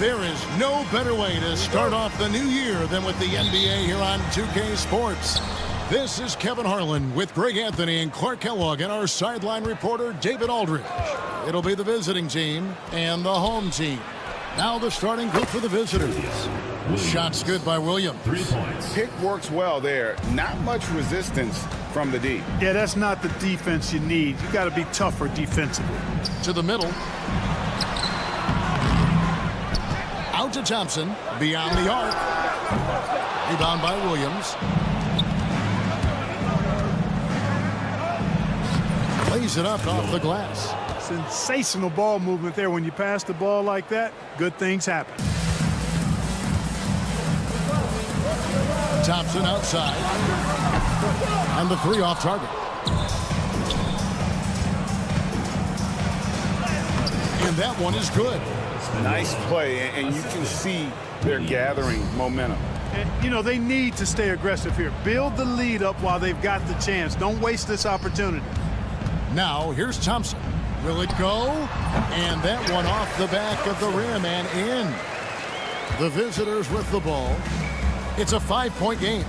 There is no better way to start off the new year than with the NBA here on 2K Sports. This is Kevin Harlan with Greg Anthony and Clark Kellogg and our sideline reporter, David Aldridge. It'll be the visiting team and the home team. Now the starting group for the visitors. Shots good by Williams. 3 points. Pick works well there. Not much resistance from the D. Yeah, that's not the defense you need. You got to be tougher defensively. To the middle. Out to Thompson. Beyond the arc. Rebound by Williams. Plays it up off the glass. Sensational ball movement there. When you pass the ball like that, good things happen. Thompson outside. And the three off target. And that one is good. Nice play, and you can see they're gathering momentum. And, you know, they need to stay aggressive here. Build the lead up while they've got the chance. Don't waste this opportunity. Now, here's Thompson. Will it go? And that one off the back of the rim and in. The visitors with the ball. It's a 5-point game.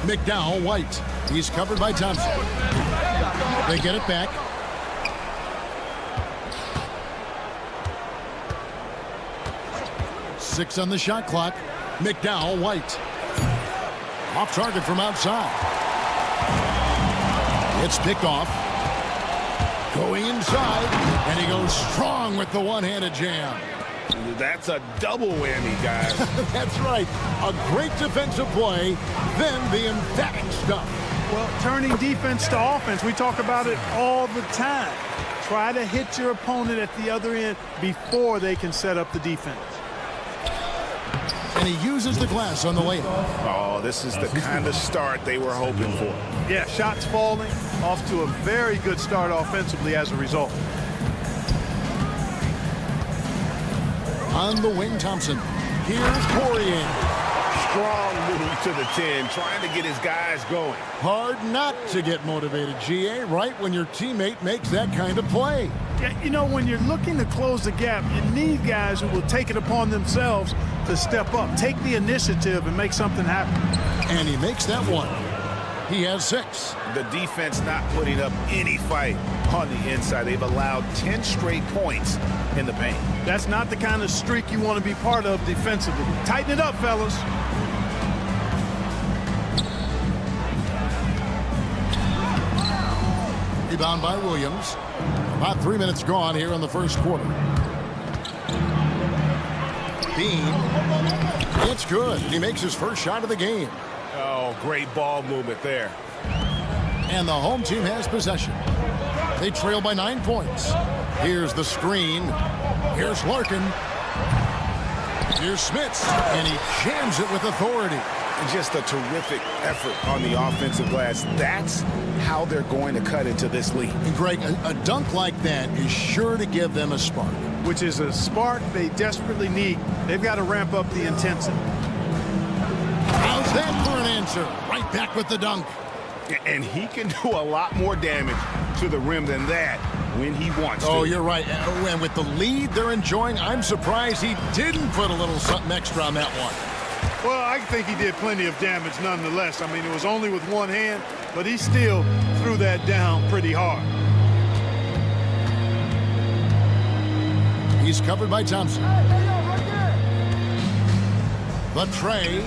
McDowell, White. He's covered by Thompson. They get it back. Six on the shot clock. McDowell, White. Off target from outside. It's picked off. Going inside. And he goes strong with the one-handed jam. That's a double whammy, guys. That's right. A great defensive play, then the emphatic stuff. Well, turning defense to offense, we talk about it all the time. Try to hit your opponent at the other end before they can set up the defense. And he uses the glass on the layup. Oh, this is the kind of start they were hoping for. Yeah, shots falling, off to a very good start offensively as a result. On the wing, Thompson. Here's Poirier. Strong move to the 10, trying to get his guys going. Hard not to get motivated, GA, right when your teammate makes that kind of play. Yeah, you know, when you're looking to close the gap, you need guys who will take it upon themselves to step up, take the initiative, and make something happen. And he makes that one. He has 6. The defense not putting up any fight on the inside. They've allowed 10 straight points in the paint. That's not the kind of streak you want to be part of defensively. Tighten it up, fellas. Rebound by Williams. About 3 minutes gone here in the first quarter. Bean. It's good. He makes his first shot of the game. Oh, great ball movement there. And the home team has possession. They trail by 9 points. Here's the screen. Here's Larkin. Here's Smits. And he jams it with authority. Just a terrific effort on the offensive glass. That's how they're going to cut into this lead. And Greg, a dunk like that is sure to give them a spark. Which is a spark they desperately need. They've got to ramp up the intensity. How's that for an answer? Right back with the dunk. And he can do a lot more damage to the rim than that when he wants to. Oh, you're right. And with the lead they're enjoying, I'm surprised he didn't put a little something extra on that one. Well, I think he did plenty of damage nonetheless. I mean, it was only with one hand, but he still threw that down pretty hard. He's covered by Thompson. The tray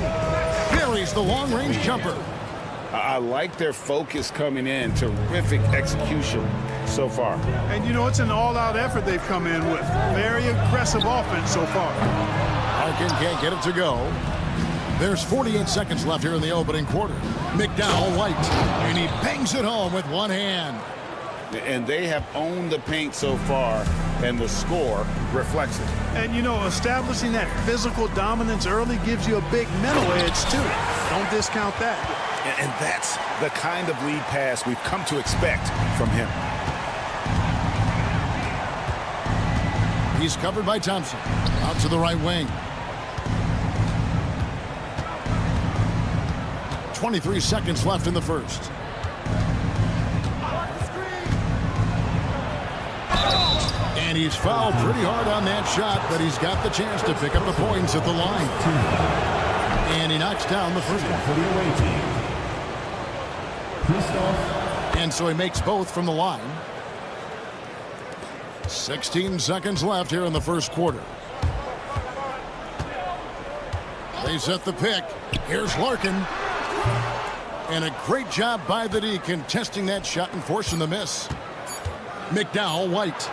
buries the long-range jumper. I like their focus coming in. Terrific execution so far. And, you know, it's an all-out effort they've come in with. Very aggressive offense so far. Larkin can't get it to go. There's 48 seconds left here in the opening quarter. McDowell, White, and he bangs it home with one hand. And they have owned the paint so far, and the score reflects it. And, you know, establishing that physical dominance early gives you a big mental edge, too. Don't discount that. And that's the kind of lead pass we've come to expect from him. He's covered by Thompson. Out to the right wing. 23 seconds left in the first. And he's fouled pretty hard on that shot, but he's got the chance to pick up the points at the line. And he knocks down the first one. And so he makes both from the line. 16 seconds left here in the first quarter. They set the pick. Here's Larkin. And a great job by the D contesting that shot and forcing the miss. McDowell, White.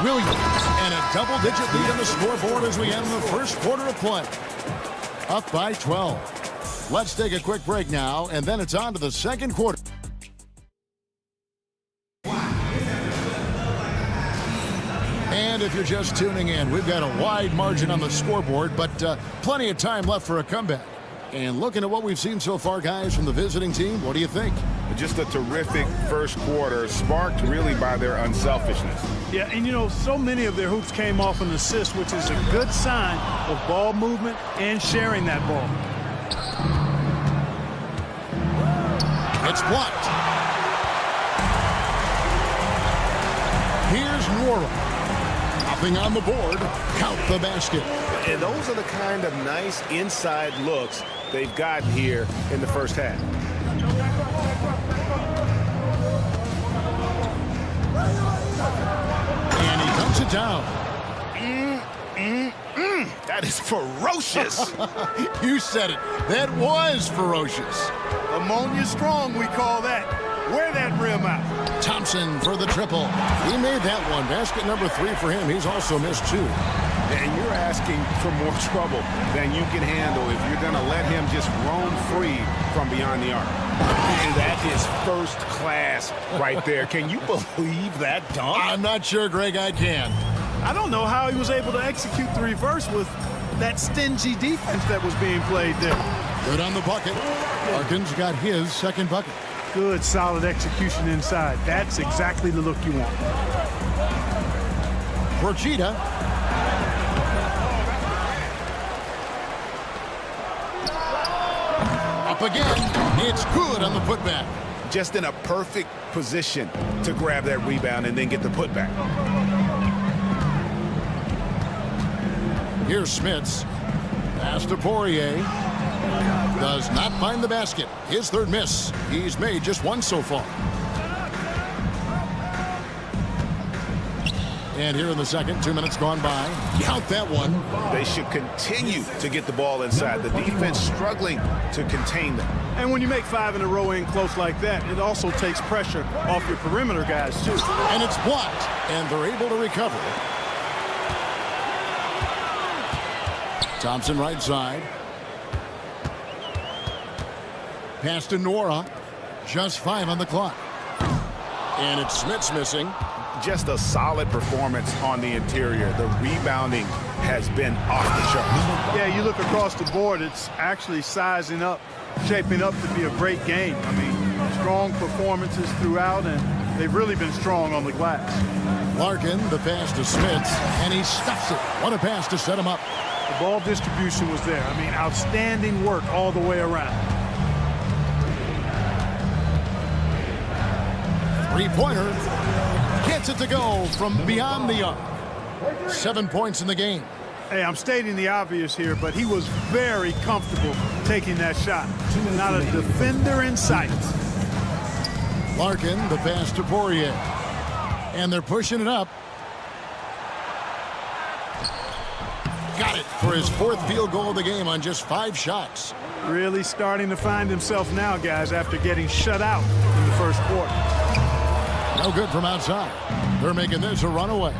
Williams. And a double-digit lead on the scoreboard as we end the first quarter of play. Up by 12. Let's take a quick break now, and then it's on to the second quarter. And if you're just tuning in, we've got a wide margin on the scoreboard, but plenty of time left for a comeback. And looking at what we've seen so far, guys, from the visiting team, what do you think? Just a terrific first quarter, sparked really by their unselfishness. Yeah, and you know, so many of their hoops came off an assist, which is a good sign of ball movement and sharing that ball. It's blocked. Here's Nora. Nothing on the board. Count the basket. And those are the kind of nice inside looks they've gotten here in the first half. And he dumps it down. That is ferocious. You said it. That was ferocious. Ammonia strong, we call that. Wear that rim out. Thompson for the triple. He made that one. Basket number 3 for him. He's also missed 2. And you're asking for more trouble than you can handle if you're going to let him just roam free from beyond the arc. And that is first class right there. Can you believe that dunk? I'm not sure, Greg, I can. I don't know how he was able to execute the reverse with that stingy defense that was being played there. Good on the bucket. Larkin's got his second bucket. Good, solid execution inside. That's exactly the look you want. Procida. Up again. It's good on the putback. Just in a perfect position to grab that rebound and then get the putback. Here's Smits. Pass to Poirier. Does not find the basket. His third miss. He's made just one so far. And here in the second, 2 minutes gone by. Count that one. They should continue to get the ball inside. The defense struggling to contain them. And when you make 5 in a row in close like that, it also takes pressure off your perimeter guys, too. And it's blocked. And they're able to recover. Thompson right side. Pass to Nora. Just 5 on the clock. And it's Smits missing. Just a solid performance on the interior. The rebounding has been off the charts. Yeah, you look across the board, it's actually sizing up, shaping up to be a great game. I mean, strong performances throughout, and they've really been strong on the glass. Larkin, the pass to Smits, and he stuffs it. What a pass to set him up. The ball distribution was there. I mean, outstanding work all the way around. Three-pointer. Gets it to go from beyond the arc. 7 points in the game. Hey, I'm stating the obvious here, but he was very comfortable taking that shot. Not a defender in sight. Larkin, the pass to Poirier. And they're pushing it up. Got it for his 4th field goal of the game on just 5 shots. Really starting to find himself now, guys, after getting shut out in the first quarter. No good from outside. They're making this a runaway.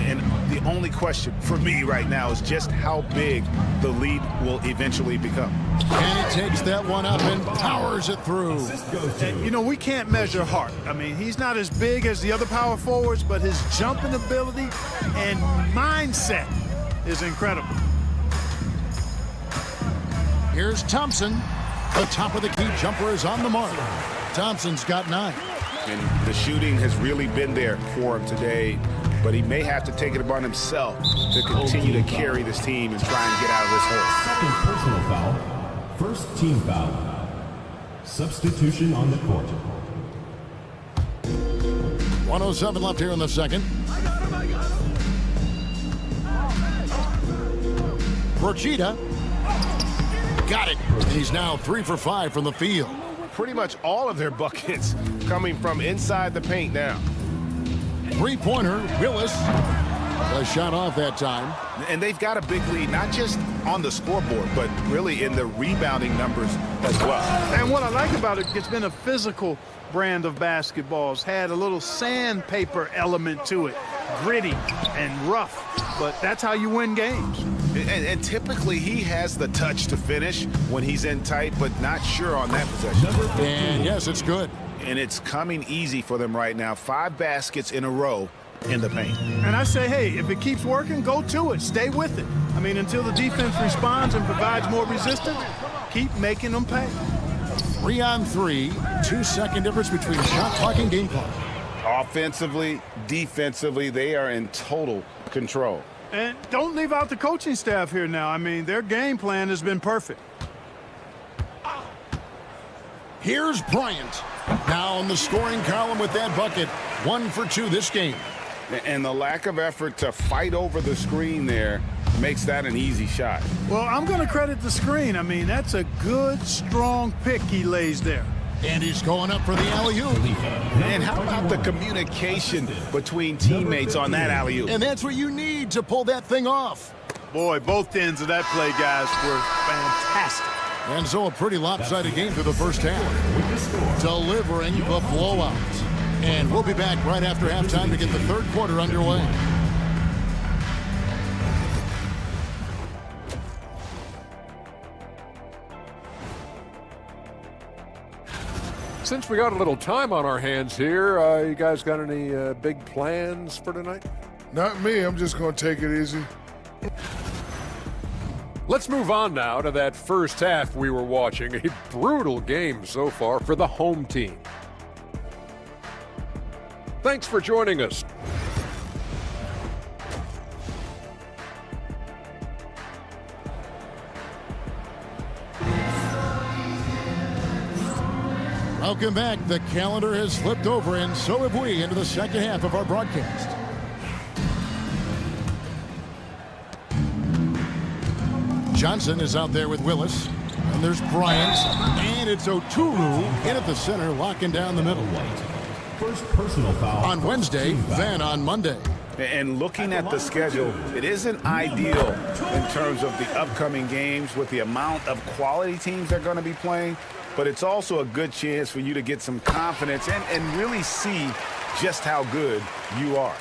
And the only question for me right now is just how big the lead will eventually become. And he takes that one up and powers it through. And, you know, we can't measure Hart. I mean, he's not as big as the other power forwards, but his jumping ability and mindset is incredible. Here's Thompson. The top of the key jumper is on the mark. Thompson's got 9. And the shooting has really been there for him today, but he may have to take it upon himself to continue to carry this team and try and get out of this hole. Second personal foul. First team foul. Substitution on the court. 1:07 left here in the second. Brochita. Got it. He's now 3 for 5 from the field. Pretty much all of their buckets coming from inside the paint now. Three-pointer, Willis. A shot off that time. And they've got a big lead, not just on the scoreboard, but really in the rebounding numbers as well. And what I like about it, it's been a physical brand of basketball. It's had a little sandpaper element to it. Gritty and rough, but that's how you win games. And typically he has the touch to finish when he's in tight, but not sure on that possession. And yes, it's good. And it's coming easy for them right now. 5 baskets in a row in the paint. And I say, hey, if it keeps working, go to it. Stay with it. I mean, until the defense responds and provides more resistance, keep making them pay. 3 on 3, 2-second difference between shot clock and game clock. Offensively, defensively, they are in total control. And don't leave out the coaching staff here now. I mean, their game plan has been perfect. Here's Bryant. Now in the scoring column with that bucket. 1 for 2 this game. And the lack of effort to fight over the screen there makes that an easy shot. Well, I'm going to credit the screen. I mean, that's a good, strong pick he lays there. And he's going up for the alley-oop. And how about the communication between teammates on that alley-oop? And that's what you need to pull that thing off. Boy, both ends of that play, guys, were fantastic. And so a pretty lopsided game through the first half. Delivering the blowout. And we'll be back right after halftime to get the third quarter underway. Since we got a little time on our hands here, you guys got any big plans for tonight? Not me. I'm just going to take it easy. Let's move on now to that first half we were watching. A brutal game so far for the home team. Thanks for joining us. Welcome back. The calendar has flipped over, and so have we, into the second half of our broadcast. Johnson is out there with Willis. And there's Bryant. And it's Oturu in at the center, locking down the middle. First personal foul. On Wednesday, then on Monday. And looking at the schedule, it isn't ideal in terms of the upcoming games with the amount of quality teams they're going to be playing. But it's also a good chance for you to get some confidence and really see just how good you are.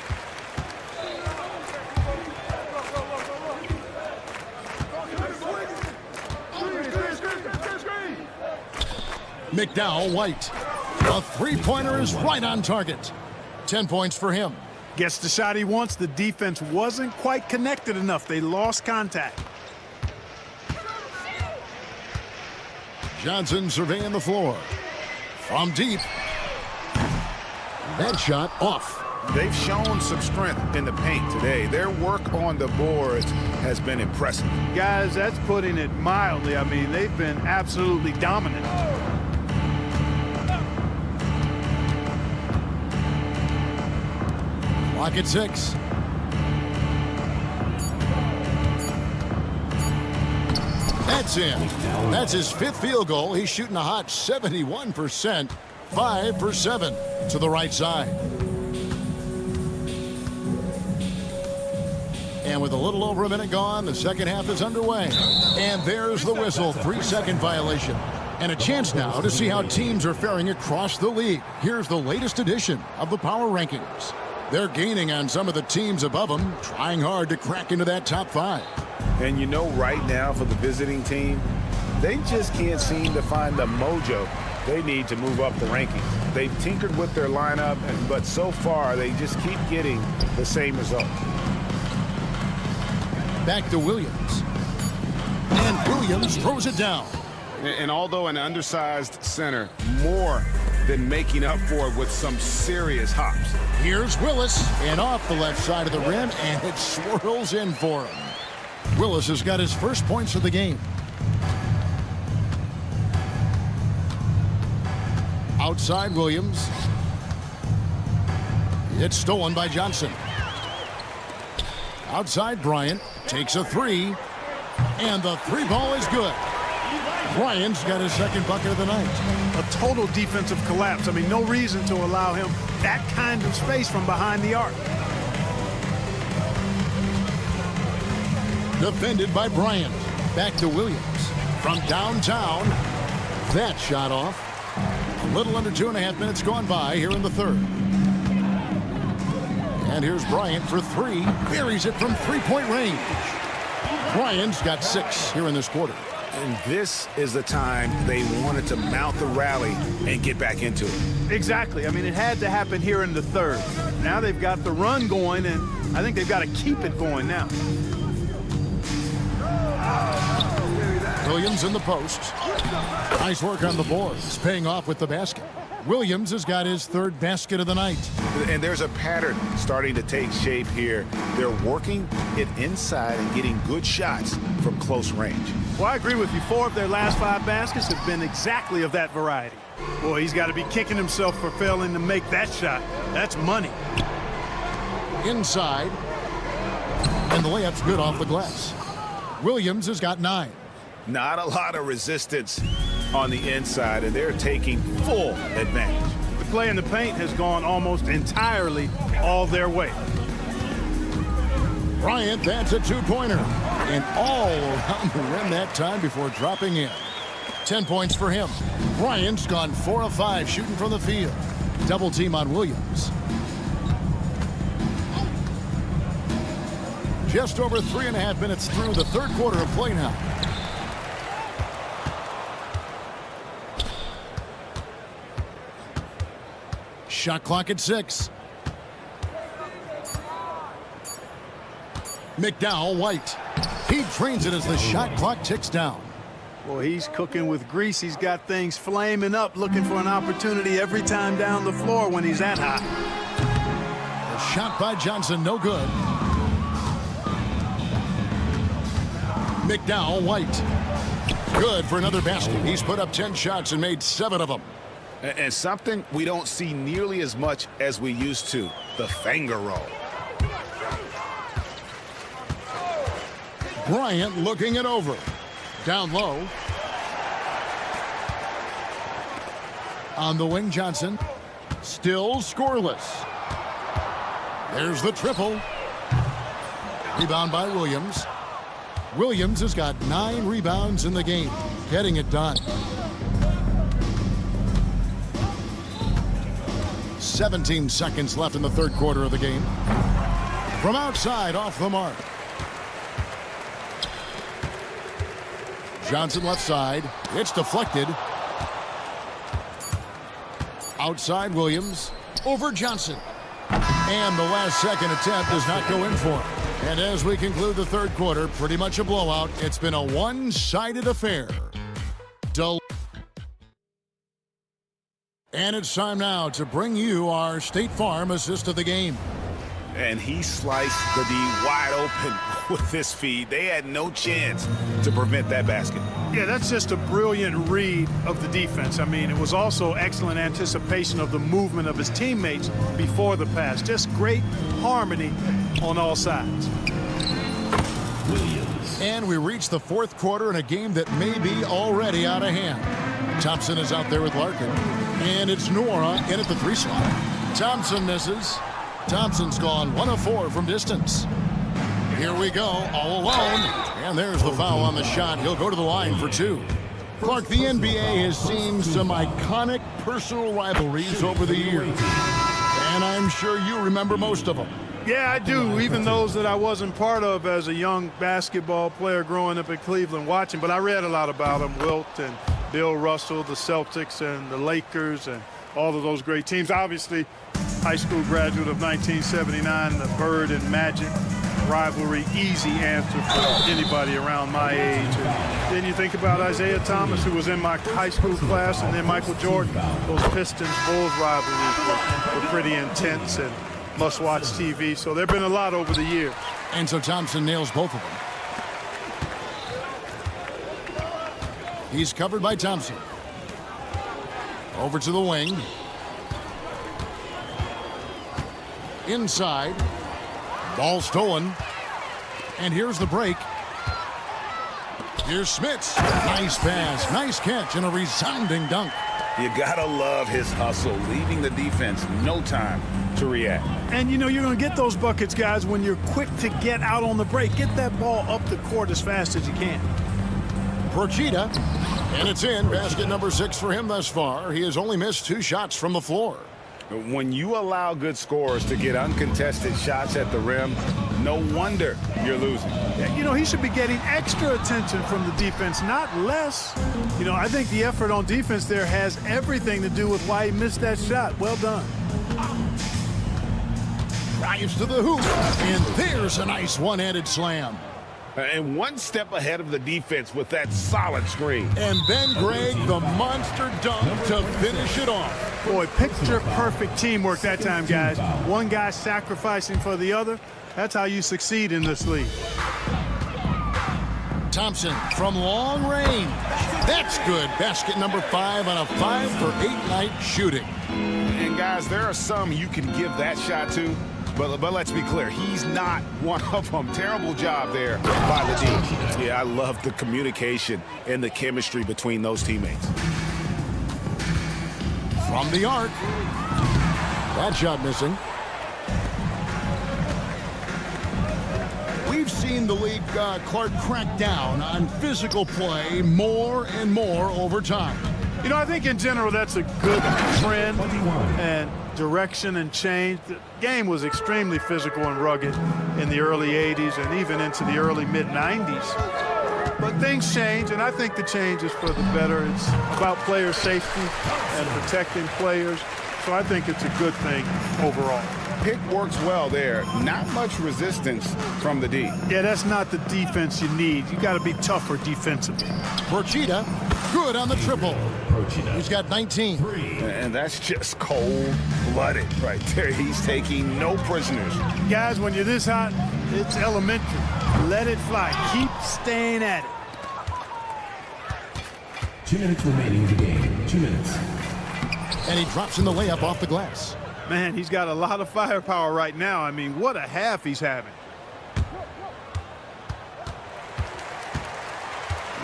McDowell White. A three-pointer is right on target. 10 points for him. Gets the shot he wants. The defense wasn't quite connected enough. They lost contact. Johnson surveying the floor. From deep. That shot off. They've shown some strength in the paint today. Their work on the boards has been impressive. Guys, that's putting it mildly. I mean, they've been absolutely dominant. Clock at 6. That's in. That's his 5th field goal. He's shooting a hot 71%. 5 for 7 to the right side. And with a little over a minute gone, the second half is underway. And there's the whistle. 3-second violation. And a chance now to see how teams are faring across the league. Here's the latest edition of the Power Rankings. They're gaining on some of the teams above them, trying hard to crack into that top 5. And you know, right now for the visiting team, they just can't seem to find the mojo they need to move up the rankings. They've tinkered with their lineup, but so far they just keep getting the same result. Back to Williams. And Williams throws it down. And although an undersized center, more than making up for it with some serious hops. Here's Willis, and off the left side of the rim, and it swirls in for him. Willis has got his first points of the game. Outside Williams. It's stolen by Johnson. Outside, Bryant takes a three, and the three ball is good. Bryant's got his second bucket of the night. A total defensive collapse. I mean, no reason to allow him that kind of space from behind the arc. Defended by Bryant. Back to Williams. From downtown. That shot off. A little under 2.5 minutes gone by here in the third. And here's Bryant for three. Buries it from three-point range. Bryant's got 6 here in this quarter. And this is the time they wanted to mount the rally and get back into it. Exactly. I mean, it had to happen here in the third. Now they've got the run going, and I think they've got to keep it going now. Williams in the post. Nice work on the boards, paying off with the basket. Williams has got his third basket of the night. And there's a pattern starting to take shape here. They're working it inside and getting good shots from close range. Well, I agree with you. 4 of their last 5 baskets have been exactly of that variety. Boy, he's got to be kicking himself for failing to make that shot. That's money. Inside. And the layup's good off the glass. Williams has got 9. Not a lot of resistance on the inside, and they're taking full advantage. The play in the paint has gone almost entirely all their way. Bryant, that's a two-pointer. And all around the rim that time before dropping in. 10 points for him. Bryant's gone 4 of 5 shooting from the field. Double team on Williams. Just over 3.5 minutes through the third quarter of play now. Shot clock at 6. McDowell, White. He trains it as the shot clock ticks down. Boy, he's cooking with grease. He's got things flaming up, looking for an opportunity every time down the floor when he's that hot. A shot by Johnson, no good. McDowell, White. Good for another basket. He's put up 10 shots and made 7 of them. And something we don't see nearly as much as we used to, the finger roll. Bryant looking it over. Down low. On the wing, Johnson. Still scoreless. There's the triple. Rebound by Williams. Williams has got 9 rebounds in the game. Getting it done. 17 seconds left in the third quarter of the game. From outside, off the mark. Johnson left side. It's deflected. Outside Williams. Over Johnson. And the last second attempt does not go in for him. And as we conclude the third quarter, pretty much a blowout. It's been a one-sided affair. And it's time now to bring you our State Farm assist of the game. And he sliced the D wide open with this feed. They had no chance to prevent that basket. Yeah, that's just a brilliant read of the defense. I mean, it was also excellent anticipation of the movement of his teammates before the pass. Just great harmony on all sides. And we reach the fourth quarter in a game that may be already out of hand. Thompson is out there with Larkin. And it's Nora in at the 3 slot. Thompson misses. Thompson's gone 1 of 4 from distance. Here we go, all alone. And there's the foul on the shot. He'll go to the line for 2. Clark, the NBA has seen some iconic personal rivalries over the years. And I'm sure you remember most of them. Yeah, I do, even those that I wasn't part of as a young basketball player growing up in Cleveland watching. But I read a lot about them, Wilt and Bill Russell, the Celtics and the Lakers and all of those great teams. Obviously, high school graduate of 1979, the Bird and Magic rivalry, easy answer for anybody around my age. And then you think about Isaiah Thomas, who was in my high school class, and then Michael Jordan. Those Pistons-Bulls rivalries were pretty intense and must-watch TV. So there have been a lot over the years. And so Thompson nails both of them. He's covered by Thompson. Over to the wing. inside. Ball stolen. And here's the break. Here's Smits. Nice pass, nice catch, and a resounding dunk. You gotta love his hustle, leaving the defense no time to react. And you know you're going to get those buckets, guys, when you're quick to get out on the break. Get that ball up the court as fast as you can. Procida, and it's in. Basket number 6 for him thus far. He has only missed 2 shots from the floor. When you allow good scorers to get uncontested shots at the rim, no wonder you're losing. You know, he should be getting extra attention from the defense, not less. You know, I think the effort on defense there has everything to do with why he missed that shot. Well done. Drives to the hoop, and there's a nice one-handed slam. And one step ahead of the defense with that solid screen. And then Greg, the monster dunk to finish it off. Boy, picture-perfect teamwork that time, guys. One guy sacrificing for the other. That's how you succeed in this league. Thompson from long range. That's good. Basket number 5 on a 5-for-8 night shooting. And guys, there are some you can give that shot to, but let's be clear, he's not one of them. Terrible job there by the D. Yeah, I love the communication and the chemistry between those teammates. From the arc. That shot missing. We've seen the league, Clark, crack down on physical play more and more over time. You know, I think in general that's a good trend and direction and change. The game was extremely physical and rugged in the early 80s and even into the early mid-90s. But things change, and I think the change is for the better. It's about player safety and protecting players, so I think it's a good thing overall. Pick works well there. Not much resistance from the D. Yeah, that's not the defense you need. You got to be tougher defensively. Procida, good on the triple. He's got 19. And that's just cold-blooded right there. He's taking no prisoners. Guys, when you're this hot, it's elementary. Let it fly. Keep staying at it. 2 minutes remaining in the game. 2 minutes. And he drops in the layup off the glass. Man, he's got a lot of firepower right now. I mean, what a half he's having.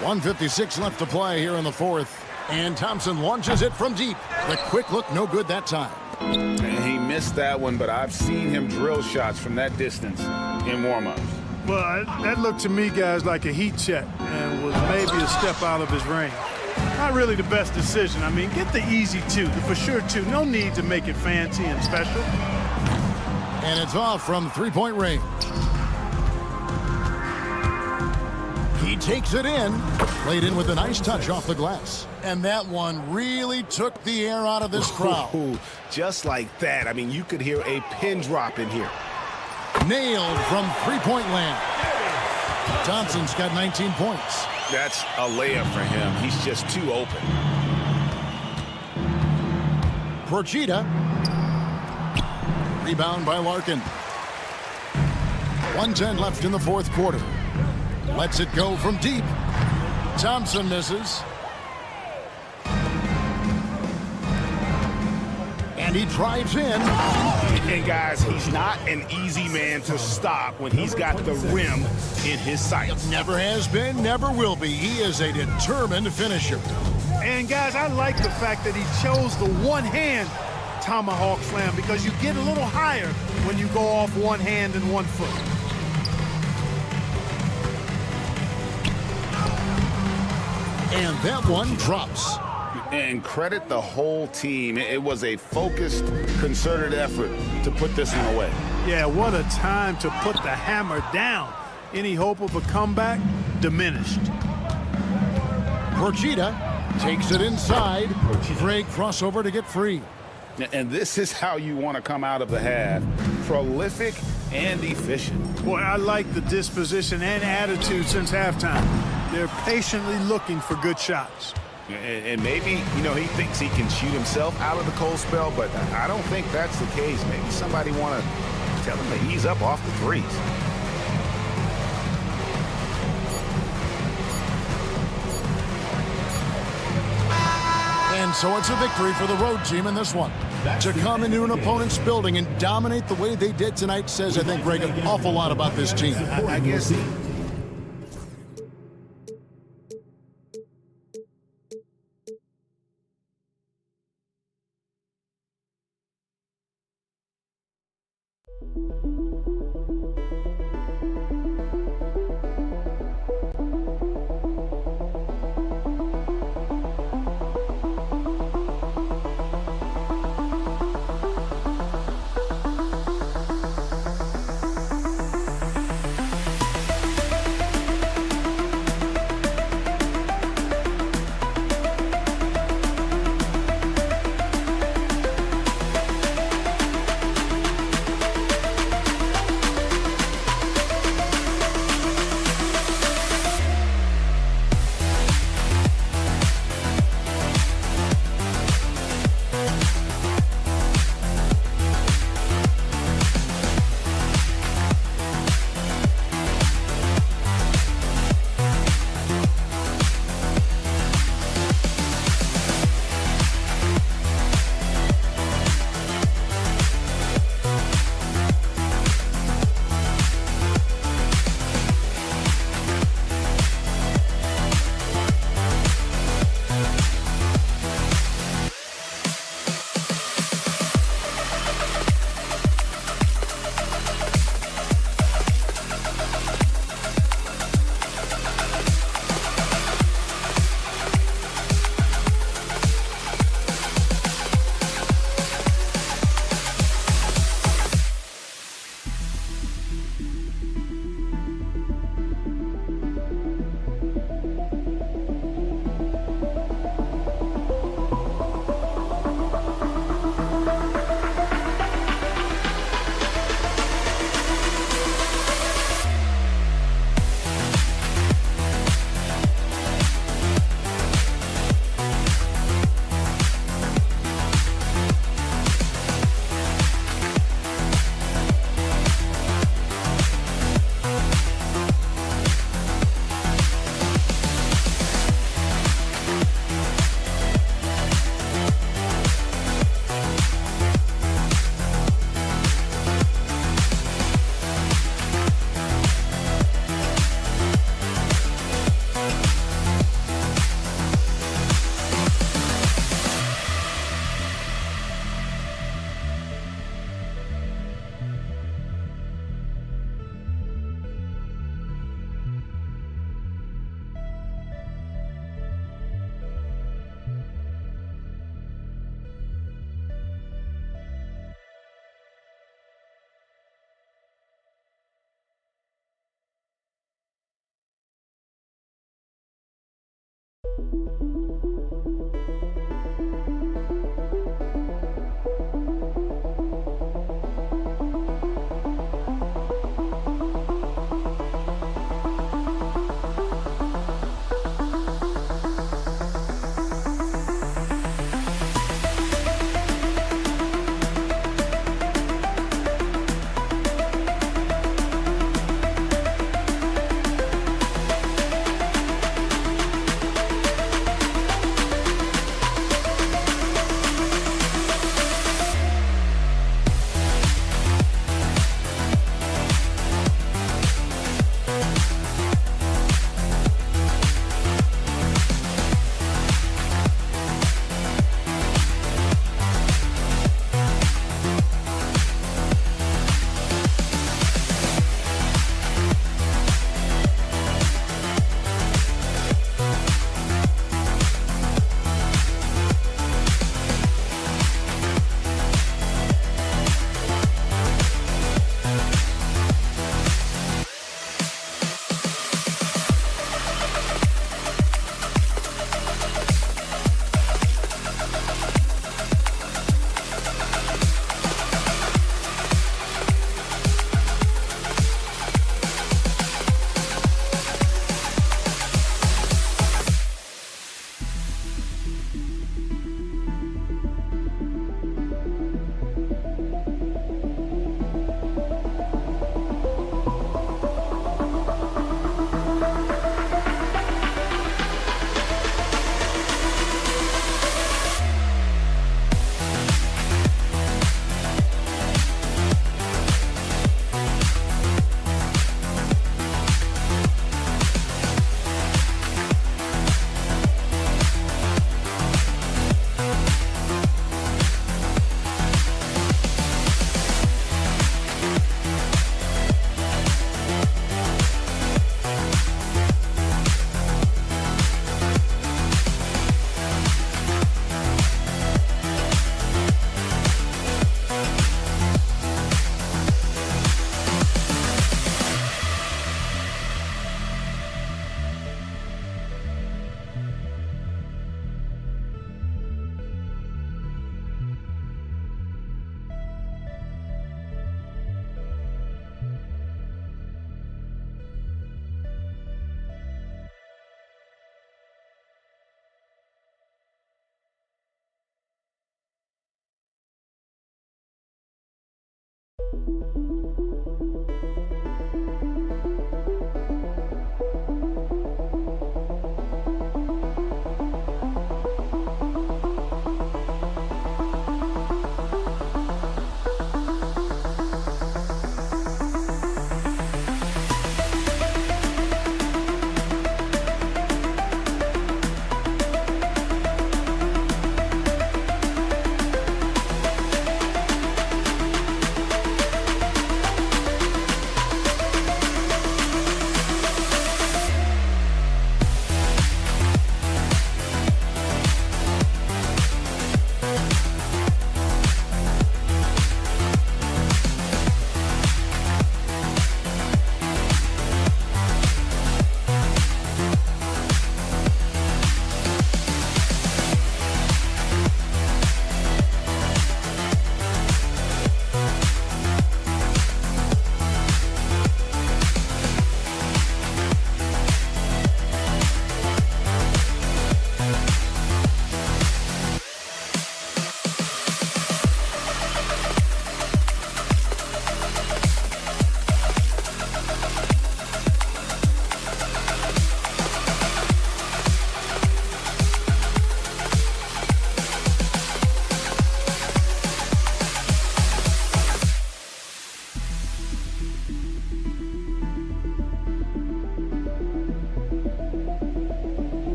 1:56 left to play here in the fourth. And Thompson launches it from deep. The quick look, no good that time. And he missed that one, but I've seen him drill shots from that distance in warm-ups. Well, that looked to me, guys, like a heat check and was maybe a step out of his range. Not really the best decision. I mean, get the easy 2, the for sure 2. No need to make it fancy and special. And it's off from three-point range. He takes it in. Played in with a nice touch off the glass. And that one really took the air out of this crowd. Ooh, just like that. I mean, you could hear a pin drop in here. Nailed from three-point land. Thompson's got 19 points. That's a layup for him. He's just too open. Procida. Rebound by Larkin. 1:10 left in the fourth quarter. Lets it go from deep. Thompson misses. And he drives in. And guys, he's not an easy man to stop when he's got the rim in his sights. Never has been, never will be. He is a determined finisher. And guys, I like the fact that he chose the one-hand tomahawk slam because you get a little higher when you go off one hand and 1 foot. And that one drops. And credit the whole team. It was a focused, concerted effort to put this one away. Yeah, what a time to put the hammer down. Any hope of a comeback? Diminished. Procida takes it inside. Great crossover to get free. And this is how you want to come out of the half. Prolific and efficient. Boy, I like the disposition and attitude since halftime. They're patiently looking for good shots. And maybe, you know, he thinks he can shoot himself out of the cold spell, but I don't think that's the case. Maybe somebody want to tell him to ease up off the threes. And so it's a victory for the road team in this one. To come into an opponent's building and dominate the way they did tonight says, I think, Greg, an awful lot about this team. I guess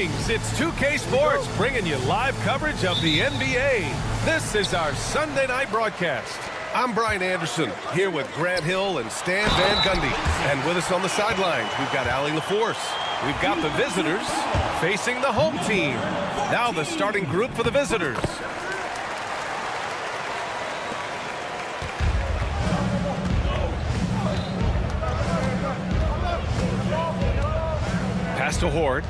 Greetings, it's 2K Sports bringing you live coverage of the NBA. This is our Sunday night broadcast. I'm Brian Anderson, here with Grant Hill and Stan Van Gundy. And with us on the sidelines, we've got Allie LaForce. We've got the visitors facing the home team. Now the starting group for the visitors. Pass to Horde.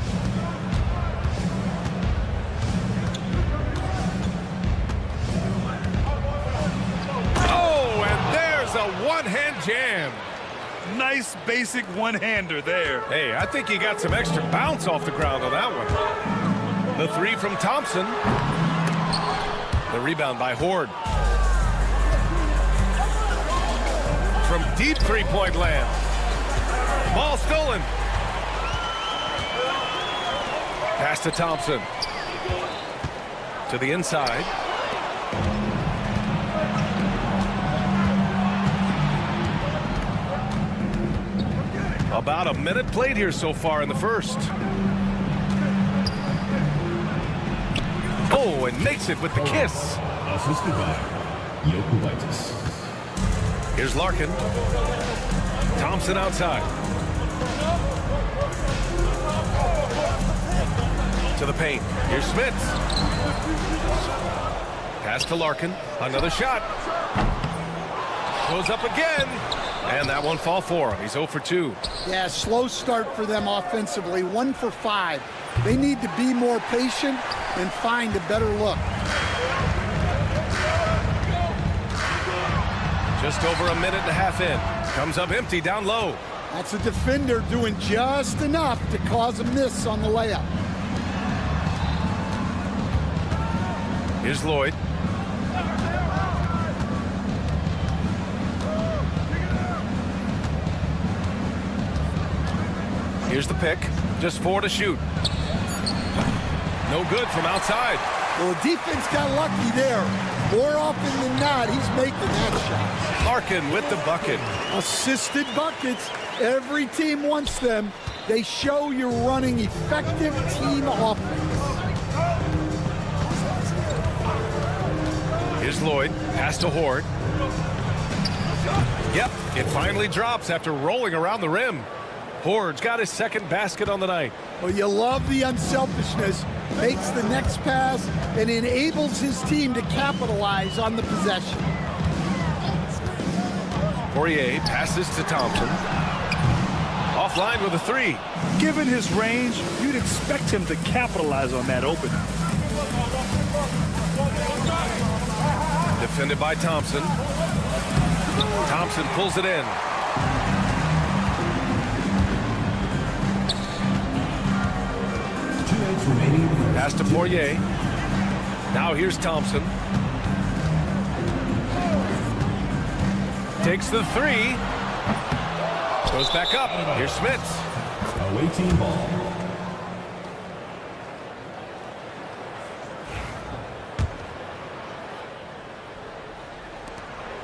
Oh, and there's a one-hand jam. Nice basic one-hander there. Hey, I think he got some extra bounce off the ground on that one. The three from Thompson. The rebound by Horde. From deep three-point land. Ball stolen. Pass to Thompson. To the inside. About a minute played here so far in the first. Oh, and makes it with the kiss. Assisted by Jokovitis. Here's Larkin. Thompson outside. To the paint. Here's Smith. Pass to Larkin. Another shot. Goes up again. And that one fall for him. He's 0 for 2. Yeah, slow start for them offensively. 1 for 5. They need to be more patient and find a better look. Just over a minute and a half in. Comes up empty down low. That's a defender doing just enough to cause a miss on the layup. Here's Lloyd. Here's the pick. Just 4 to shoot. No good from outside. Well, the defense got lucky there. More often than not, he's making that shot. Larkin with the bucket. Assisted buckets. Every team wants them. They show you're running effective team offense. Here's Lloyd. Pass to Horde. Yep, it finally drops after rolling around the rim. Horde's got his second basket on the night. Well, you love the unselfishness. Makes the next pass and enables his team to capitalize on the possession. Poirier passes to Thompson. Offline with a 3. Given his range, you'd expect him to capitalize on that opening. Defended by Thompson. Thompson pulls it in. Remaining. Pass to Poirier. Now here's Thompson. Takes the 3. Goes back up. Here's Smith. Away team ball.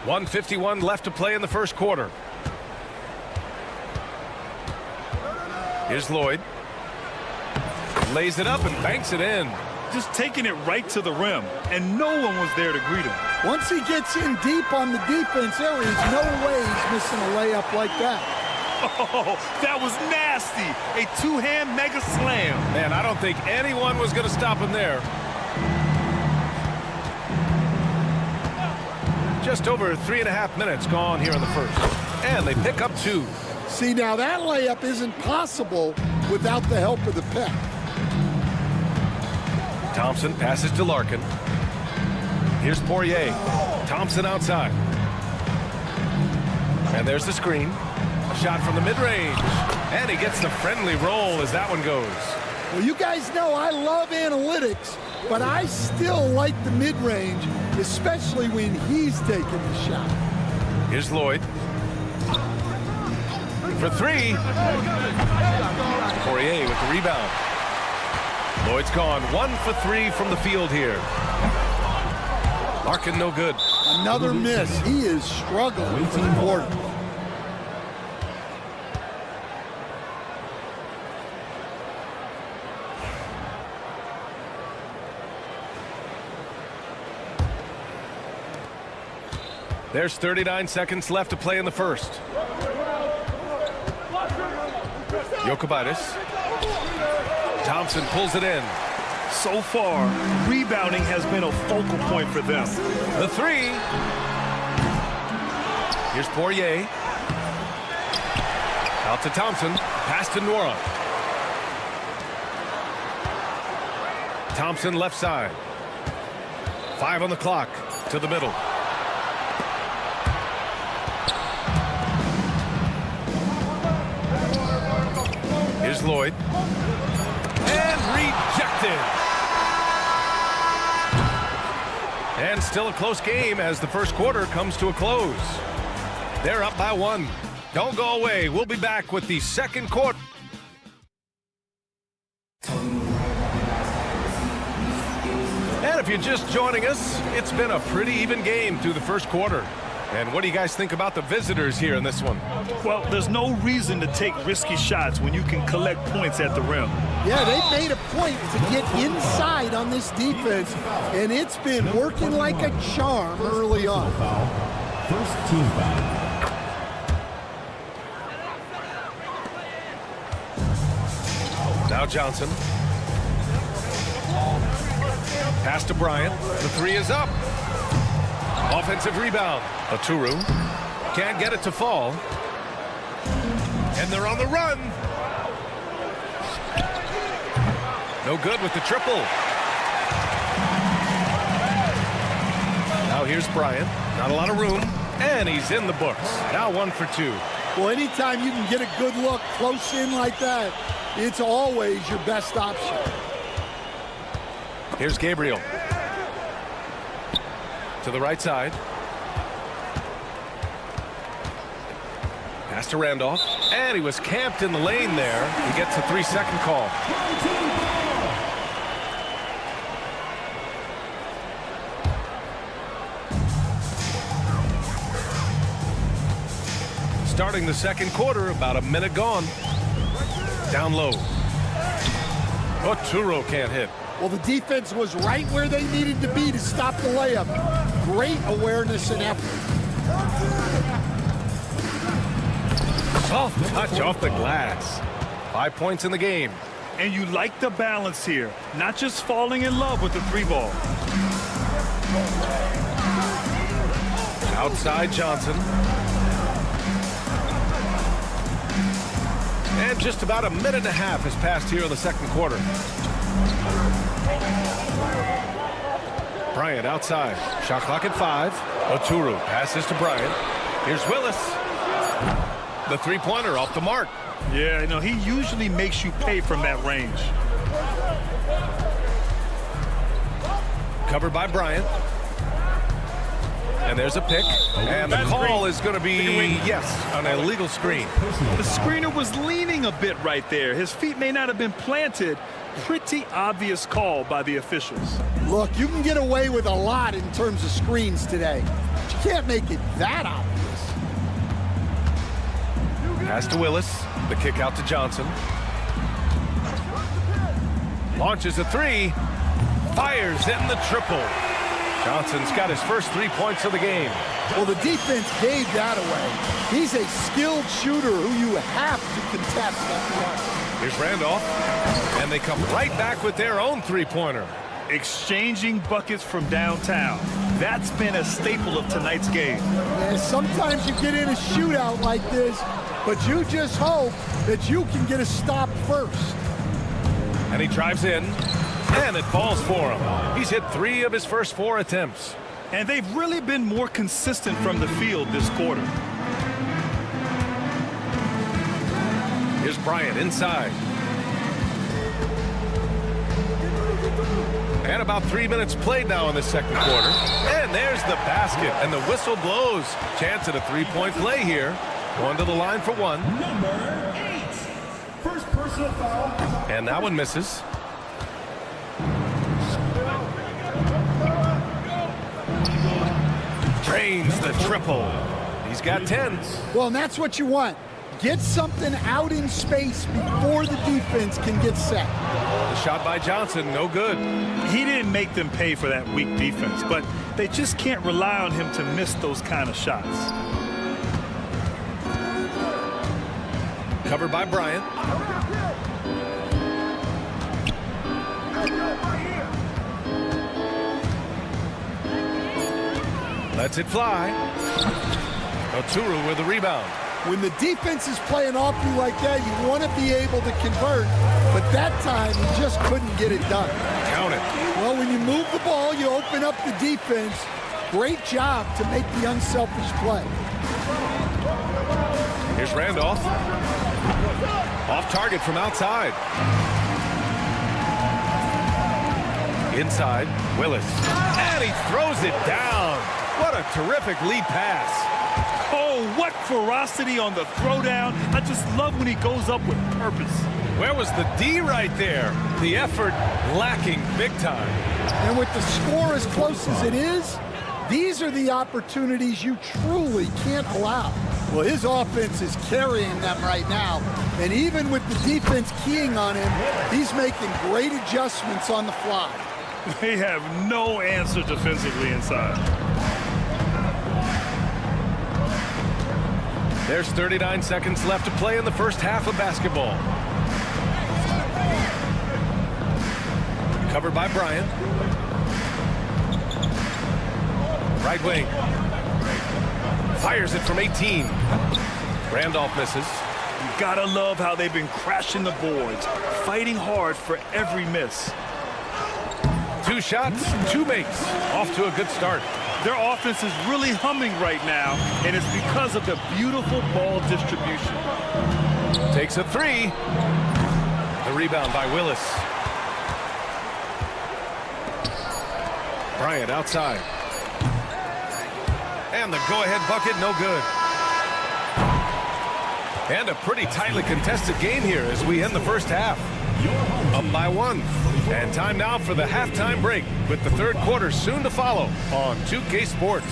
.151 left to play in the first quarter. Here's Lloyd. Lays it up and banks it in. Just taking it right to the rim, and no one was there to greet him. Once he gets in deep on the defense, there is no way he's missing a layup like that. Oh, that was nasty. A two-hand mega slam. Man, I don't think anyone was going to stop him there. Just over 3.5 minutes gone here in the first. And they pick up 2. See, now that layup isn't possible without the help of the pick. Thompson passes to Larkin. Here's Poirier. Thompson outside. And there's the screen. A shot from the mid-range. And he gets the friendly roll as that one goes. Well, you guys know I love analytics, but I still like the mid-range, especially when he's taking the shot. Here's Lloyd. For 3. Poirier with the rebound. Lloyd's gone 1 for 3 from the field here. Larkin no good. Another miss. He is struggling for the quarter. There's 39 seconds left to play in the first. Jokubaitis. Thompson pulls it in. So far, rebounding has been a focal point for them. The three. Here's Poirier. Out to Thompson. Pass to Nora. Thompson left side. 5 on the clock. To the middle. Here's Lloyd. And rejected. And still a close game as the first quarter comes to a close. They're up by 1. Don't go away. We'll be back with the second quarter. And if you're just joining us, it's been a pretty even game through the first quarter. And what do you guys think about the visitors here in this one? Well, there's no reason to take risky shots when you can collect points at the rim. Yeah, they've made a point to get inside on this defense, and it's been working like a charm early on. First team foul. Now Johnson. Pass to Bryant. The three is up. Offensive rebound. Aturu can't get it to fall. And they're on the run. No good with the triple. Now here's Bryant. Not a lot of room. And he's in the books. Now 1 for 2. Well, anytime you can get a good look close in like that, it's always your best option. Here's Gabriel. To the right side. Pass to Randolph. And he was camped in the lane there. He gets a 3-second call. Starting the second quarter, about a minute gone. Down low. Oturo can't hit. Well, the defense was right where they needed to be to stop the layup. Great awareness and effort. Soft touch off the glass. 5 points in the game. And you like the balance here, not just falling in love with the 3-ball. Outside Johnson. And just about a minute and a half has passed here in the second quarter. Bryant outside. Shot clock at 5. Oturu passes to Bryant. Here's Willis. The three-pointer off the mark. Yeah, no, he usually makes you pay from that range. Covered by Bryant. And there's a pick. And the call is going to be, yes, an illegal screen. The screener was leaning a bit right there. His feet may not have been planted. Pretty obvious call by the officials. Look, you can get away with a lot in terms of screens today. But you can't make it that obvious. Pass to Willis. The kick out to Johnson. Launches a three. Fires in the triple. Johnson's got his first 3 points of the game. Well, the defense gave that away. He's a skilled shooter who you have to contest that run. Here's Randolph. And they come right back with their own three-pointer. Exchanging buckets from downtown. That's been a staple of tonight's game. Yeah, sometimes you get in a shootout like this, but you just hope that you can get a stop first. And he drives in. And it falls for him. He's hit 3 of his first 4 attempts. And they've really been more consistent from the field this quarter. Here's Bryant inside. And about 3 minutes played now in the second quarter. And there's the basket. And the whistle blows. Chance at a 3-point play here. Going to the line for 1. Number 8. First personal foul. And that one misses. Drains the triple. He's got 10. Well, and that's what you want. Get something out in space before the defense can get set. The shot by Johnson, no good. He didn't make them pay for that weak defense, but They just can't rely on him to miss those kind of shots. Covered by Bryant. Lets it fly. Oturu with the rebound. When the defense is playing off you like that, you want to be able to convert, but that time he just couldn't get it done. Count it. Well, when you move the ball, you open up the defense. Great job to make the unselfish play. Here's Randolph. Off target from outside. Inside, Willis. And he throws it down. What a terrific lead pass. Oh, what ferocity on the throwdown. I just love when he goes up with purpose. Where was the D right there? The effort lacking big time. And with the score as close as it is, these are the opportunities you truly can't allow. Well, his offense is carrying them right now. And even with the defense keying on him, he's making great adjustments on the fly. They have no answer defensively inside. There's 39 seconds left to play in the first half of basketball. Covered by Bryant. Right wing. Fires it from 18. Randolph misses. You gotta love how they've been crashing the boards, fighting hard for every miss. 2 shots, 2 makes. Off to a good start. Their offense is really humming right now, and it's because of the beautiful ball distribution. Takes a 3. The rebound by Willis. Bryant outside. And the go-ahead bucket, no good. And a pretty tightly contested game here as we end the first half. Up by 1. And time now for the halftime break, with the third quarter soon to follow on 2K Sports.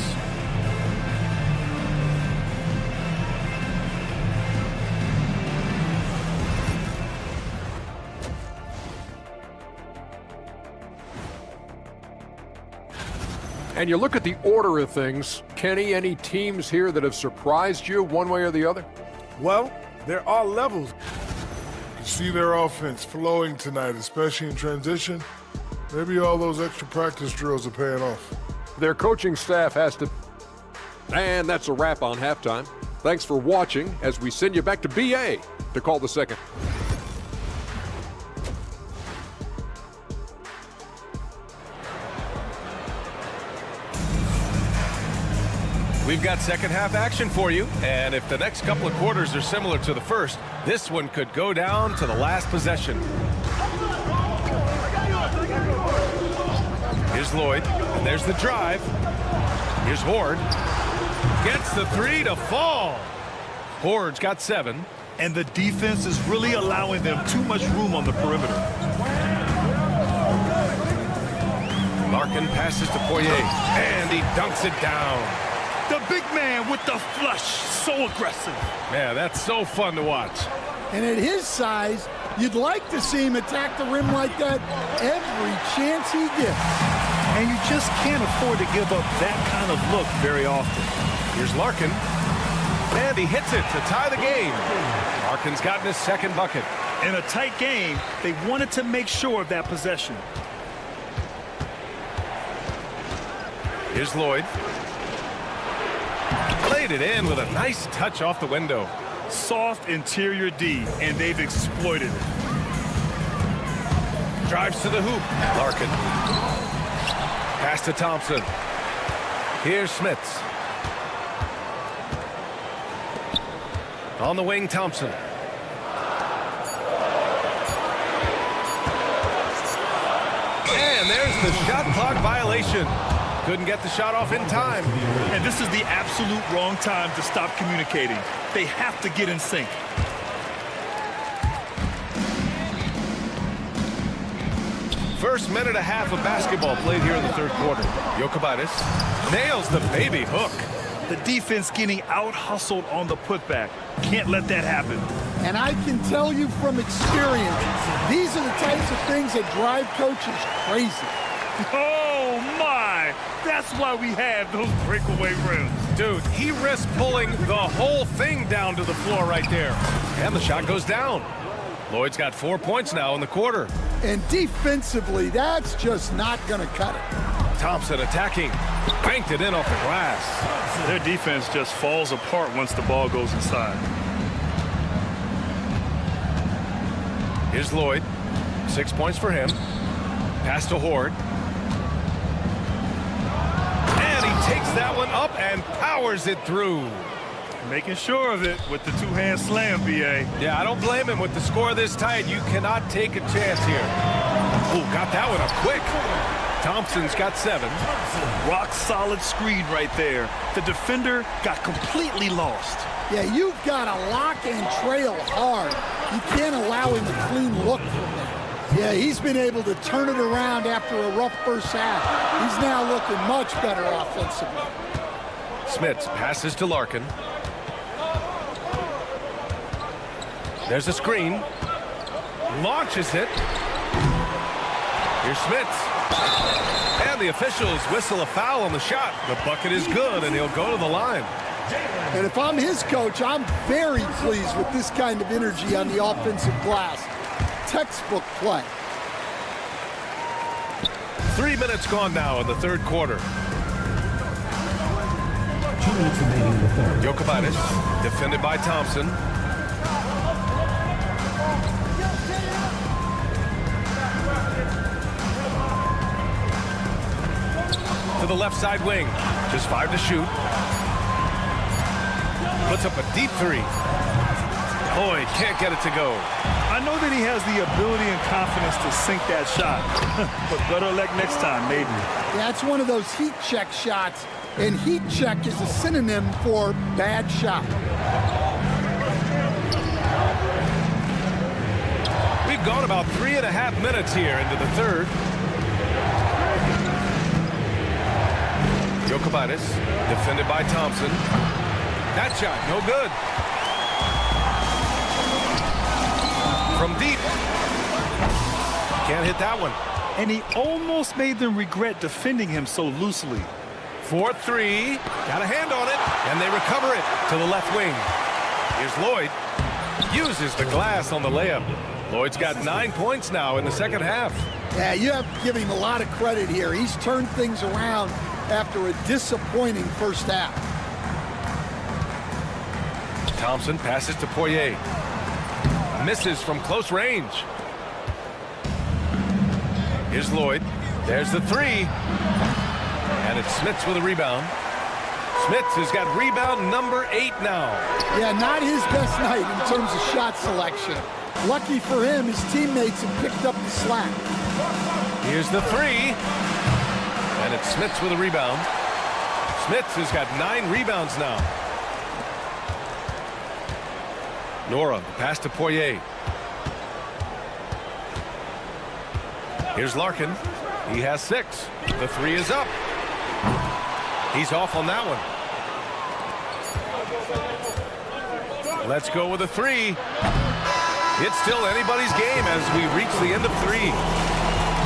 And you look at the order of things, Kenny, any teams here that have surprised you one way or the other? Well, there are levels. You see their offense flowing tonight, especially in transition. Maybe all those extra practice drills are paying off. Their coaching staff has to... And that's a wrap on halftime. Thanks for watching as we send you back to BA to call the second. We've got second half action for you, and if the next couple of quarters are similar to the first, this one could go down to the last possession. Here's Lloyd, and there's the drive. Here's Horde. Gets the 3 to fall. Horde's got 7. And the defense is really allowing them too much room on the perimeter. Larkin passes to Poirier, and he dunks it down. The big man with the flush, so aggressive. Man, that's so fun to watch. And at his size, you'd like to see him attack the rim like that every chance he gets. And you just can't afford to give up that kind of look very often. Here's Larkin, and he hits it to tie the game. Larkin's gotten his second bucket. In a tight game, they wanted to make sure of that possession. Here's Lloyd. Laid it in with a nice touch off the window. Soft interior D, and they've exploited it. Drives to the hoop. Larkin. Pass to Thompson. Here's Smits. On the wing, Thompson. And there's the shot clock violation. Couldn't get the shot off in time. And this is the absolute wrong time to stop communicating. They have to get in sync. First minute and a half of basketball played here in the third quarter. Jokubaitis nails the baby hook. The defense getting out-hustled on the putback. Can't let that happen. And I can tell you from experience, these are the types of things that drive coaches crazy. Oh, my! That's why we have those breakaway rims. Dude, he risked pulling the whole thing down to the floor right there. And the shot goes down. Lloyd's got 4 points now in the quarter. And defensively, that's just not going to cut it. Thompson attacking. Banked it in off the glass. Their defense just falls apart once the ball goes inside. Here's Lloyd. 6 points for him. Pass to Horde. And he takes that one up and powers it through. Making sure of it with the two-hand slam, B.A. Yeah, I don't blame him. With the score this tight, you cannot take a chance here. Oh, got that one up quick. Thompson's got 7. Rock solid screen right there. The defender got completely lost. Yeah, you've got to lock and trail hard. You can't allow him a clean look from there. Yeah, he's been able to turn it around after a rough first half. He's now looking much better offensively. Smits passes to Larkin. There's a screen. Launches it. Here's Smits. And the officials whistle a foul on the shot. The bucket is good, and he'll go to the line. And if I'm his coach, I'm very pleased with this kind of energy on the offensive glass. Textbook play. 3 minutes gone now in the third quarter. 2 minutes remaining in the third. Jokic, defended by Thompson. To the left side wing. Just 5 to shoot. Puts up a deep 3. Lloyd can't get it to go. I know that he has the ability and confidence to sink that shot, but better luck next time, maybe. That's one of those heat check shots, and heat check is a synonym for bad shot. We've gone about 3.5 minutes here into the third. Jokic, defended by Thompson. That shot, no good. From deep. Can't hit that one. And he almost made them regret defending him so loosely. 4-3. Got a hand on it. And they recover it to the left wing. Here's Lloyd. Uses the glass on the layup. Lloyd's got 9 points now in the second half. Yeah, you have to give him a lot of credit here. He's turned things around after a disappointing first half. Thompson passes to Poirier. Misses from close range. Here's Lloyd. There's the 3. And it's Smits with a rebound. Smits has got rebound number 8 now. Yeah, not his best night in terms of shot selection. Lucky for him, his teammates have picked up the slack. Here's the 3. And it's Smits with a rebound. Smits has got 9 rebounds now. Nora, pass to Poirier. Here's Larkin. He has 6. The 3 is up. He's off on that one. Let's go with a 3. It's still anybody's game as we reach the end of 3.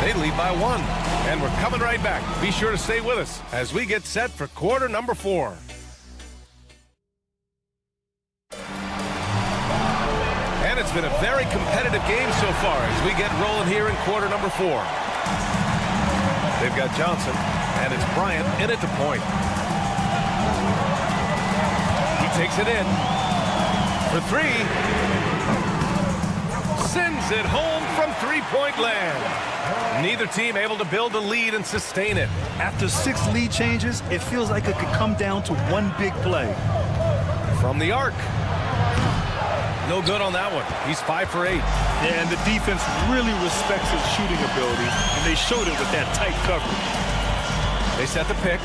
They lead by 1. And we're coming right back. Be sure to stay with us as we get set for quarter number 4. And it's been a very competitive game so far as we get rolling here in quarter number 4. They've got Johnson, and it's Bryant in at the point. He takes it in for 3. Sends it home from three-point land. Neither team able to build a lead and sustain it. After 6 lead changes, it feels like it could come down to one big play. From the arc. No good on that one. He's 5 for 8. Yeah, and the defense really respects his shooting ability, and they showed it with that tight coverage. They set the pick.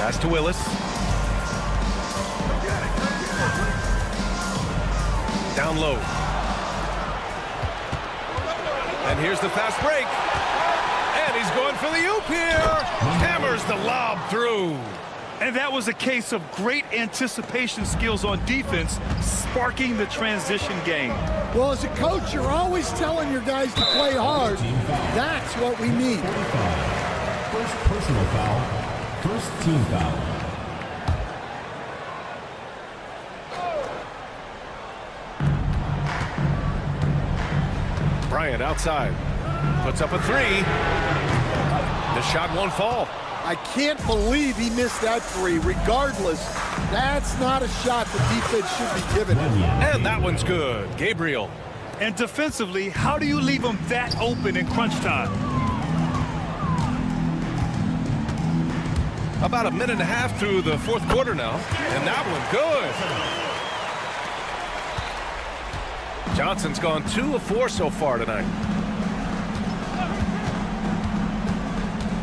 Pass to Willis. Down low. And here's the fast break. And he's going for the oop here. Hammers the lob through. And that was a case of great anticipation skills on defense, sparking the transition game. Well, as a coach, you're always telling your guys to play hard. That's what we need. First personal foul. First team foul. Bryant outside. Puts up a three. The shot won't fall. I can't believe he missed that three. Regardless, that's not a shot the defense should be giving him. And that one's good. Gabriel. And defensively, how do you leave him that open in crunch time? About a minute and a half through the fourth quarter now. And that one good. Johnson's gone 2 of 4 so far tonight.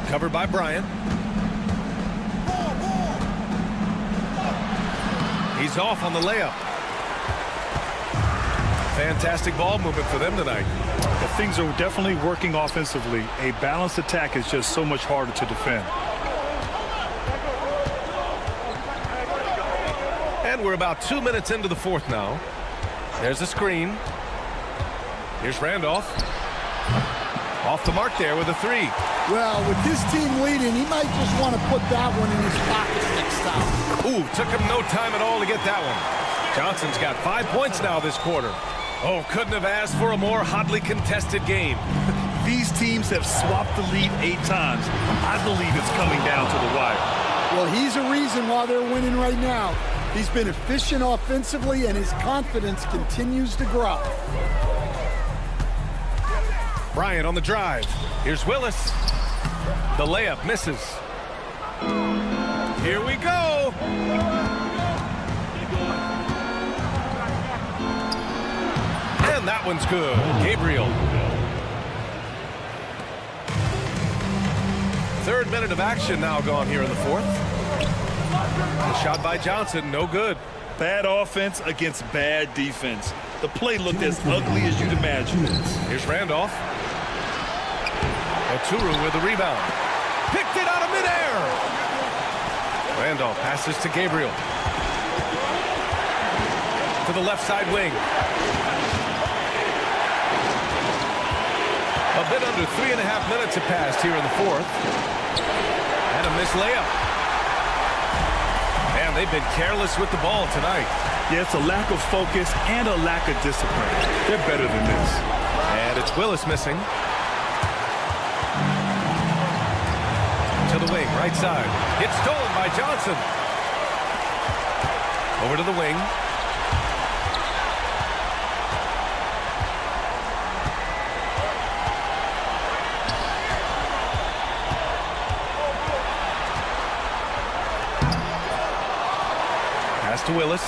Covered by Bryant. He's off on the layup. Fantastic ball movement for them tonight. Well, things are definitely working offensively. A balanced attack is just so much harder to defend. And we're about 2 minutes into the fourth now. There's a screen. Here's Randolph. Off the mark there with a three. Well, with this team leading, he might just want to put that one in his pocket next time. Ooh, took him no time at all to get that one. Johnson's got 5 points now this quarter. Oh, couldn't have asked for a more hotly contested game. These teams have swapped the lead 8 times. I believe it's coming down to the wire. Well, he's a reason why they're winning right now. He's been efficient offensively, and his confidence continues to grow. Bryant on the drive. Here's Willis. The layup misses. Here we go. And that one's good. Gabriel. Third minute of action now gone here in the fourth. The shot by Johnson, no good. Bad offense against bad defense. The play looked as ugly as you'd imagine. Here's Randolph. Oturu with the rebound. Picked it out of midair. Randolph passes to Gabriel. To the left side wing. A bit under 3.5 minutes have passed here in the fourth. And a missed layup. Man, they've been careless with the ball tonight. Yeah, it's a lack of focus and a lack of discipline. They're better than this. And it's Willis missing. To the wing, right side. It's stolen by Johnson. Over to the wing. Pass to Willis.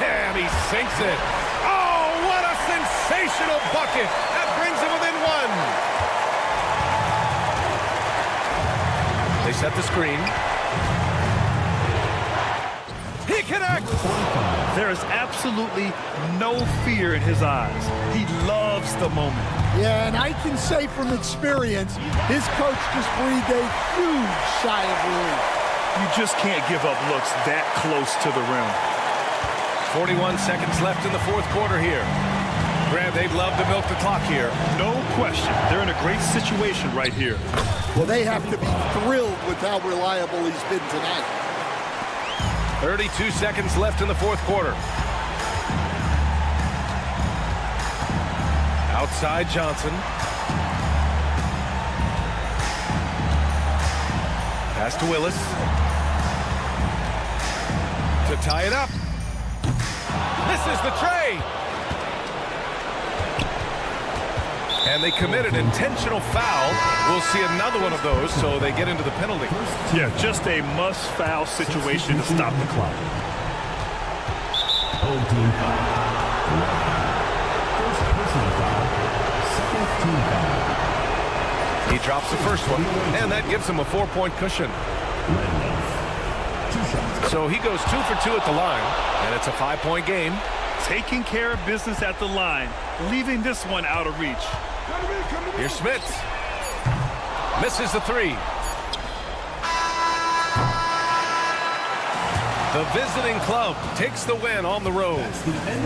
And he sinks it. Sensational bucket. That brings him within one. They set the screen. He connects. There is absolutely no fear in his eyes. He loves the moment. Yeah, and I can say from experience, his coach just breathed a huge sigh of relief. You just can't give up looks that close to the rim. 41 seconds left in the fourth quarter here. Grant, they'd love to milk the clock here. No question. They're in a great situation right here. Well, they have to be thrilled with how reliable he's been tonight. 32 seconds left in the fourth quarter. Outside Johnson. Pass to Willis. To tie it up. This is the tray. And they committed intentional foul. We'll see another one of those, so they get into the penalty. Yeah, just a must-foul situation to stop the clock. Old team foul. First personal foul. Second team foul. He drops the first one, and that gives him a 4-point cushion. So he goes 2 for 2 at the line, and it's a 5-point game. Taking care of business at the line, leaving this one out of reach. Here's Smith. Misses the three. The visiting club takes the win on the road.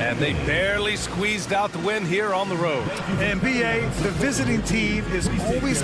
And they barely squeezed out the win here on the road. And BA, the visiting team is always...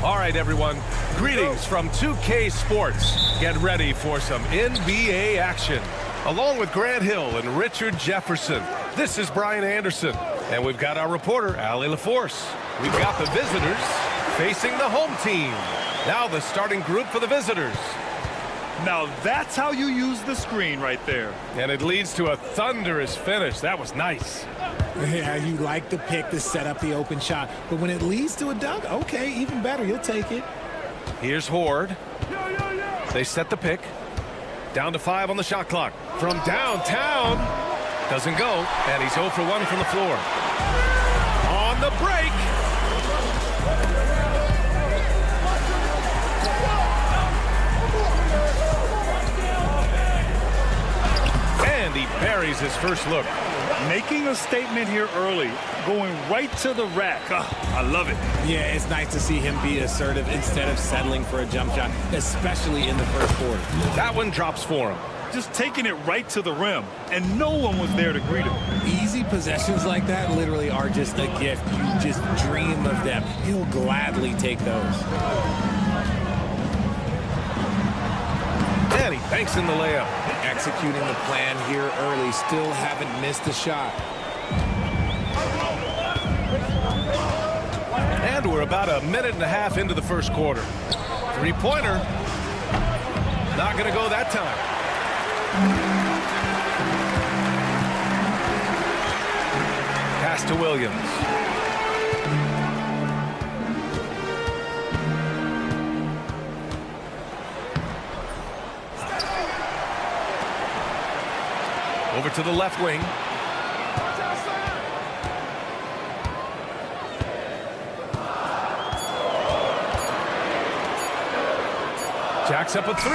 All right, everyone. Greetings from 2K Sports. Get ready for some NBA action. Along with Grant Hill and Richard Jefferson, this is Brian Anderson. And we've got our reporter, Allie LaForce. We've got the visitors facing the home team. Now the starting group for the visitors. Now that's how you use the screen right there. And it leads to a thunderous finish. That was nice. Yeah, you like the pick to set up the open shot. But when it leads to a dunk, okay, even better. You'll take it. Here's Horde. They set the pick. Down to 5 on the shot clock. From downtown. Doesn't go. And he's 0 for 1 from the floor. On the break. And he buries his first look. Making a statement here early, going right to the rack. I love it. Yeah, it's nice to see him be assertive instead of settling for a jump shot, especially in the first quarter. That one drops for him. Just taking it right to the rim, and no one was there to greet him. Easy possessions like that literally are just a gift. You just dream of them. He'll gladly take those. And he banks in the layup. Executing the plan here early. Still haven't missed a shot. And we're about a minute and a half into the first quarter. Three-pointer. Not going to go that time. Pass to Williams. Over to the left wing. Jacks up a 3.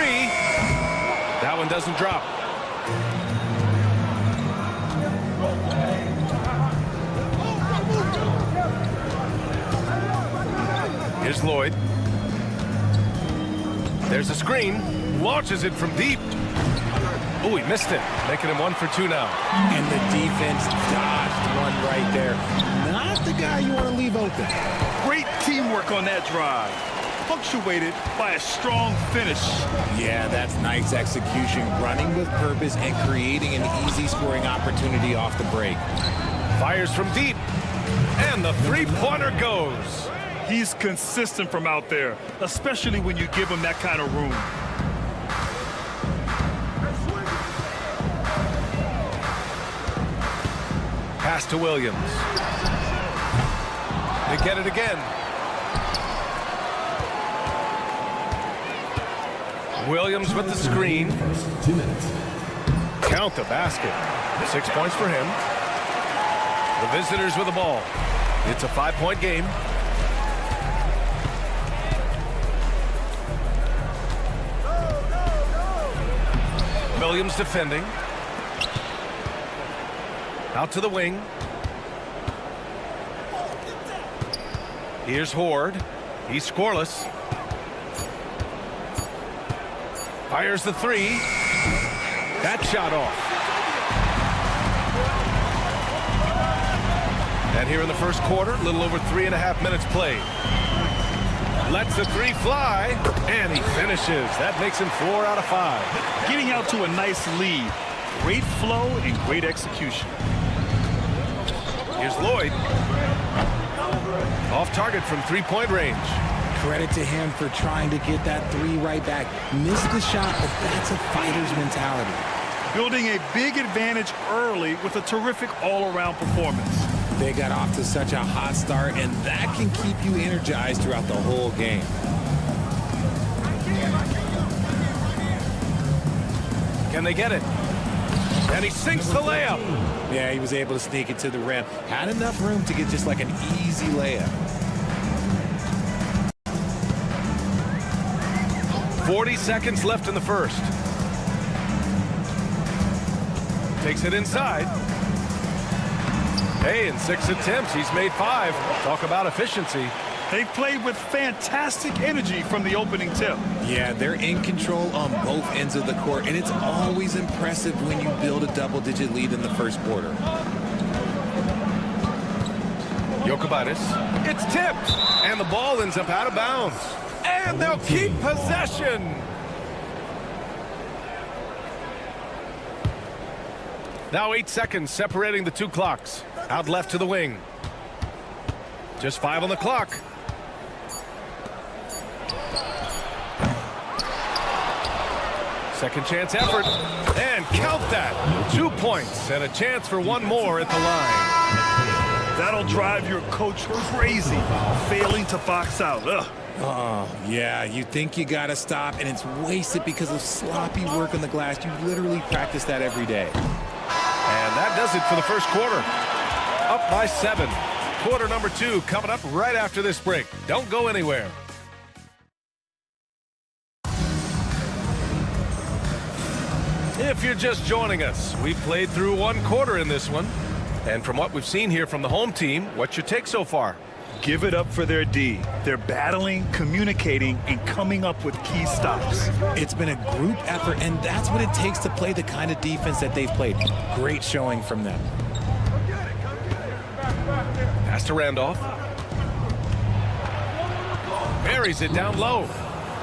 That one doesn't drop. Here's Lloyd. There's a screen. Launches it from deep. Oh, he missed it. Making him 1 for 2 now. And the defense dodged one right there. Not the guy you want to leave open. Great teamwork on that drive. Punctuated by a strong finish. Yeah, that's nice execution. Running with purpose and creating an easy scoring opportunity off the break. Fires from deep. And the three-pointer goes. He's consistent from out there, especially when you give him that kind of room. Pass to Williams. They get it again. Williams with the screen. Count the basket. 6 points for him. The visitors with the ball. It's a 5-point game. Williams defending. Out to the wing. Here's Horde. He's scoreless. Fires the 3. That shot off. And here in the first quarter, a little over 3.5 minutes played. Lets the 3 fly, and he finishes. That makes him 4 out of 5. Getting out to a nice lead. Great flow and great execution. Here's Lloyd. Off target from 3-point range. Credit to him for trying to get that 3 right back. Missed the shot, but that's a fighter's mentality. Building a big advantage early with a terrific all-around performance. They got off to such a hot start, and that can keep you energized throughout the whole game. Can they get it? And he sinks the layup. Yeah, he was able to sneak it to the rim. Had enough room to get just like an easy layup. 40 seconds left in the first. Takes it inside. Hey, in 6 attempts, he's made 5. Talk about efficiency. They've played with fantastic energy from the opening tip. Yeah, they're in control on both ends of the court, and it's always impressive when you build a double-digit lead in the first quarter. Jokic, it's tipped, and the ball ends up out of bounds. And they'll keep possession. Now 8 seconds separating the two clocks. Out left to the wing. Just 5 on the clock. Second chance effort. And count that. 2 points and a chance for one more at the line. That'll drive your coach crazy, failing to box out. Ugh. Oh, yeah, you think you got to stop, and it's wasted because of sloppy work on the glass. You literally practice that every day. And that does it for the first quarter. Up by 7. Quarter number 2 coming up right after this break. Don't go anywhere. If you're just joining us, we've played through 1 quarter in this one. And from what we've seen here from the home team, what's your take so far? Give it up for their D. They're battling, communicating, and coming up with key stops. It's been a group effort, and that's what it takes to play the kind of defense that they've played. Great showing from them. Pass to Randolph. Buries it down low.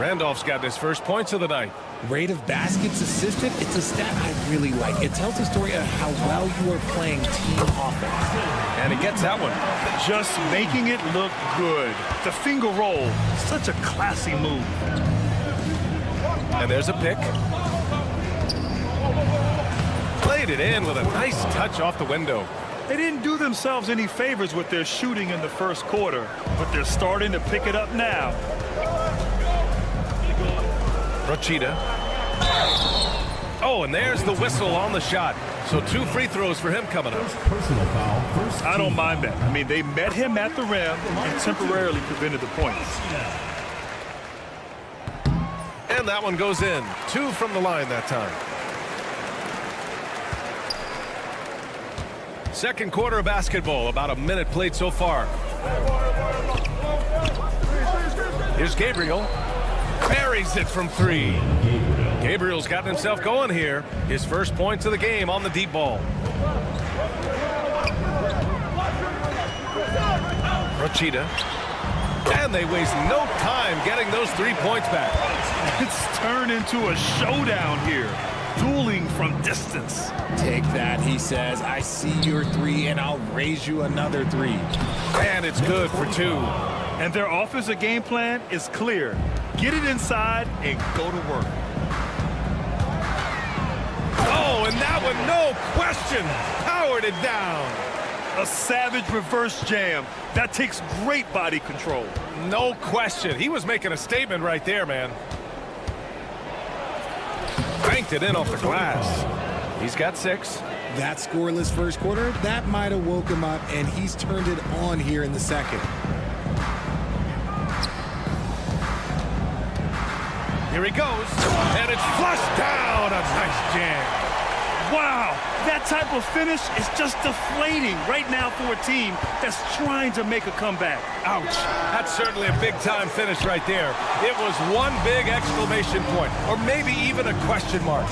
Randolph's got his first points of the night. Rate of baskets assisted, it's a stat I really like. It tells a story of how well you are playing team offense. And he gets that one. Just making it look good. The finger roll, such a classy move. And there's a pick. Played it in with a nice touch off the window. They didn't do themselves any favors with their shooting in the first quarter, but they're starting to pick it up now. Rochita. Oh, and there's the whistle on the shot. So 2 free throws for him coming up. Personal foul. I don't mind that. I mean, they met him at the rim and temporarily prevented the points. And that one goes in. 2 from the line that time. Second quarter of basketball. About a minute played so far. Here's Gabriel. Buries it from 3. Gabriel's gotten himself going here. His first points of the game on the deep ball. Rochita. And they waste no time getting those 3 points back. It's turned into a showdown here. Dueling from distance. Take that, he says. I see your 3, and I'll raise you another 3. And it's good for 2. And their offensive game plan is clear. Get it inside and go to work. Oh, and that one, no question, powered it down. A savage reverse jam. That takes great body control. No question. He was making a statement right there, man. Banked it in off the glass. He's got 6. That scoreless first quarter, that might have woke him up, and he's turned it on here in the second. Here he goes, and it's flushed down. A nice jam. Wow, that type of finish is just deflating right now for a team that's trying to make a comeback. Ouch. That's certainly a big-time finish right there. It was one big exclamation point, or maybe even a question mark.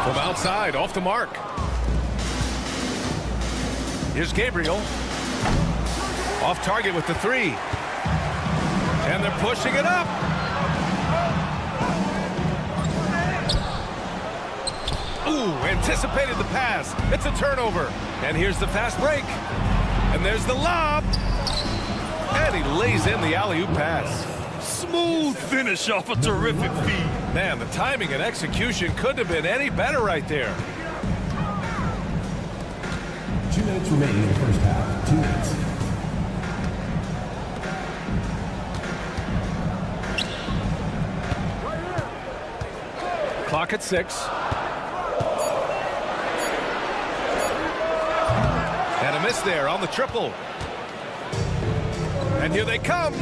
From outside, off the mark. Here's Gabriel. Off target with the 3. And they're pushing it up. Ooh, anticipated the pass. It's a turnover. And here's the fast break. And there's the lob. And he lays in the alley-oop pass. Smooth finish off a terrific feed. Man, the timing and execution couldn't have been any better right there. 2 minutes remaining in the first half. 2 minutes. Clock at 6. And a miss there on the triple. And here they come.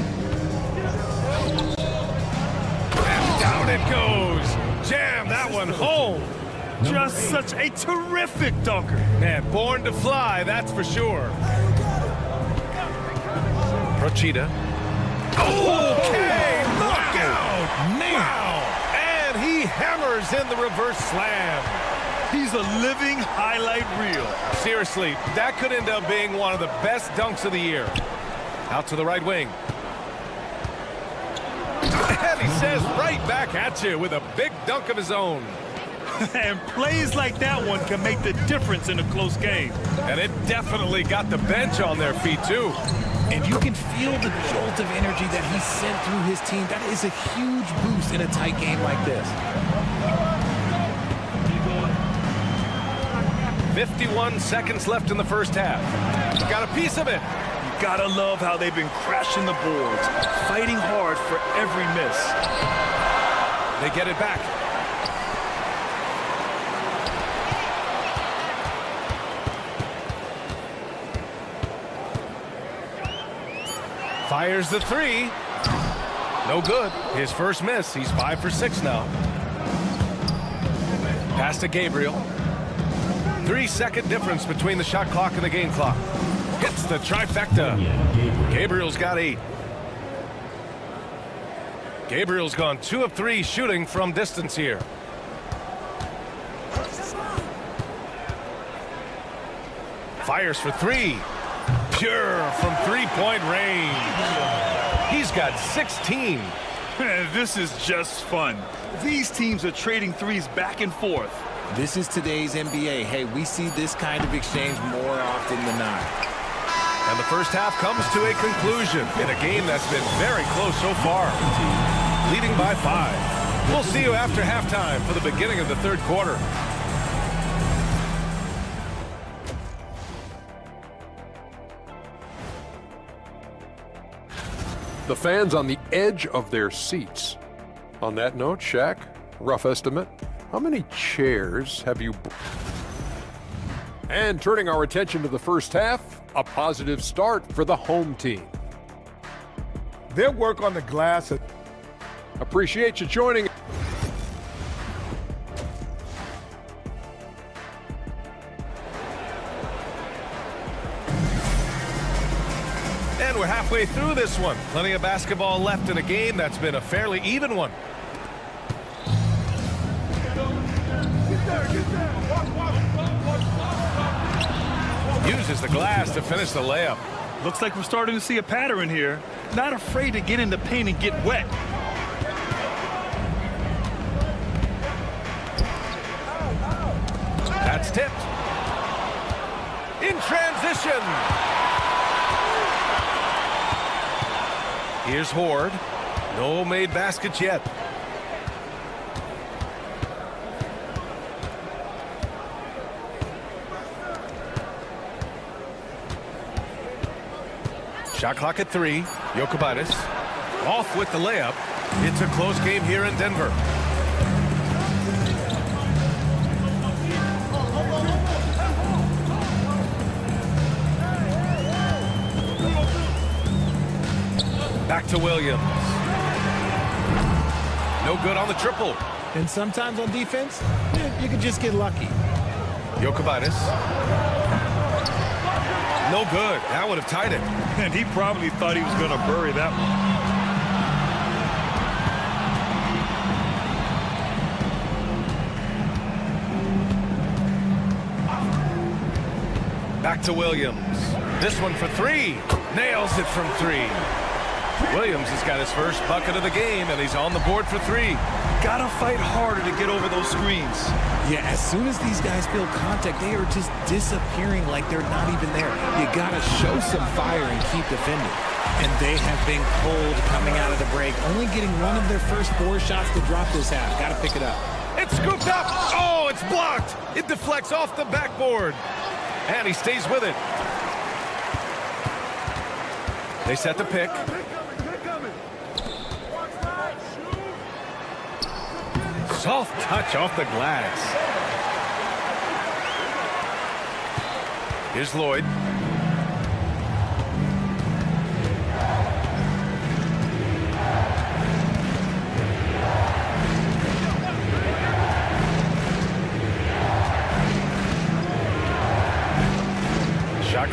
And down it goes. Jam that one home. Just such a terrific dunker. Man, born to fly, that's for sure. Procida. Okay, look out! Wow! And he hammers in the reverse slam. He's a living highlight reel. Seriously, that could end up being one of the best dunks of the year. Out to the right wing. And he says right back at you with a big dunk of his own. And plays like that one can make the difference in a close game. And it definitely got the bench on their feet, too. And you can feel the jolt of energy that he sent through his team. That is a huge boost in a tight game like this. 51 seconds left in the first half. Got a piece of it. You gotta love how they've been crashing the boards, fighting hard for every miss. They get it back. Fires the three. No good. His first miss. He's 5 for 6 now. Pass to Gabriel. 3-second difference between the shot clock and the game clock. Hits the trifecta. Gabriel's got 8. Gabriel's gone 2 of 3 shooting from distance here. Fires for 3. Pure from three-point range. He's got 16. This is just fun. These teams are trading threes back and forth. This is today's NBA. Hey, we see this kind of exchange more often than not. And the first half comes to a conclusion in a game that's been very close so far. Leading by 5. We'll see you after halftime for the beginning of the third quarter. The fans on the edge of their seats. On that note, Shaq, rough estimate, how many chairs have you... And turning our attention to the first half, a positive start for the home team. Their work on the glass. Appreciate you joining. And we're halfway through this one. Plenty of basketball left in a game that's been a fairly even one. Uses the glass to finish the layup. Looks like we're starting to see a pattern here. Not afraid to get in the paint and get wet. That's tipped. In transition. Here's Horde. No made baskets yet. Shot clock at 3. Jokic off with the layup. It's a close game here in Denver. Back to Williams. No good on the triple. And sometimes on defense, you can just get lucky. Jokic. No good. That would have tied it. And he probably thought he was going to bury that one. Back to Williams. This one for 3. Nails it from 3. Williams has got his first bucket of the game, and he's on the board for 3. Gotta fight harder to get over those screens. Yeah, as soon as these guys feel contact, they are just disappearing like they're not even there. You gotta show some fire and keep defending. And they have been cold coming out of the break, only getting one of their first 4 shots to drop this half. Gotta pick it up. It's scooped up. Oh, it's blocked. It deflects off the backboard. And he stays with it. They set the pick. Soft touch off the glass. Here's Lloyd.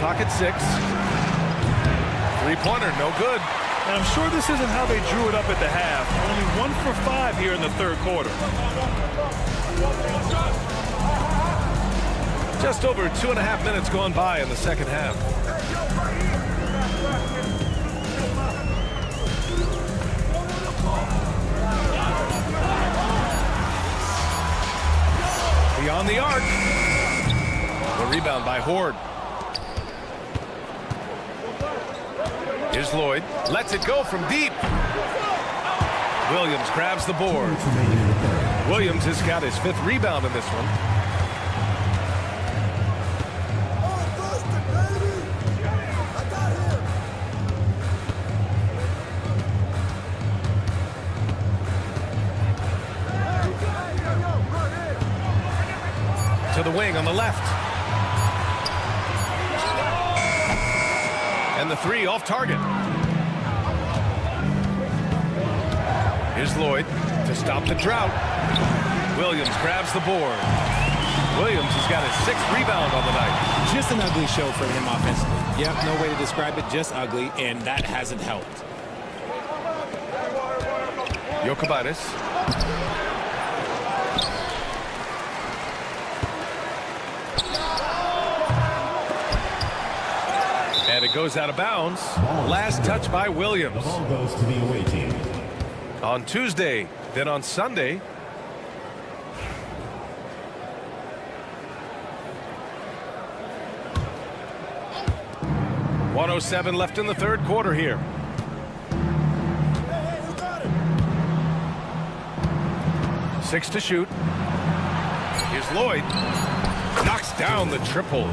Clock at 6. Three-pointer, no good. And I'm sure this isn't how they drew it up at the half. Only 1 for 5 here in the third quarter. Just over 2.5 minutes gone by in the second half. Beyond the arc. The rebound by Horde. Here's Lloyd. Lets it go from deep. Williams grabs the board. Williams has got his 5th rebound in this one. To the wing on the left. And the 3 off target. Here's Lloyd to stop the drought. Williams grabs the board. Williams has got his 6th rebound on the night. Just an ugly show for him offensively. Yep, no way to describe it, just ugly, and that hasn't helped. Jokibanis. And it goes out of bounds. Last touch by Williams. Ball goes to the away team. On Tuesday, then on Sunday. .107 left in the third quarter here. Six to shoot. Here's Lloyd. Knocks down the triple.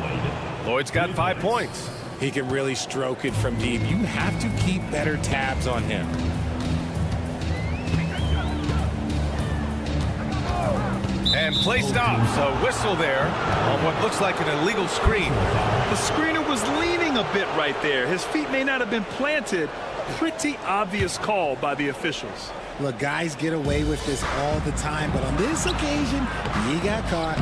Lloyd's got 5 points. He can really stroke it from deep. You have to keep better tabs on him. And play stops. A whistle there on what looks like an illegal screen. The screener was leaning a bit right there. His feet may not have been planted. Pretty obvious call by the officials. Look, guys get away with this all the time, but on this occasion, he got caught.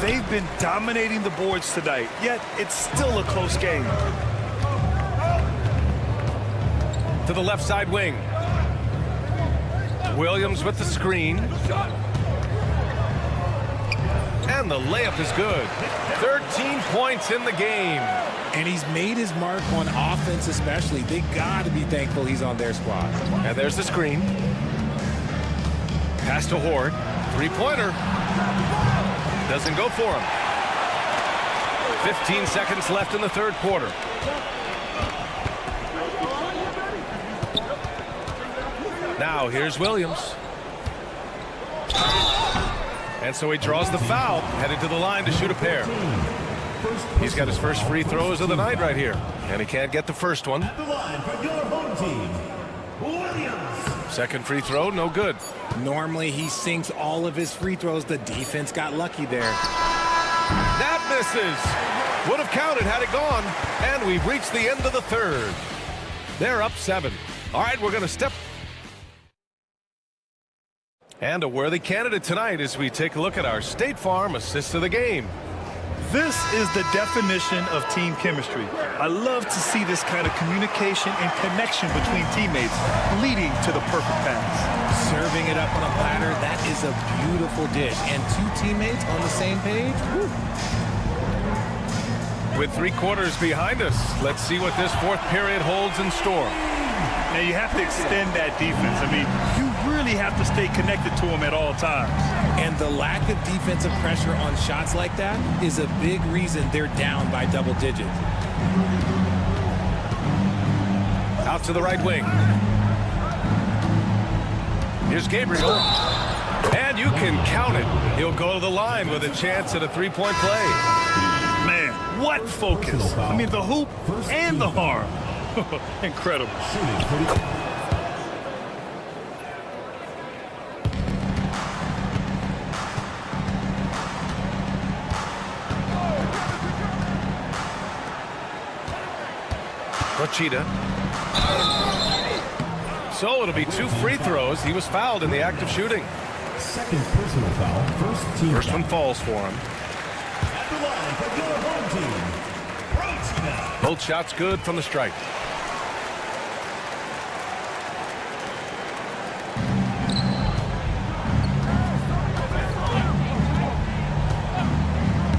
They've been dominating the boards tonight, yet it's still a close game. To the left side wing. Williams with the screen. And the layup is good. 13 points in the game. And he's made his mark on offense especially. They got to be thankful he's on their squad. And there's the screen. Pass to Horde. Three-pointer. Doesn't go for him. 15 seconds left in the third quarter. Now here's Williams. And so he draws the foul, headed to the line to shoot a pair. He's got his first free throws of the night right here. And he can't get the first one. At the line for your home team, Williams. Second free throw, no good. Normally he sinks all of his free throws. The defense got lucky there. That misses. Would have counted had it gone. And we've reached the end of the third. They're up 7. All right, we're going to step. And a worthy candidate tonight as we take a look at our State Farm assist of the game. This is the definition of team chemistry. I love to see this kind of communication and connection between teammates leading to the perfect pass. Serving it up on a platter, that is a beautiful dish. And 2 teammates on the same page. Woo. With 3 quarters behind us, let's see what this fourth period holds in store. Now you have to extend that defense. I mean, you really have to stay connected to them at all times. And the lack of defensive pressure on shots like that is a big reason they're down by double digits. Out to the right wing. Here's Gabriel. And you can count it. He'll go to the line with a chance at a 3-point play. Man, what focus. I mean, the hoop and the harm. Incredible. Rachida. So it'll be 2 free throws. He was fouled in the act of shooting. Second personal foul. First team. First one falls for him. At the line for your home team, Both shots good from the stripe.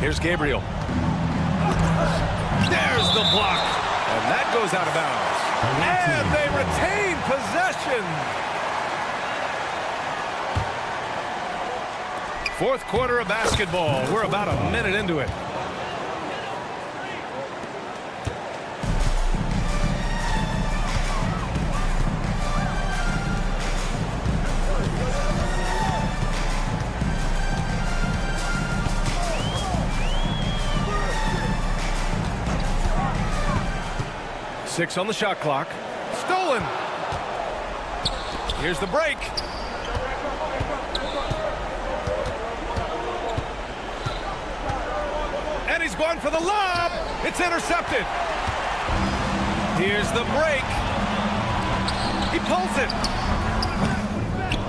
Here's Gabriel. There's the block. And that goes out of bounds. And they retain possession. Fourth quarter of basketball. We're about a minute into it. Six on the shot clock. Stolen. Here's the break. And he's going for the lob. It's intercepted. Here's the break. He pulls it.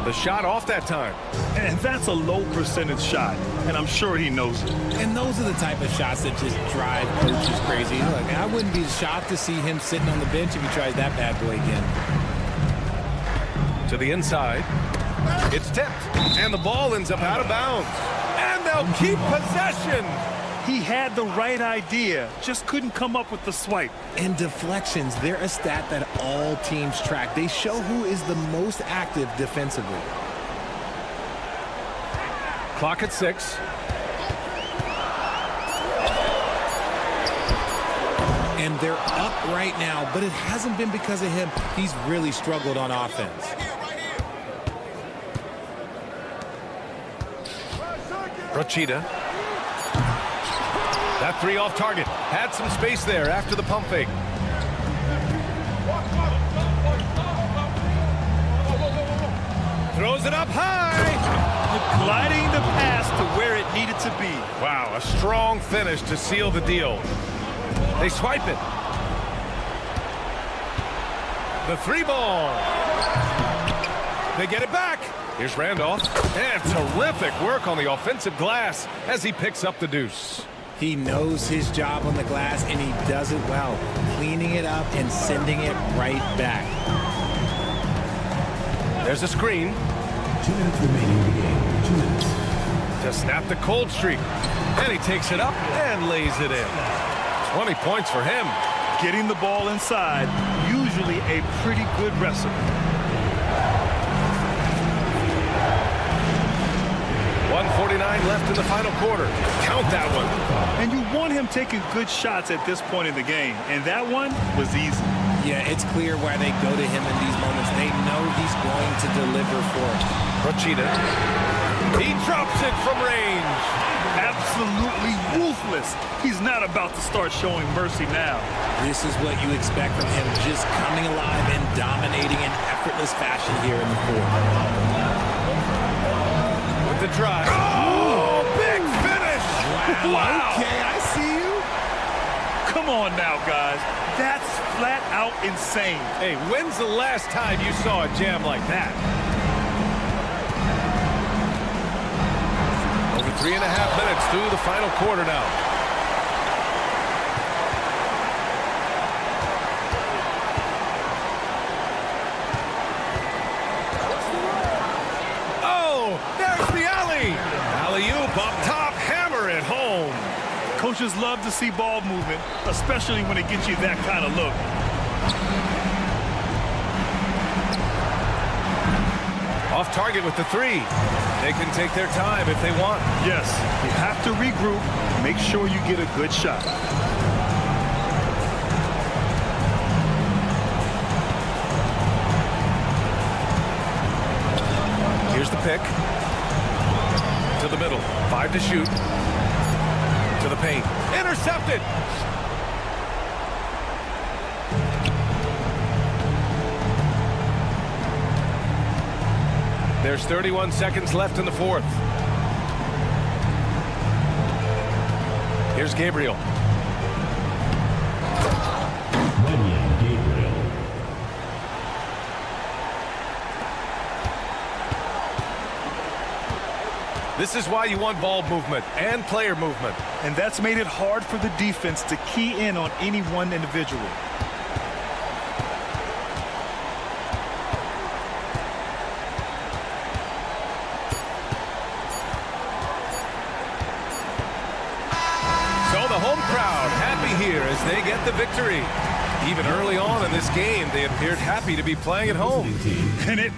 The shot off that time. And that's a low percentage shot, and I'm sure he knows it. And those are the type of shots that just drive coaches crazy. Look, I wouldn't be shocked to see him sitting on the bench if he tries that bad boy again. To the inside. It's tipped. And the ball ends up out of bounds. And they'll keep possession. He had the right idea, just couldn't come up with the swipe. And deflections, they're a stat that all teams track. They show who is the most active defensively. Clock at 6. And they're up right now, but it hasn't been because of him. He's really struggled on offense. Rachida. That three off target. Had some space there after the pump fake. Throws it up high. Gliding the pass to where it needed to be. Wow, a strong finish to seal the deal. They swipe it. The three ball. They get it back. Here's Randolph. And terrific work on the offensive glass as he picks up the deuce. He knows his job on the glass, and he does it well, cleaning it up and sending it right back. There's a screen. 2 minutes remaining in the game. 2 minutes. To snap the cold streak. And he takes it up and lays it in. 20 points for him. Getting the ball inside, usually a pretty good recipe. 1:49 left in the final quarter. Count that one. And you want him taking good shots at this point in the game. And that one was easy. Yeah, it's clear why they go to him in these moments. They know he's going to deliver for them. Rachida. He drops it from range. Absolutely ruthless. He's not about to start showing mercy now. This is what you expect from him, just coming alive and dominating in effortless fashion here in the fourth. With the drive. Oh, big finish. Wow. Okay, I see you. Come on now, guys. That's flat out insane. Hey, when's the last time you saw a jam like that? Over 3.5 minutes through the final quarter now. Oh, there's the alley. Alley-oop up top, hammer it home. Coaches love to see ball movement, especially when it gets you that kind of look. Off target with the three. They can take their time if they want. Yes, you have to regroup. Make sure you get a good shot. Here's the pick. To the middle. 5 to shoot. To the paint. Intercepted. There's 31 seconds left in the fourth. Here's Gabriel. This is why you want ball movement and player movement. And that's made it hard for the defense to key in on any one individual. So the home crowd happy here as they get the victory. Even early on in this game, they appeared happy to be playing at home. And it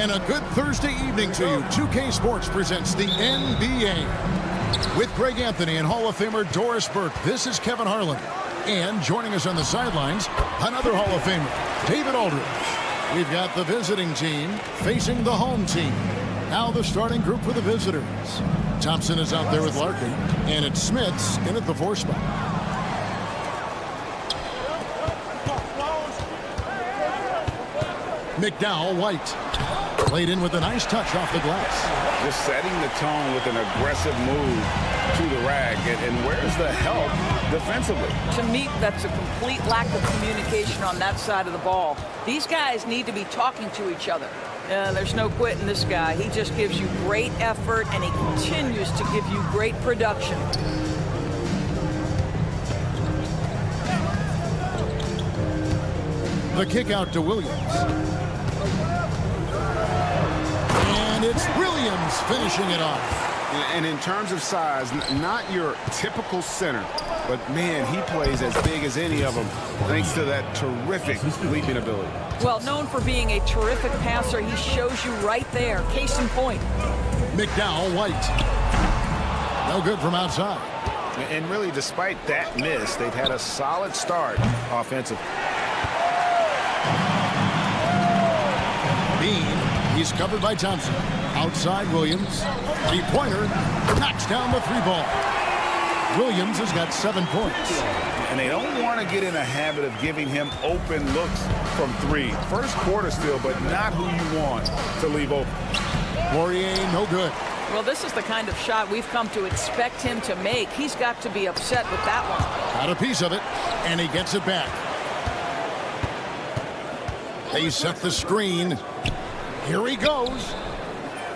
And a good Thursday evening to you. 2K Sports presents the NBA. With Greg Anthony and Hall of Famer Doris Burke, this is Kevin Harlan. And joining us on the sidelines, another Hall of Famer, David Aldridge. We've got the visiting team facing the home team. Now the starting group for the visitors. Thompson is out there with Larkin, and it's Smits in at the 4 spot. McDowell, White. Played in with a nice touch off the glass. Just setting the tone with an aggressive move to the rack. And where's the help defensively? To me, that's a complete lack of communication on that side of the ball. These guys need to be talking to each other. There's no quitting this guy. He just gives you great effort, and he continues to give you great production. The kick out to Williams. And it's Williams finishing it off. And in terms of size, not your typical center, but man, he plays as big as any of them thanks to that terrific leaping ability. Well, known for being a terrific passer, he shows you right there. Case in point. McDowell, White. No good from outside. And really, despite that miss, they've had a solid start offensively. Bean, he's covered by Thompson. Outside Williams. Three-pointer, knocks down the 3-ball. Williams has got 7 points. And they don't want to get in a habit of giving him open looks from 3. First quarter still, but not who you want to leave open. Poirier, no good. Well, this is the kind of shot we've come to expect him to make. He's got to be upset with that one. Got a piece of it, and he gets it back. They set the screen. Here he goes.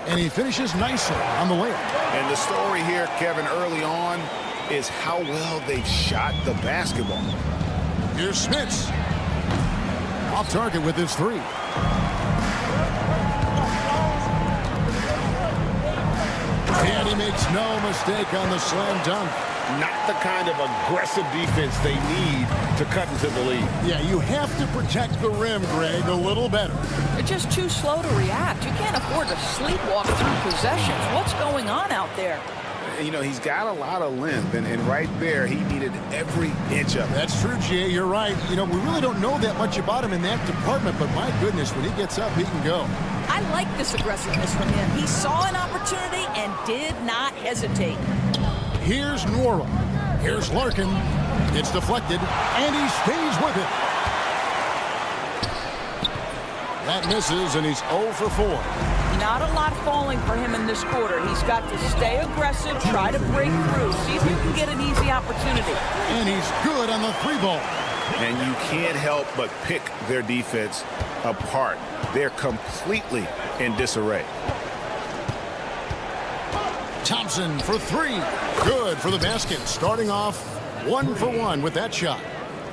And he finishes nicely on the way. And the story here, Kevin, early on is how well they've shot the basketball. Here's Smits. Off target with his 3. And he makes no mistake on the slam dunk. Not the kind of aggressive defense they need to cut into the lead. Yeah, you have to protect the rim, Greg, a little better. They're just too slow to react. You can't afford to sleepwalk through possessions. What's going on out there? You know, he's got a lot of length, and right there, he needed every inch of it. That's true, Jay. You're right. You know, we really don't know that much about him in that department, but my goodness, when he ggets up, he can go. I like this aggressiveness from him. He saw an opportunity and did not hesitate. Here's Nora. Here's Larkin. It's deflected, and he stays with it. That misses, and he's 0 for 4. Not a lot falling for him in this quarter. He's got to stay aggressive, try to break through, see if you can get an easy opportunity. And he's good on the 3-ball. And you can't help but pick their defense apart. They're completely in disarray. Thompson for 3. Good for the basket. Starting off 1 for 1 with that shot.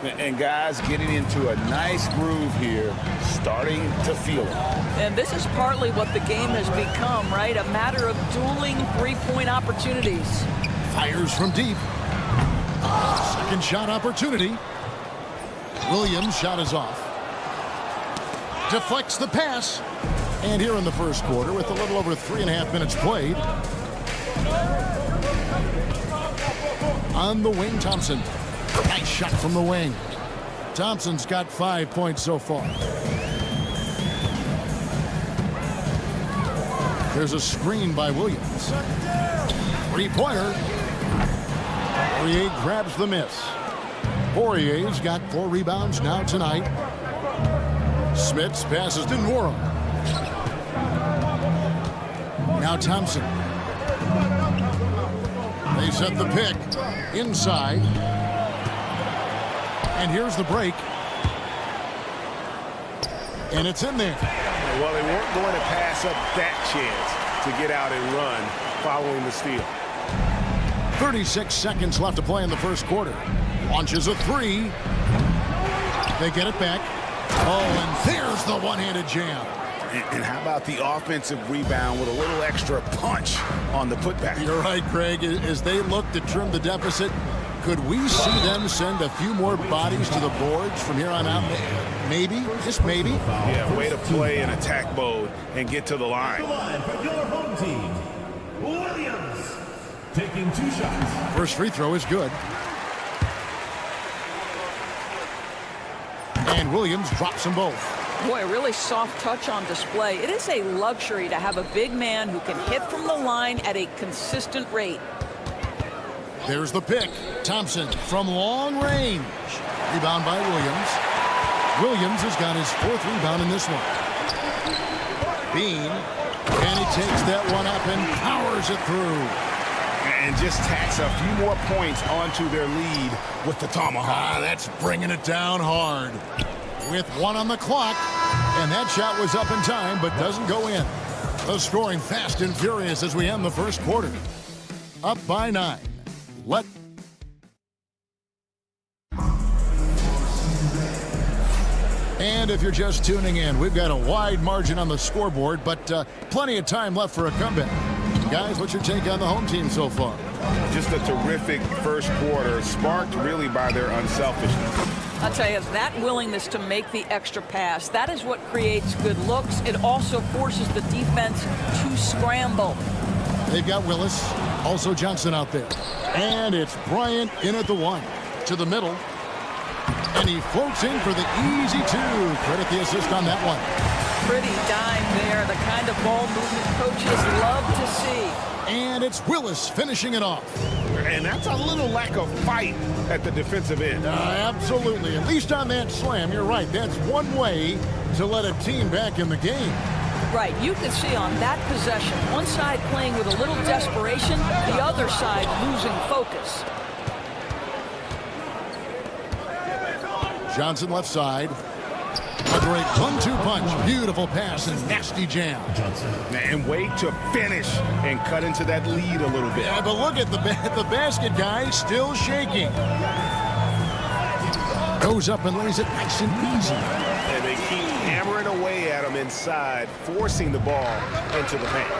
And guys getting into a nice groove here, starting to feel it. And this is partly what the game has become, right? A matter of dueling 3-point opportunities. Fires from deep. Second shot opportunity. Williams' shot is off. Deflects the pass. And here in the first quarter, with a little over 3.5 minutes played, on the wing, Thompson. Nice shot from the wing. Thompson's got 5 points so far. There's a screen by Williams. 3-pointer. Poirier grabs the miss. Poirier's got 4 rebounds now tonight. Smits passes to Nora. Now Thompson. They set the pick inside. And here's the break. And it's in there. Well, they weren't going to pass up that chance to get out and run following the steal. 36 seconds left to play in the first quarter. Launches a 3. They get it back. Oh, and there's the one-handed jam. And how about the offensive rebound with a little extra punch on the putback? You're right, Greg. As they look to trim the deficit, Could we see them send a few more bodies to the boards from here on out? Maybe, just maybe. Yeah, way to play in attack mode and get to the line. The line for your home team, Williams, taking 2 shots. First free throw is good. And Williams drops them both. Boy, a really soft touch on display. It is a luxury to have a big man who can hit from the line at a consistent rate. There's the pick. Thompson from long range. Rebound by Williams. Williams has got his 4th rebound in this one. Bean. And he takes that one up and powers it through. And just tacks a few more points onto their lead with the tomahawk. That's bringing it down hard. With 1 on the clock. And that shot was up in time, but doesn't go in. The scoring fast and furious as we end the first quarter. Up by 9. And if you're just tuning in, we've got a wide margin on the scoreboard, but plenty of time left for a comeback. Guys, what's your take on the home team so far? Just a terrific first quarter, sparked really by their unselfishness. I'll tell you, that willingness to make the extra pass, that is what creates good looks. It also forces the defense to scramble. They've got Willis, also Johnson out there. And it's Bryant in at the 1. To the middle. And he floats in for the easy 2. Credit the assist on that one. Pretty dime there, the kind of ball movement coaches love to see. And it's Willis finishing it off. And that's a little lack of fight at the defensive end. Absolutely. At least on that slam, you're right. That's one way to let a team back in the game. Right, you can see on that possession, one side playing with a little desperation, the other side losing focus. Johnson left side. A great 1-2 punch. Beautiful pass and nasty jam. And way to finish and cut into that lead a little bit. Yeah, but look at the basket, guy, still shaking. Goes up and lays it nice and easy. And they keep hammering away at him inside, forcing the ball into the paint.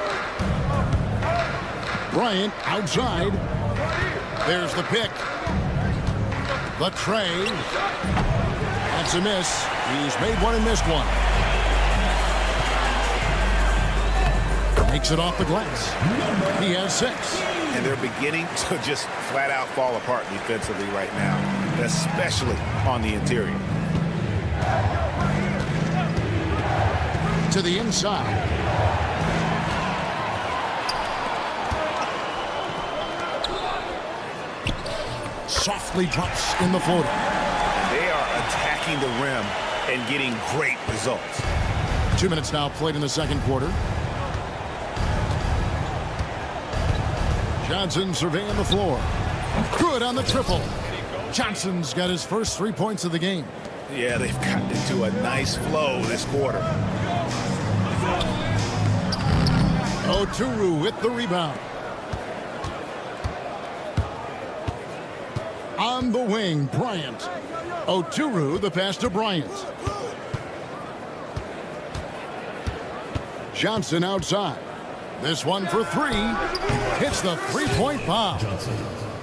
Bryant outside. There's the pick. The tray. That's a miss. He's made one and missed one. Makes it off the glass. He has 6. And they're beginning to just flat out fall apart defensively right now, especially on the interior. To the inside. Softly drops in the floater. They are attacking the rim and getting great results. 2 minutes now played in the second quarter. Johnson surveying the floor. Good on the triple. Johnson's got his first 3 points of the game. Yeah, they've gotten into a nice flow this quarter. Oturu with the rebound. On the wing, Bryant. Oturu, the pass to Bryant. Johnson outside. This one for 3. Hits the 3-point bomb.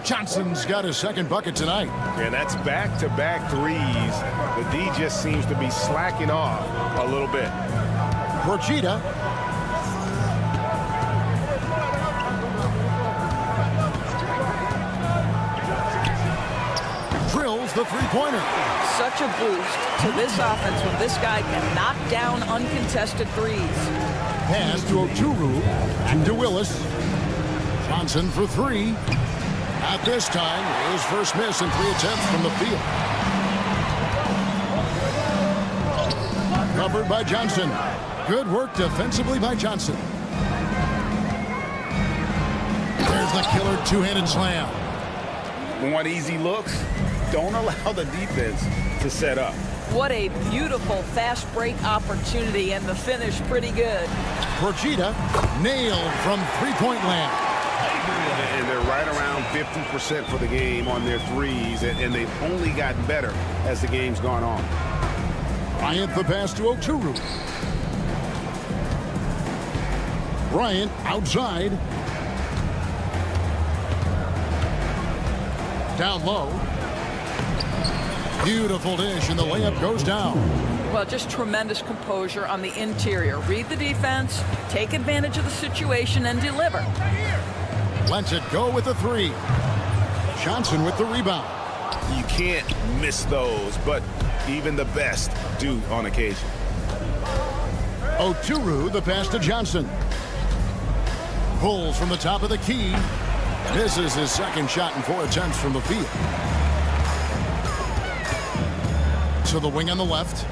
Johnson's got his second bucket tonight. And that's back-to-back threes. The D just seems to be slacking off a little bit. Procida. Drills the 3-pointer. Such a boost to this offense when this guy can knock down uncontested threes. Pass to Oturu. Back to Willis. Johnson for 3. At this time, his first miss in 3 attempts from the field. Covered by Johnson. Good work defensively by Johnson. There's the killer 2-handed slam. Want easy looks? Don't allow the defense to set up. What a beautiful fast break opportunity, and the finish pretty good. Procida nailed from 3-point land. And they're right around 50% for the game on their threes, and they've only gotten better as the game's gone on. Bryant the pass to Oturu. Bryant outside. Down low. Beautiful dish, and the layup goes down. Well, just tremendous composure on the interior. Read the defense, take advantage of the situation, and deliver. Lets it go with the three. Johnson with the rebound. You can't miss those, but even the best do on occasion. Oturu, the pass to Johnson. Pulls from the top of the key. This is his second shot in 4 attempts from the field. To the wing on the left.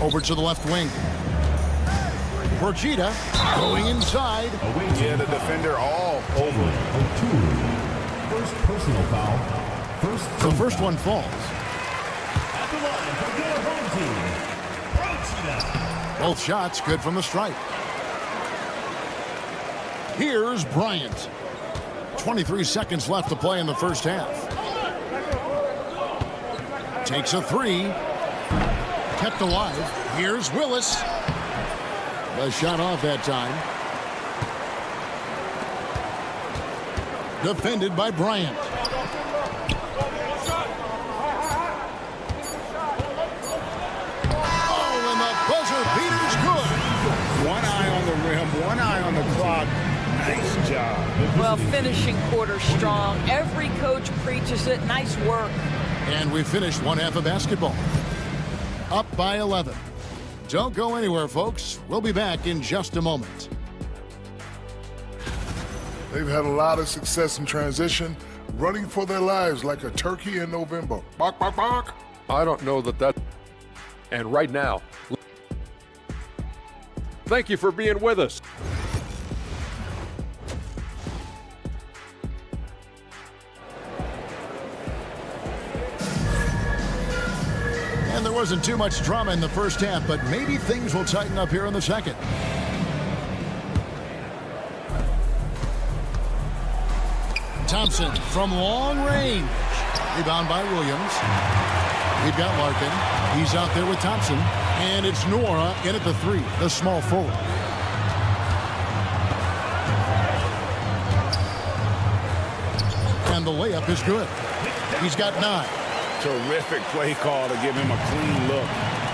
Over to the left wing. Porchita going inside. Yeah, the defender all over. First personal foul. The first one falls. At the line for your home team, Both shots good from the stripe. Here's Bryant. 23 seconds left to play in the first half. Takes a three. Kept alive. Here's Willis. The shot off that time. Defended by Bryant. Oh, and the buzzer beater's good. One eye on the rim, one eye on the clock. Nice job. Well, finishing quarter strong. Every coach preaches it. Nice work. And we finished one half of basketball. Up by 11. Don't go anywhere, folks. We'll be back in just a moment. They've had a lot of success in transition, running for their lives like a turkey in November. Bark, bark, bark. I don't know that. And right now, thank you for being with us. And there wasn't too much drama in the first half, but maybe things will tighten up here in the second. Thompson from long range. Rebound by Williams. We've got Larkin. He's out there with Thompson. And it's Nora in at the three, the small forward. And the layup is good. He's got 9. Terrific play call to give him a clean look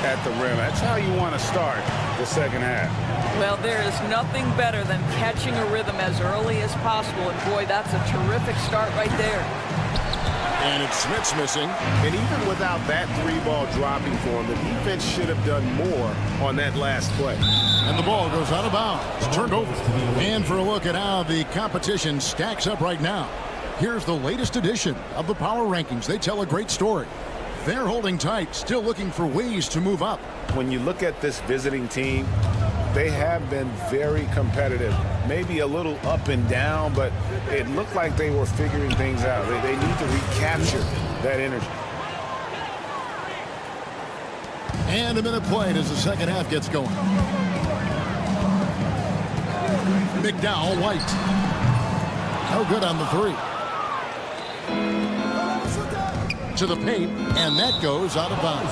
at the rim. That's how you want to start the second half. Well, there is nothing better than catching a rhythm as early as possible. And boy, that's a terrific start right there. And it's Smith's missing. And even without that 3-ball dropping for him, the defense should have done more on that last play. And the ball goes out of bounds. It's turned over. And for a look at how the competition stacks up right now. Here's the latest edition of the Power Rankings. They tell a great story. They're holding tight, still looking for ways to move up. When you look at this visiting team, they have been very competitive. Maybe a little up and down, but it looked like they were figuring things out. They need to recapture that energy. And a minute played as the second half gets going. McDowell, White. No good on the three. To the paint, and that goes out of bounds.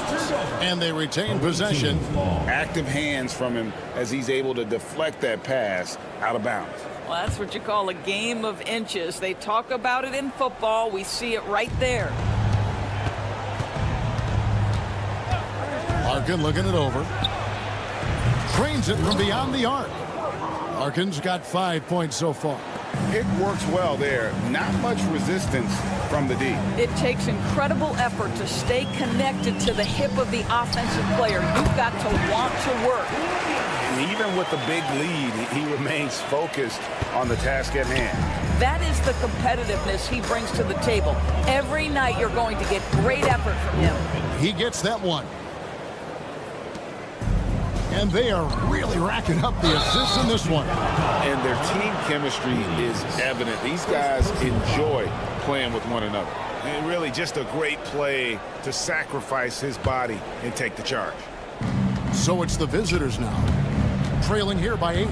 And they retain possession. Active hands from him as he's able to deflect that pass out of bounds. Well, that's what you call a game of inches. They talk about it in football. We see it right there. Larkin looking it over. Trains it from beyond the arc. Larkin's got 5 points so far. It works well there. Not much resistance from the D. It takes incredible effort to stay connected to the hip of the offensive player. You've got to want to work. And even with the big lead, he remains focused on the task at hand. That is the competitiveness he brings to the table. Every night you're going to get great effort from him. He gets that one. And they are really racking up the assists in this one. And their team chemistry is evident. These guys enjoy playing with one another. And really just a great play to sacrifice his body and take the charge. So it's the visitors now. Trailing here by 8.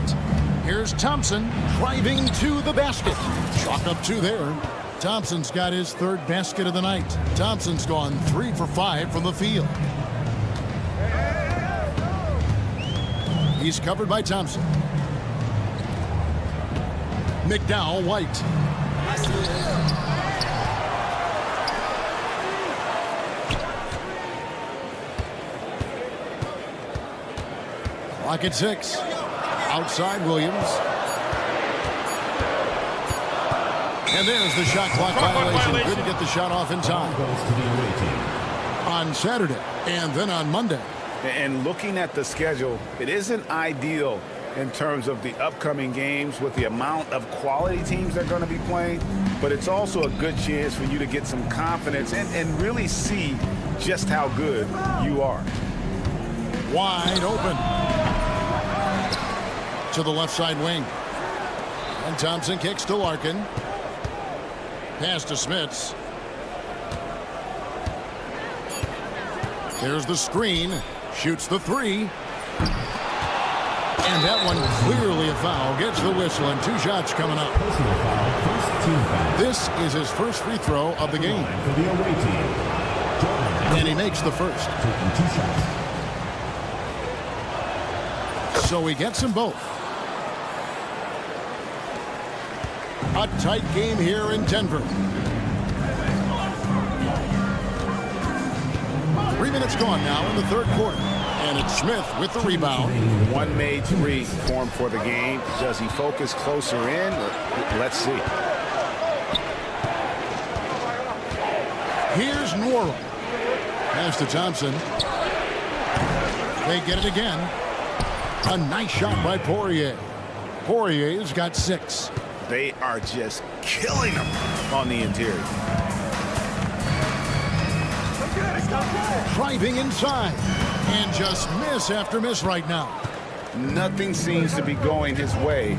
Here's Thompson driving to the basket. Chalk up 2 there. Thompson's got his 3rd basket of the night. Thompson's gone 3 for 5 from the field. He's covered by Thompson. McDowell White. Clock at 6. Outside Williams. And there's the shot clock violation. Couldn't get the shot off in time. On Saturday and then on Monday. And looking at the schedule, it isn't ideal in terms of the upcoming games with the amount of quality teams they're going to be playing, but it's also a good chance for you to get some confidence and really see just how good you are. Wide open. To the left side wing. And Thompson kicks to Larkin. Pass to Smits. There's the screen. Shoots the 3. And that one clearly a foul. Gets the whistle and 2 shots coming up. This is his first free throw of the game. And he makes the first. So he gets them both. A tight game here in Denver. 3 minutes gone now in the third quarter. And it's Smith with the rebound. One made 3 formed for the game. Does he focus closer in? Let's see. Here's Nora. Pass to Thompson. They get it again. A nice shot by Poirier. Poirier's got 6. They are just killing them on the interior. Driving inside. And just miss after miss right now. Nothing seems to be going his way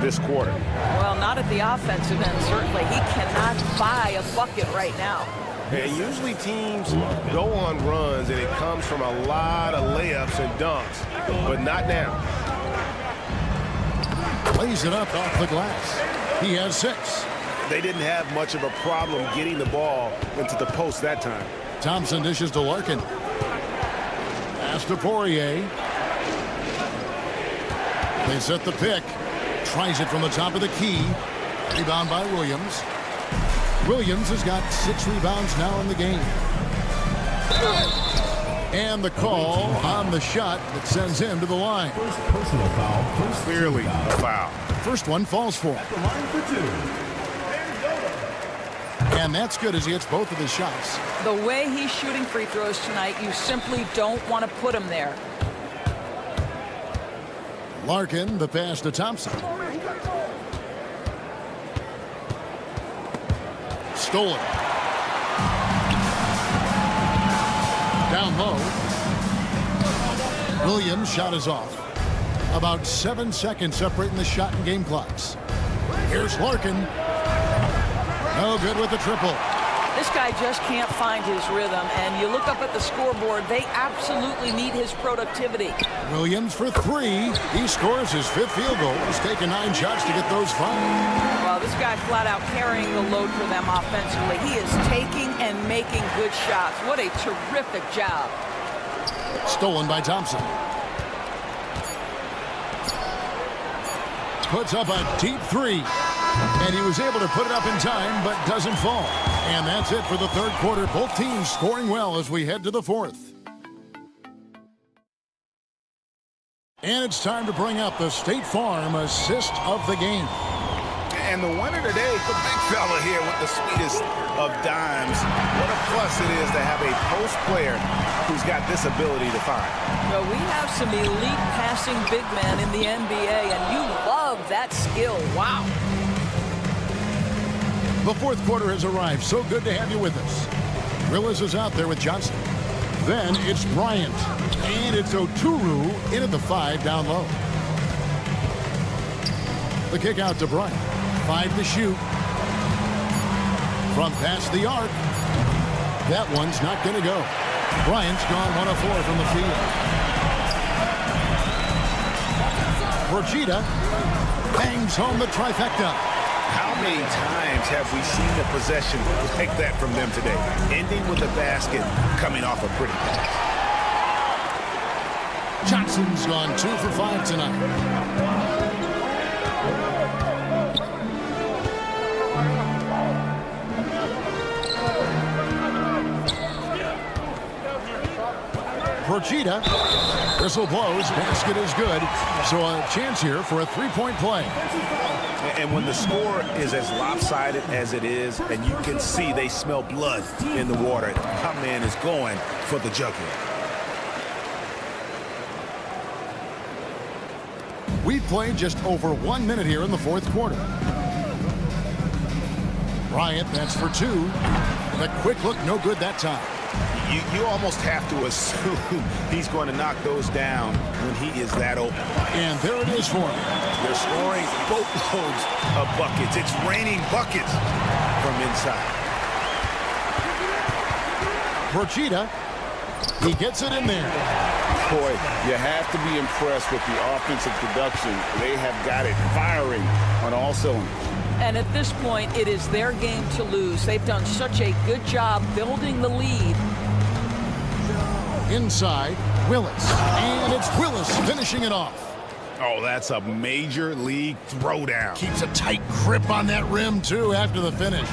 this quarter. Well, not at the offensive end, certainly. He cannot buy a bucket right now. And usually teams go on runs, and it comes from a lot of layups and dunks, but not now. Plays it up off the glass. He has 6. They didn't have much of a problem getting the ball into the post that time. Thompson dishes to Larkin. Pass to Poirier. They set the pick. Tries it from the top of the key. Rebound by Williams. Williams has got 6 rebounds now in the game. And the call on the shot that sends him to the line. Personal foul. Clearly a foul. First one falls for him. The line for 2. And that's good as he hits both of his shots. The way he's shooting free throws tonight, you simply don't want to put him there. Larkin, the pass to Thompson. Stolen. Down low. Williams' shot is off. About 7 seconds separating the shot and game clocks. Here's Larkin. No good with the triple. This guy just can't find his rhythm, and you look up at the scoreboard, they absolutely need his productivity. Williams for 3. He scores his 5th field goal. He's taken 9 shots to get those 5. Well, this guy flat out carrying the load for them offensively. He is taking and making good shots. What a terrific job. Stolen by Thompson. Puts up a deep 3. And he was able to put it up in time, but doesn't fall. And that's it for the third quarter. Both teams scoring well as we head to the fourth. And it's time to bring up the State Farm assist of the game. And the winner today, the big fella here with the sweetest of dimes. What a plus it is to have a post player who's got this ability to find. Well, we have some elite passing big men in the NBA, and you love that skill. Wow. The fourth quarter has arrived. So good to have you with us. Rillis is out there with Johnson. Then it's Bryant. And it's Oturu in at the 5 down low. The kick out to Bryant. 5 to shoot. From past the arc. That one's not going to go. Bryant's gone 1 of 4 from the field. Borgita bangs home the trifecta. How many times have we seen a possession like that from them today? Ending with a basket, coming off a pretty pass. Johnson's gone 2 for 5 tonight. Procida. Whistle blows. Basket is good. So a chance here for a three-point play. And when the score is as lopsided as it is, and you can see they smell blood in the water, my man is going for the jugular. We've played just over 1 minute here in the fourth quarter. Bryant, that's for two. The quick look, no good that time. You almost have to assume he's going to knock those down when he is that open. And there it is for him. They're scoring boatloads of buckets. It's raining buckets from inside. Procida, he gets it in there. Boy, you have to be impressed with the offensive production. They have got it firing on all cylinders. And at this point, it is their game to lose. They've done such a good job building the lead. Inside, Willis. And it's Willis finishing it off. Oh, that's a major league throwdown. Keeps a tight grip on that rim, too, after the finish.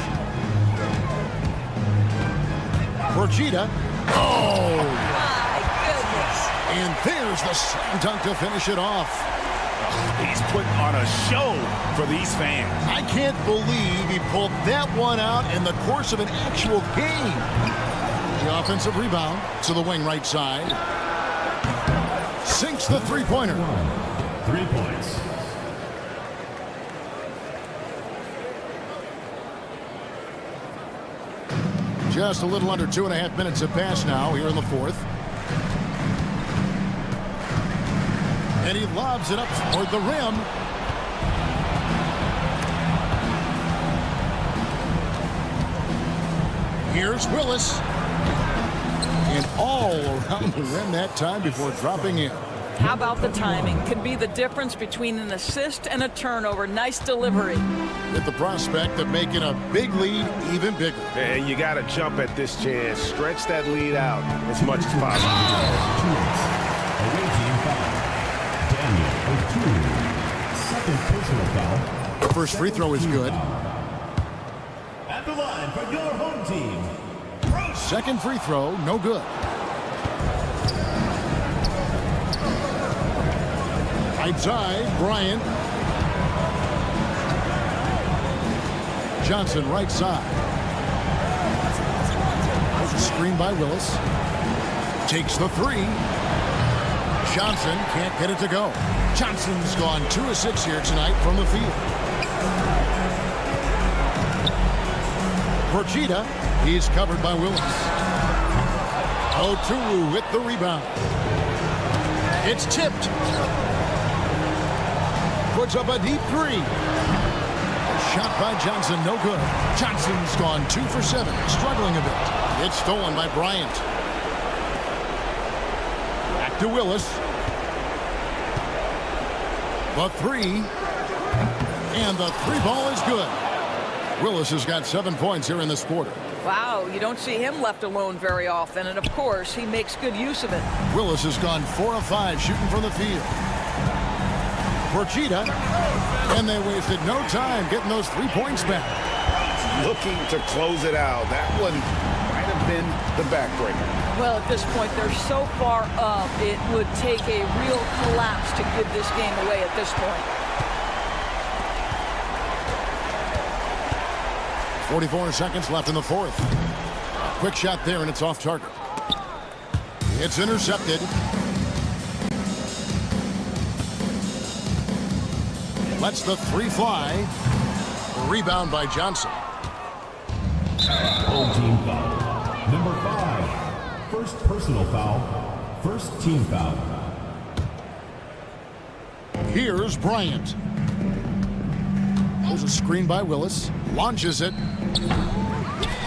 Procida. Oh! My goodness. And there's the slam dunk to finish it off. He's putting on a show for these fans. I can't believe he pulled that one out in the course of an actual game. The offensive rebound to the wing right side. Sinks the three-pointer. 3 points. Just a little under 2.5 minutes have passed now here in the fourth. And he lobs it up toward the rim. Here's Willis. And all around the rim that time before dropping in. How about the timing? Could be the difference between an assist and a turnover. Nice delivery. With the prospect of making a big lead even bigger. And you got to jump at this chance. Stretch that lead out as much as possible. Away team foul. Daniel O'Toole. Second personal foul. The first free throw is good. At the line for your home team. Second free throw, no good. Right side, Bryant. Johnson, right side. There's a screen by Willis. Takes the three. Johnson can't get it to go. Johnson's gone 2 of 6 here tonight from the field. Procida, he's covered by Willis. O'Toole with the rebound. It's tipped. Puts up a deep three. Shot by Johnson, no good. Johnson's gone 2 for 7, struggling a bit. It's stolen by Bryant. Back to Willis. The three. And the three ball is good. Willis has got 7 points here in this quarter. Wow, you don't see him left alone very often, and of course, he makes good use of it. Willis has gone 4 of 5 shooting from the field. Procida, and they wasted no time getting those 3 points back. Looking to close it out. That one might have been the backbreaker. Well, at this point, they're so far up, it would take a real collapse to give this game away at this point. 44 seconds left in the fourth. Quick shot there, and it's off target. It's intercepted. Lets the three fly. Rebound by Johnson. Home team foul. Number 5. First personal foul. First team foul. Here's Bryant. There's a screen by Willis. Launches it.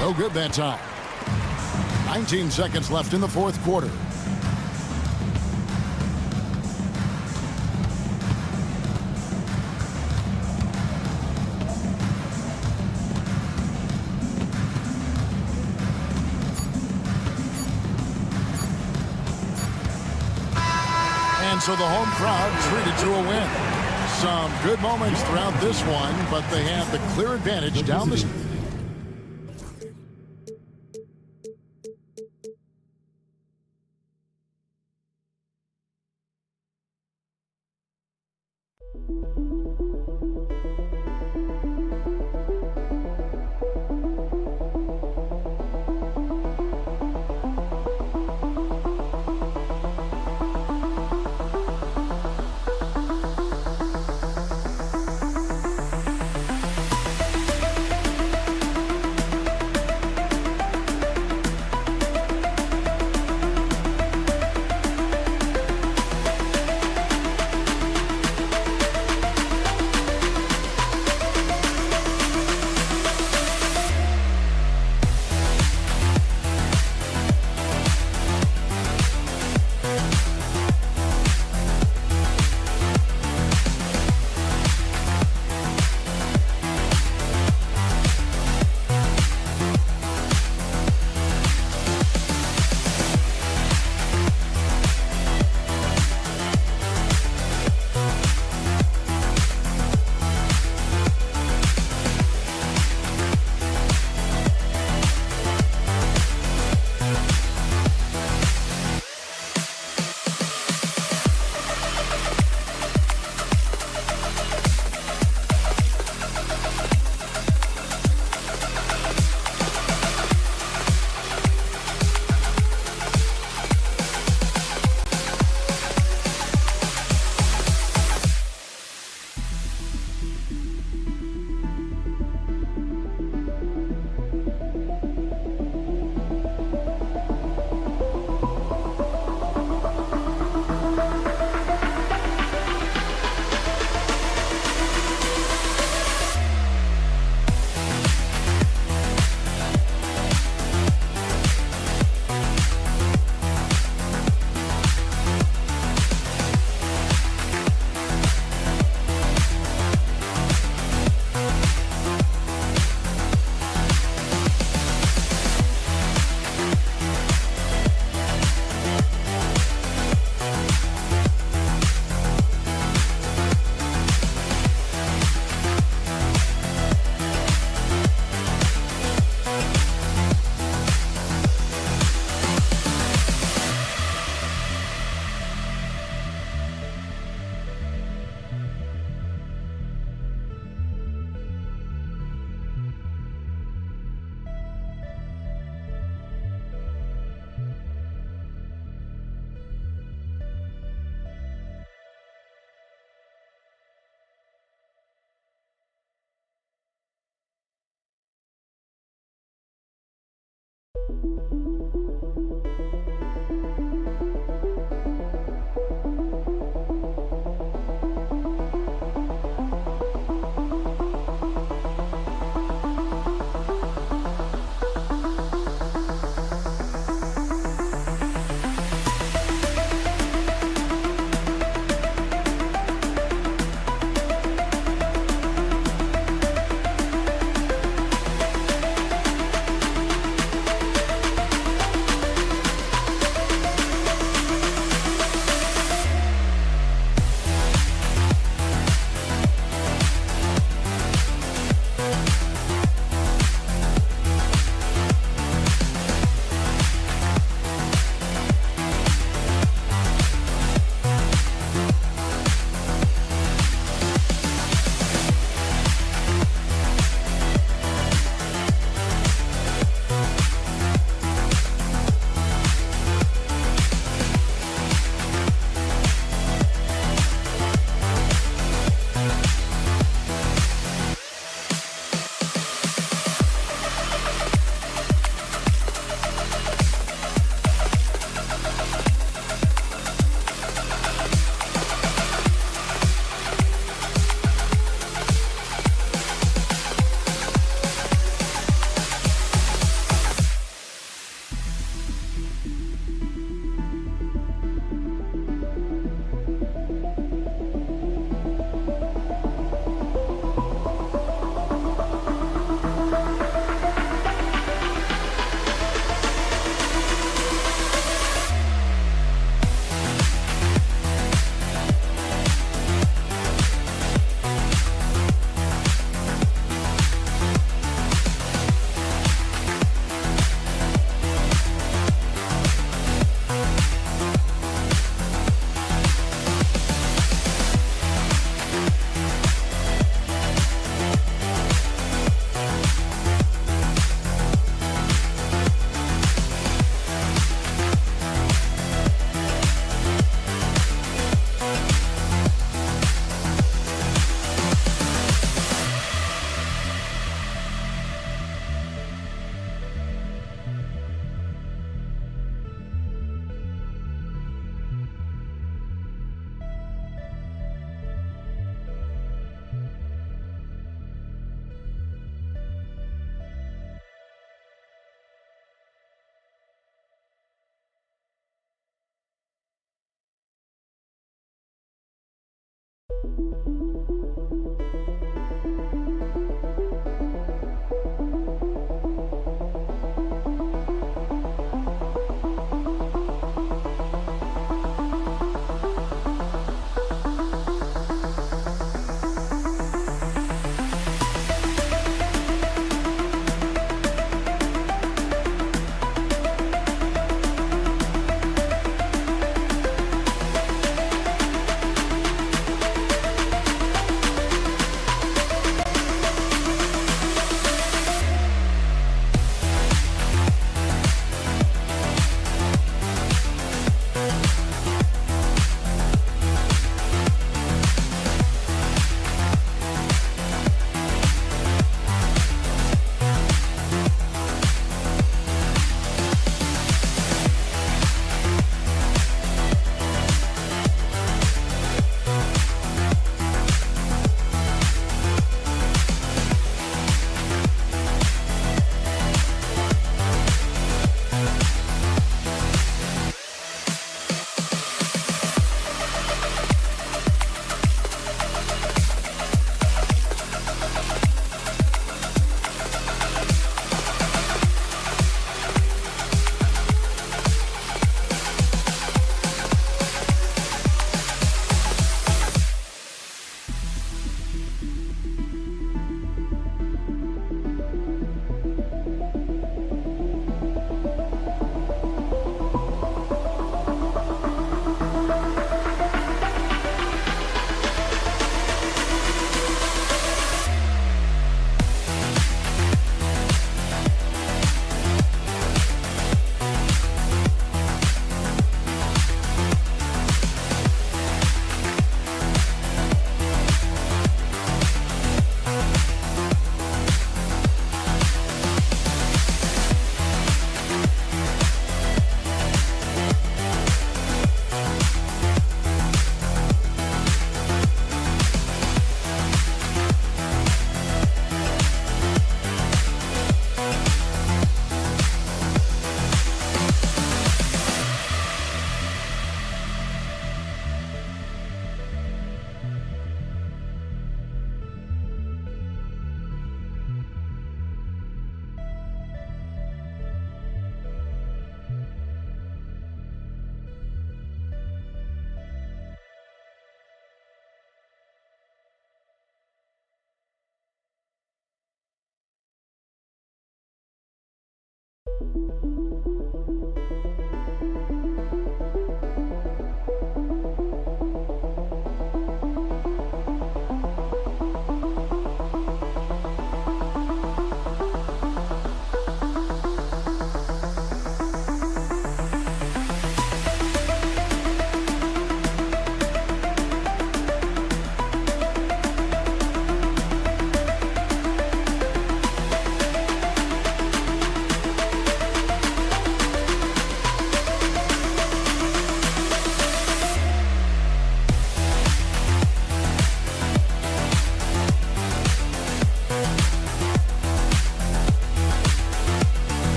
No good that time. 19 seconds left in the fourth quarter. And so the home crowd treated to a win. Some good moments throughout this one, but they have the clear advantage down the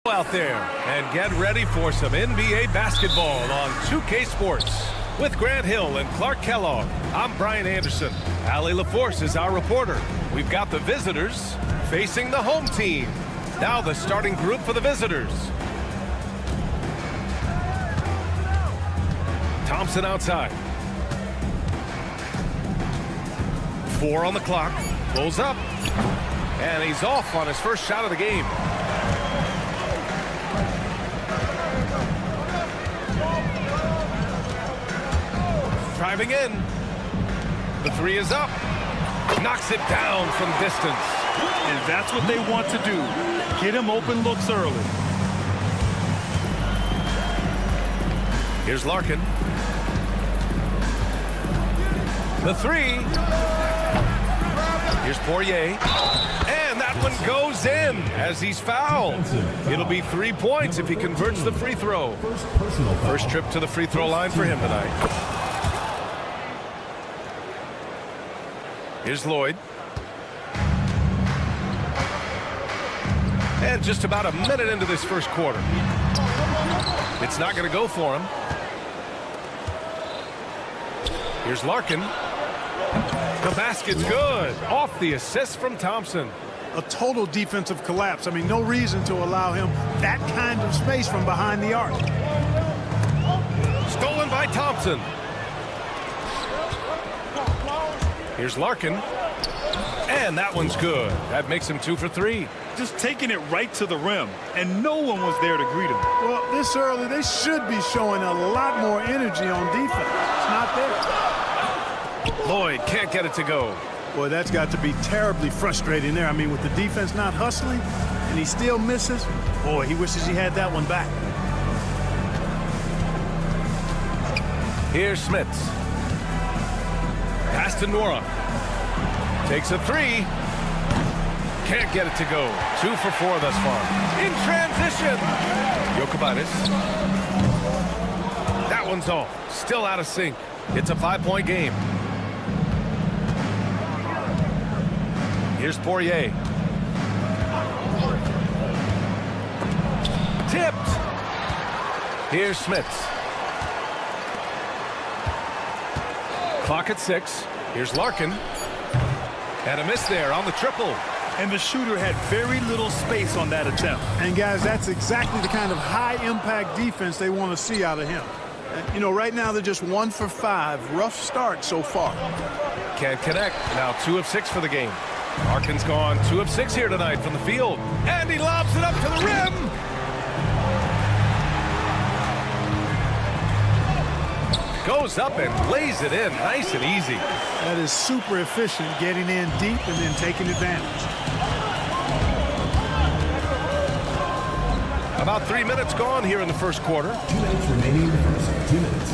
Out there and get ready for some NBA basketball on 2K Sports. With Grant Hill and Clark Kellogg, I'm Brian Anderson. Allie LaForce is our reporter. We've got the visitors facing the home team. Now the starting group for the visitors. Thompson outside. 4 on the clock. Pulls up. And he's off on his first shot of the game. Driving in. The 3 is up. Knocks it down from distance. And that's what they want to do. Get him open looks early. Here's Larkin. The three. Here's Poirier. And that one goes in as he's fouled. It'll be 3 points if he converts the free throw. First trip to the free throw line for him tonight. Here's Lloyd. And just about a minute into this first quarter. It's not going to go for him. Here's Larkin. The basket's good. Off the assist from Thompson. A total defensive collapse. I mean, no reason to allow him that kind of space from behind the arc. Stolen by Thompson. Here's Larkin. And that one's good. That makes him 2 for 3. Just taking it right to the rim, and no one was there to greet him. Well, this early, they should be showing a lot more energy on defense. It's not there. Lloyd can't get it to go. Boy, that's got to be terribly frustrating there. I mean, with the defense not hustling, and he still misses, boy, he wishes he had that one back. Here's Smits. Pass to Nora. Takes a three. Can't get it to go. 2 for 4 thus far. In transition. Jokic. That one's off. Still out of sync. It's a 5-point game. Here's Poirier. Tipped. Here's Smits. Clock at 6. Here's Larkin. And a miss there on the triple. And the shooter had very little space on that attempt. And guys, that's exactly the kind of high-impact defense they want to see out of him. You know, right now they're just 1 for 5. Rough start so far. Can't connect. Now 2 of 6 for the game. Larkin's gone 2 of 6 here tonight from the field. And he lobs it up to the rim. Goes up and lays it in nice and easy. That is super efficient, getting in deep and then taking advantage. About 3 minutes gone here in the first quarter. 2 minutes remaining in the first. 2 minutes.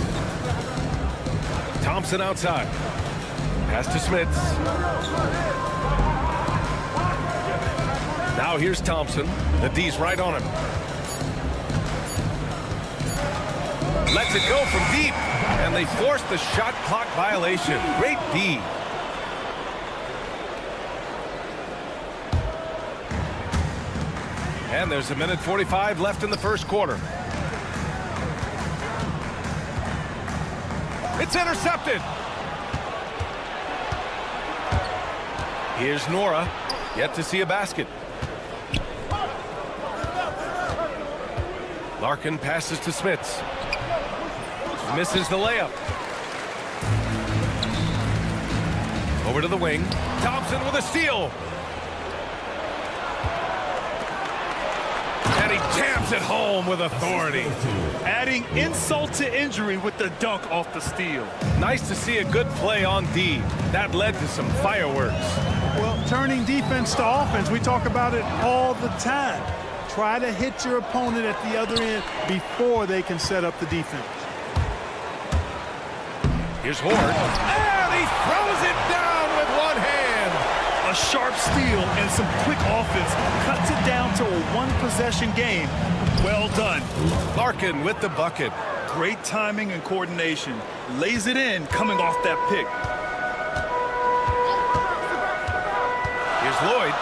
Thompson outside. Pass to Smits. Now here's Thompson. The D's right on him. Lets it go from deep. And they force the shot clock violation. Great D. And there's 1:45 left in the first quarter. It's intercepted. Here's Nora. Yet to see a basket. Larkin passes to Smits. Misses the layup. Over to the wing. Thompson with a steal. And he jams it home with authority. Adding insult to injury with the dunk off the steal. Nice to see a good play on D. That led to some fireworks. Well, turning defense to offense, we talk about it all the time. Try to hit your opponent at the other end before they can set up the defense. Here's Horde. And he throws it down with one hand. A sharp steal and some quick offense cuts it down to a one-possession game. Well done. Larkin with the bucket. Great timing and coordination. Lays it in coming off that pick. Here's Lloyd.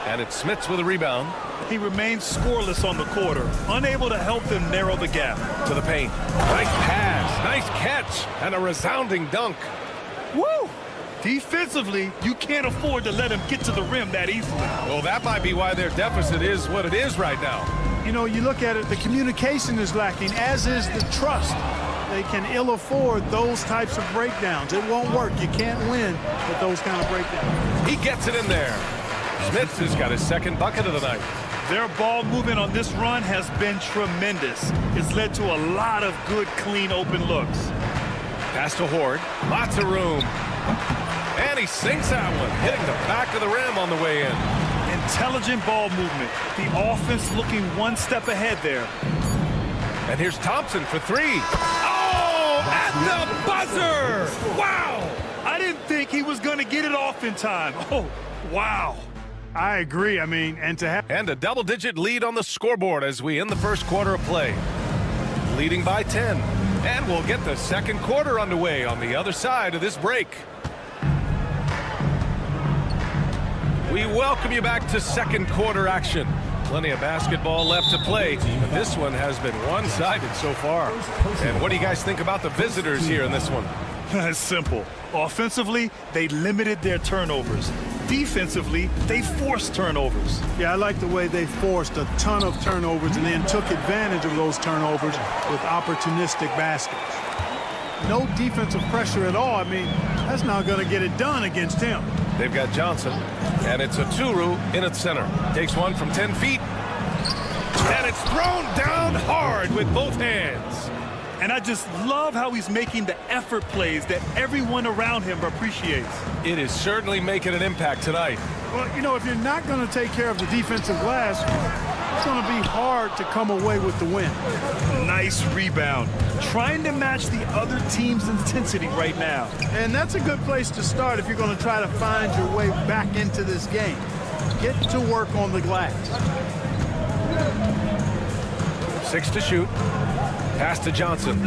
And it's Smits with a rebound. He remains scoreless on the quarter, unable to help them narrow the gap. To the paint. Nice pass, nice catch, and a resounding dunk. Woo! Defensively, you can't afford to let him get to the rim that easily. Well, that might be why their deficit is what it is right now. You know, you look at it, the communication is lacking, as is the trust. They can ill afford those types of breakdowns. It won't work. You can't win with those kind of breakdowns. He gets it in there. Smits has got his second bucket of the night. Their ball movement on this run has been tremendous. It's led to a lot of good, clean, open looks. Pass to Horde. Lots of room. And he sinks that one, hitting the back of the rim on the way in. Intelligent ball movement. The offense looking one step ahead there. And here's Thompson for three. Oh, at the buzzer! Wow! I didn't think he was going to get it off in time. Oh, wow. I agree. I mean, and a double-digit lead on the scoreboard as we end the first quarter of play. Leading by 10. And we'll get the second quarter underway on the other side of this break. We welcome you back to second quarter action. Plenty of basketball left to play, but this one has been one-sided so far. And what do you guys think about the visitors here in this one? It's simple. Offensively, they limited their turnovers. Defensively, they forced turnovers. Yeah, I like the way they forced a ton of turnovers and then took advantage of those turnovers with opportunistic baskets. No defensive pressure at all. I mean, that's not going to get it done against him. They've got Johnson, and it's Oturu in its center. Takes one from 10 feet, and it's thrown down hard with both hands. And I just love how he's making the effort plays that everyone around him appreciates. It is certainly making an impact tonight. Well, you know, if you're not going to take care of the defensive glass, it's going to be hard to come away with the win. Nice rebound. Trying to match the other team's intensity right now. And that's a good place to start if you're going to try to find your way back into this game. Get to work on the glass. 6 to shoot. Pass to Johnson.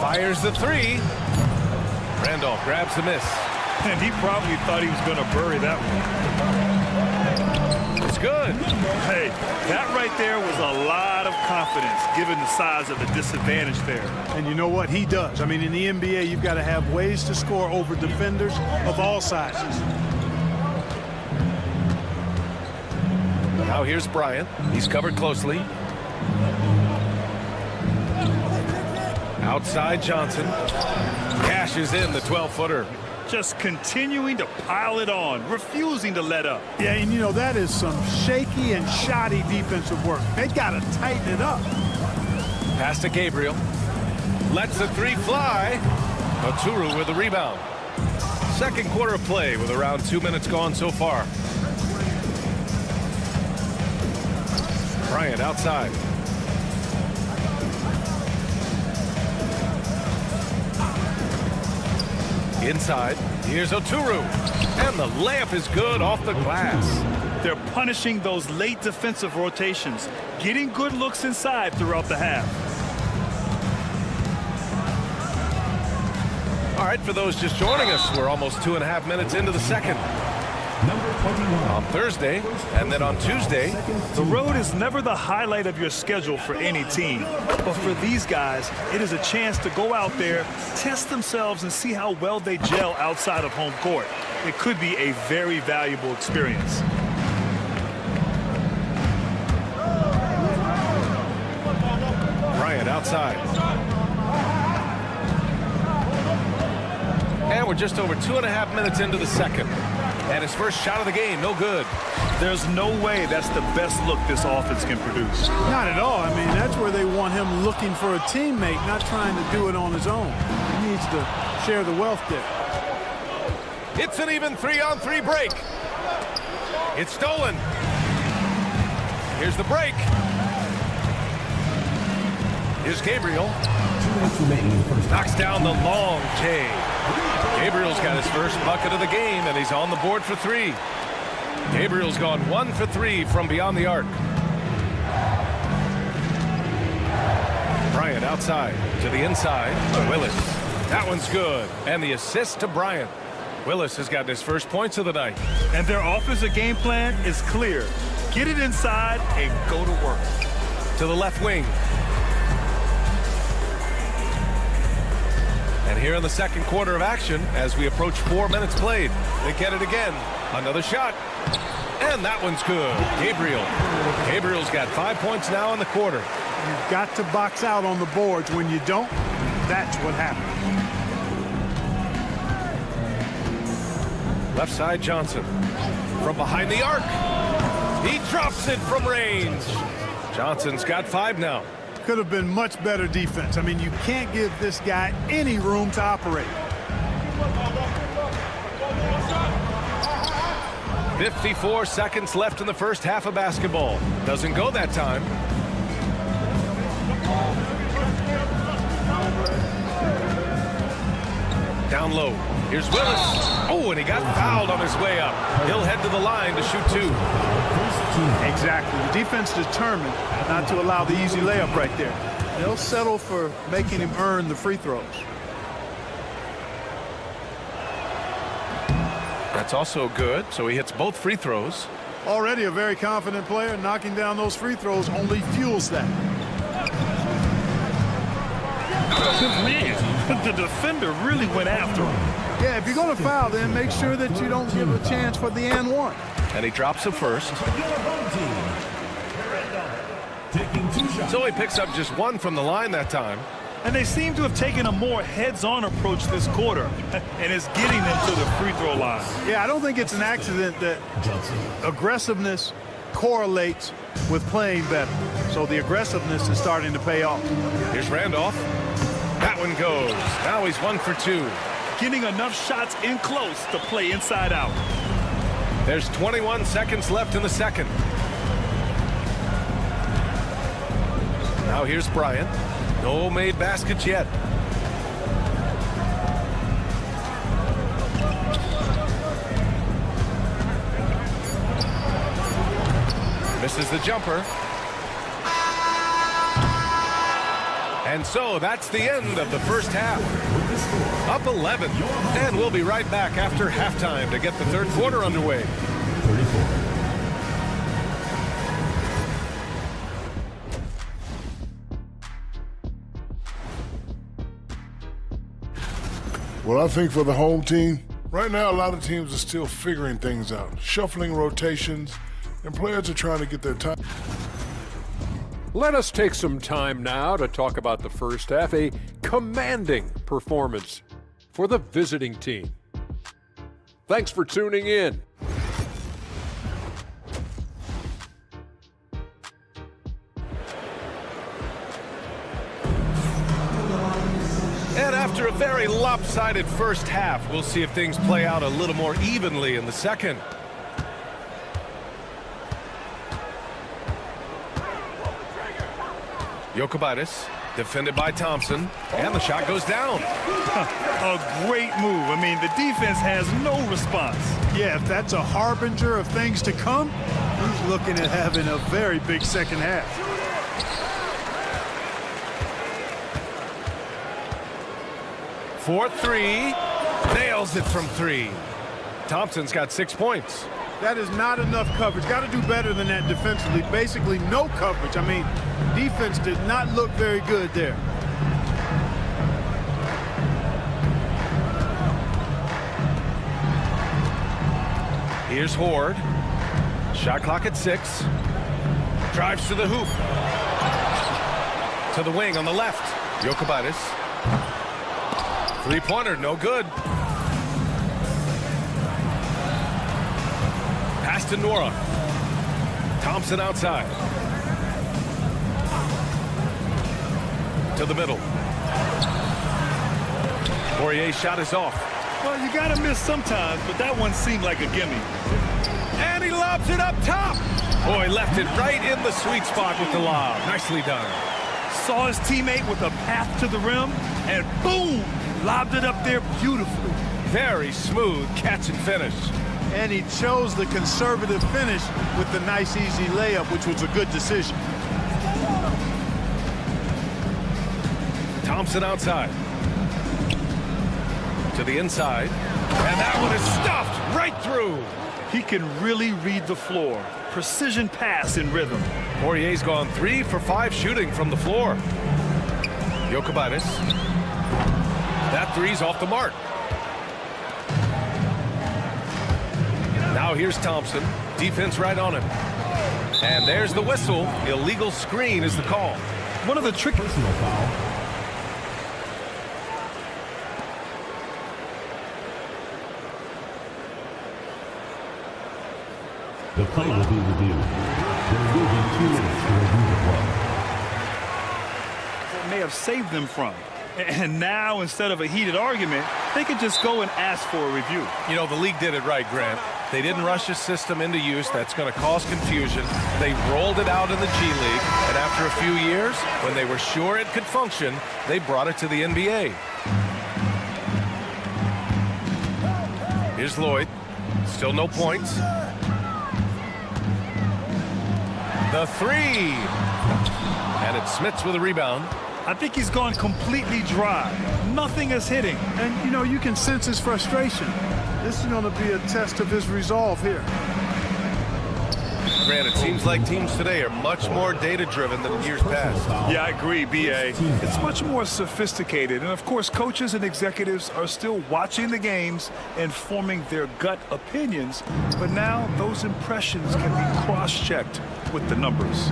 Fires the three. Randolph grabs the miss. And he probably thought he was going to bury that one. It's good. Hey, that right there was a lot of confidence given the size of the disadvantage there. And you know what? He does. I mean, in the NBA, you've got to have ways to score over defenders of all sizes. Now here's Bryant. He's covered closely. Outside Johnson. Cashes in the 12-footer. Just continuing to pile it on, refusing to let up. Yeah, and you know, that is some shaky and shoddy defensive work. They got to tighten it up. Pass to Gabriel. Lets the three fly. Oturu with the rebound. Second quarter of play with around 2 minutes gone so far. Bryant outside. Inside, here's Oturu, and the layup is good off the glass. They're punishing those late defensive rotations, getting good looks inside throughout the half. All right, for those just joining us, we're almost 2.5 minutes into the second. On Thursday, and then on Tuesday. The road is never the highlight of your schedule for any team. But for these guys, it is a chance to go out there, test themselves, and see how well they gel outside of home court. It could be a very valuable experience. Bryant outside. And we're just over 2.5 minutes into the second. And his first shot of the game, no good. There's no way that's the best look this offense can produce. Not at all. I mean, that's where they want him looking for a teammate, not trying to do it on his own. He needs to share the wealth there. It's an even 3-on-3 break. It's stolen. Here's the break. Here's Gabriel. Knocks down the long J. Gabriel's got his first bucket of the game, and he's on the board for three. Gabriel's gone 1 for 3 from beyond the arc. Bryant outside to the inside. Willis. That one's good. And the assist to Bryant. Willis has gotten his first points of the night. And their offensive game plan is clear. Get it inside and go to work. To the left wing. And here in the second quarter of action, as we approach 4 minutes played, they get it again. Another shot. And that one's good. Gabriel's got 5 points now in the quarter. You've got to box out on the boards. When you don't, that's what happens. Left side Johnson. From behind the arc. He drops it from range. Johnson's got 5 now. Could have been much better defense. I mean, you can't give this guy any room to operate. 54 seconds left in the first half of basketball. Doesn't go that time. Down low. Here's Willis. Oh, and he got fouled on his way up. He'll head to the line to shoot 2. Exactly. The defense determined not to allow the easy layup right there. They'll settle for making him earn the free throws. That's also good, so he hits both free throws. Already a very confident player. Knocking down those free throws only fuels that. Man, the defender really went after him. Yeah, if you're going to foul, then make sure that you don't give a chance for the and one. And he drops it first. So he picks up just 1 from the line that time. And they seem to have taken a more heads-on approach this quarter, and it's getting them to the free throw line. Yeah, I don't think it's an accident that aggressiveness correlates with playing better. So the aggressiveness is starting to pay off. Here's Randolph. That one goes. Now he's 1 for 2. Getting enough shots in close to play inside out. There's 21 seconds left in the second. Now here's Bryant. No made baskets yet. Misses the jumper. And so that's the end of the first half. Up 11. And we'll be right back after halftime to get the third quarter underway. 34. Well, I think for the home team, right now a lot of teams are still figuring things out, shuffling rotations, and players are trying to get their time. Let us take some time now to talk about the first half, a commanding performance for the visiting team. Thanks for tuning in. And after a very lopsided first half, we'll see if things play out a little more evenly in the second. Jokic, defended by Thompson, and the shot goes down. A great move. I mean, the defense has no response. Yeah, if that's a harbinger of things to come, he's looking at having a very big second half. For 3, nails it from 3. Thompson's got 6 points. That is not enough coverage. Got to do better than that defensively. Basically no coverage. I mean, defense did not look very good there. Here's Horde. Shot clock at 6. Drives to the hoop. To the wing on the left. Jokic. Three-pointer, no good. Pass to Nora. Thompson outside. To the middle. Poirier's shot is off. Well, you got to miss sometimes, but that one seemed like a gimme. And he lobs it up top. Boy, left it right in the sweet spot with the lob. Nicely done. Saw his teammate with a path to the rim, and boom, lobbed it up there beautifully. Very smooth catch and finish. And he chose the conservative finish with the nice, easy layup, which was a good decision. Thompson outside. To the inside. And that one is stuffed right through. He can really read the floor. Precision pass in rhythm. Poirier's gone 3 for 5 shooting from the floor. Jokic. That three's off the mark. Now here's Thompson. Defense right on him. And there's the whistle. Illegal screen is the call. One of the tricky Personal foul. The play will be reviewed. There will be 2 minutes to review the play. may have saved them from. And now, instead of a heated argument, they could just go and ask for a review. You know, the league did it right, Grant. They didn't rush his system into use. That's going to cause confusion. They rolled it out in the G League, and after a few years, when they were sure it could function, they brought it to the NBA. Here's Lloyd. Still no points. The three. And it's Smits with a rebound. I think he's gone completely dry. Nothing is hitting. And, you know, you can sense his frustration. This is going to be a test of his resolve here. Grant, it seems like teams today are much more data-driven than in years past. Yeah, I agree, B.A. It's much more sophisticated. And, of course, coaches and executives are still watching the games and forming their gut opinions. But now those impressions can be cross-checked with the numbers.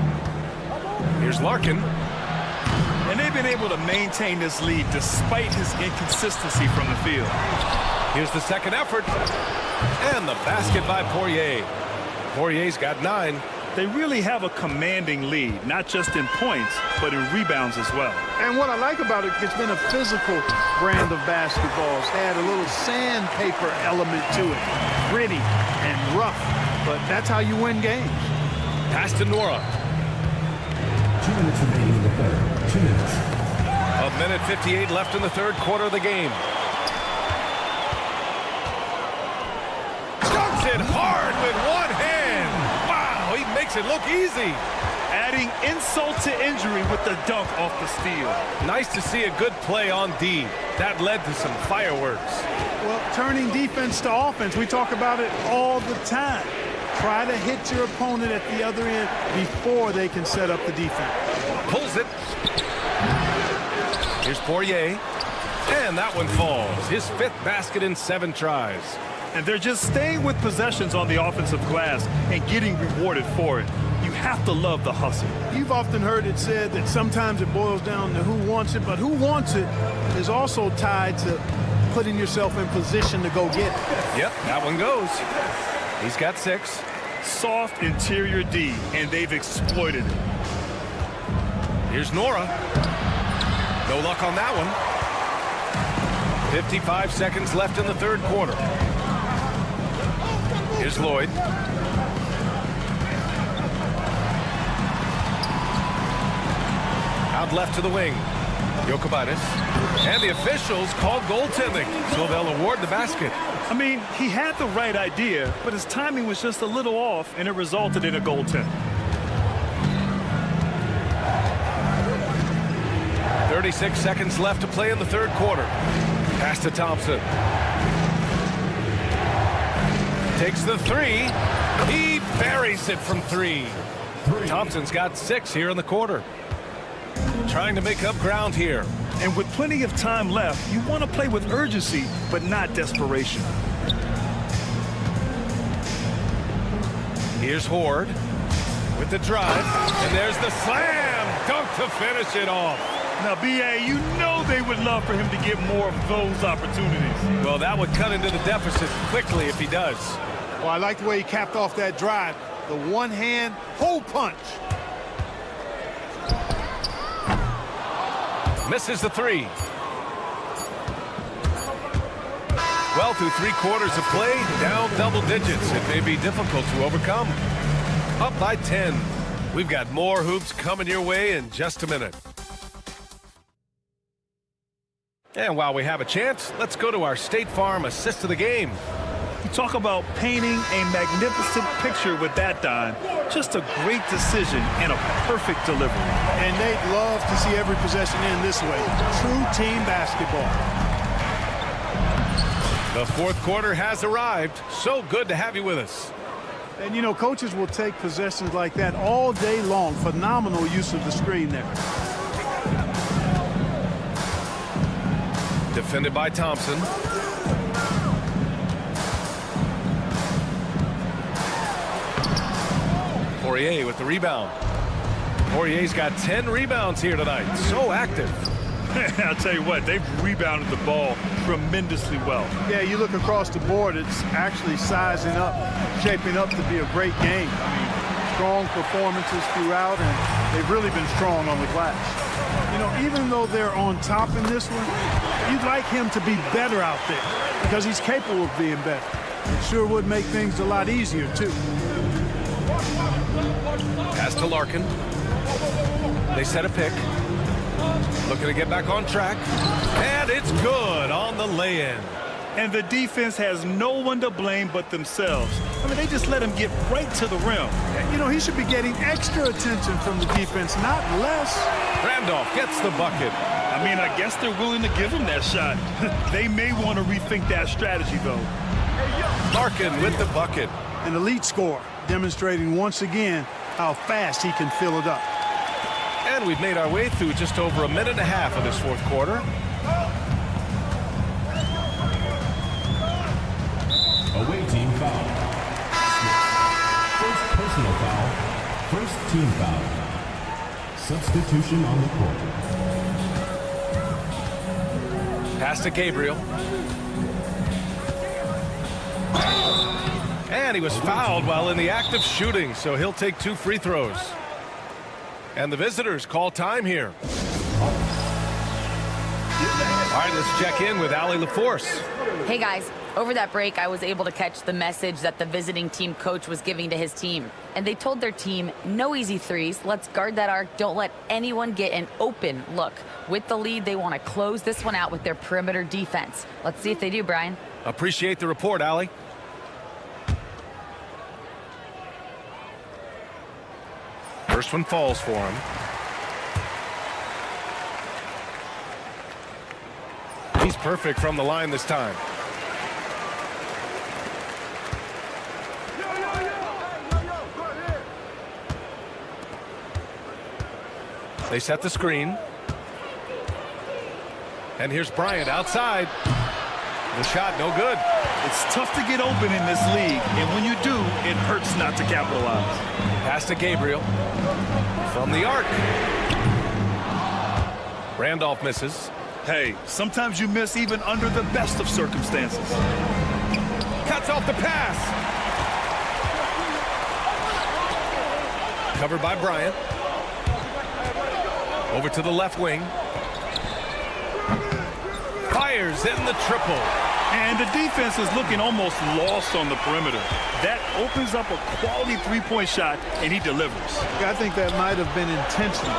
Here's Larkin. And they've been able to maintain this lead despite his inconsistency from the field. Here's the second effort. And the basket by Poirier. Poirier's got 9. They really have a commanding lead, not just in points, but in rebounds as well. And what I like about it, it's been a physical brand of basketball. It's had a little sandpaper element to it. Gritty and rough, but that's how you win games. Pass to Nora. 2 minutes remaining in the third. 2 minutes. A minute 58 left in the third quarter of the game. Dunks it hard with one hand. Wow, he makes it look easy. Adding insult to injury with the dunk off the steal. Nice to see a good play on D. That led to some fireworks. Well, turning defense to offense, we talk about it all the time. Try to hit your opponent at the other end before they can set up the defense. Pulls it. Here's Poirier. And that one falls. His 5th basket in 7 tries. And they're just staying with possessions on the offensive glass and getting rewarded for it. You have to love the hustle. You've often heard it said that sometimes it boils down to who wants it, but who wants it is also tied to putting yourself in position to go get it. Yep, that one goes. He's got 6. Soft interior D, and they've exploited it. Here's Nora. No luck on that one. 55 seconds left in the third quarter. Here's Lloyd. Out left to the wing. Jokubaitis. And the officials called goaltending, so they'll award the basket. I mean, he had the right idea, but his timing was just a little off, and it resulted in a goaltend. 36 seconds left to play in the third quarter. Pass to Thompson. Takes the 3. He buries it from 3. Thompson's got 6 here in the quarter. Trying to make up ground here. And with plenty of time left, you want to play with urgency, but not desperation. Here's Horde with the drive, and there's the slam dunk to finish it off. Now, B.A., you know they would love for him to get more of those opportunities. Well, that would cut into the deficit quickly if he does. Well, I like the way he capped off that drive. The one-hand hole punch. Misses the 3. Well, through 3 quarters of play, down double digits. It may be difficult to overcome. Up by 10. We've got more hoops coming your way in just a minute. And while we have a chance, let's go to our State Farm assist of the game. You talk about painting a magnificent picture with that, Don. Just a great decision and a perfect delivery. And they'd love to see every possession end this way. True team basketball. The fourth quarter has arrived. So good to have you with us. And, you know, coaches will take possessions like that all day long. Phenomenal use of the screen there. Defended by Thompson. Poirier with the rebound. Poirier's got 10 rebounds here tonight. So active. I'll tell you what, they've rebounded the ball tremendously well. Yeah, you look across the board, it's actually sizing up, shaping up to be a great game. I mean, strong performances throughout, and they've really been strong on the glass. You know, even though they're on top in this one, you'd like him to be better out there because he's capable of being better. It sure would make things a lot easier, too. Pass to Larkin. They set a pick. Looking to get back on track. And it's good on the lay-in. And the defense has no one to blame but themselves. I mean, they just let him get right to the rim. You know, he should be getting extra attention from the defense, not less. Randolph gets the bucket. I mean, I guess they're willing to give him that shot. They may want to rethink that strategy, though. Larkin with the bucket. An elite scorer, demonstrating once again how fast he can fill it up. And we've made our way through just over a minute and a half of this fourth quarter. Away team foul. First personal foul. First team foul. Substitution on the court. Pass to Gabriel. And he was fouled while in the act of shooting, so he'll take 2 free throws. And the visitors call time here. All right, let's check in with Allie LaForce. Hey, guys. Over that break, I was able to catch the message that the visiting team coach was giving to his team. And they told their team, no easy threes. Let's guard that arc. Don't let anyone get an open look. With the lead, they want to close this one out with their perimeter defense. Let's see if they do, Brian. Appreciate the report, Allie. First one falls for him. He's perfect from the line this time. They set the screen. And here's Bryant outside. The shot, no good. It's tough to get open in this league, and when you do, it hurts not to capitalize. Pass to Gabriel. From the arc. Randolph misses. Hey, sometimes you miss even under the best of circumstances. Cuts off the pass. Covered by Bryant. Over to the left wing. Fires in the triple. And the defense is looking almost lost on the perimeter. That opens up a quality three-point shot, and he delivers. I think that might have been intentional.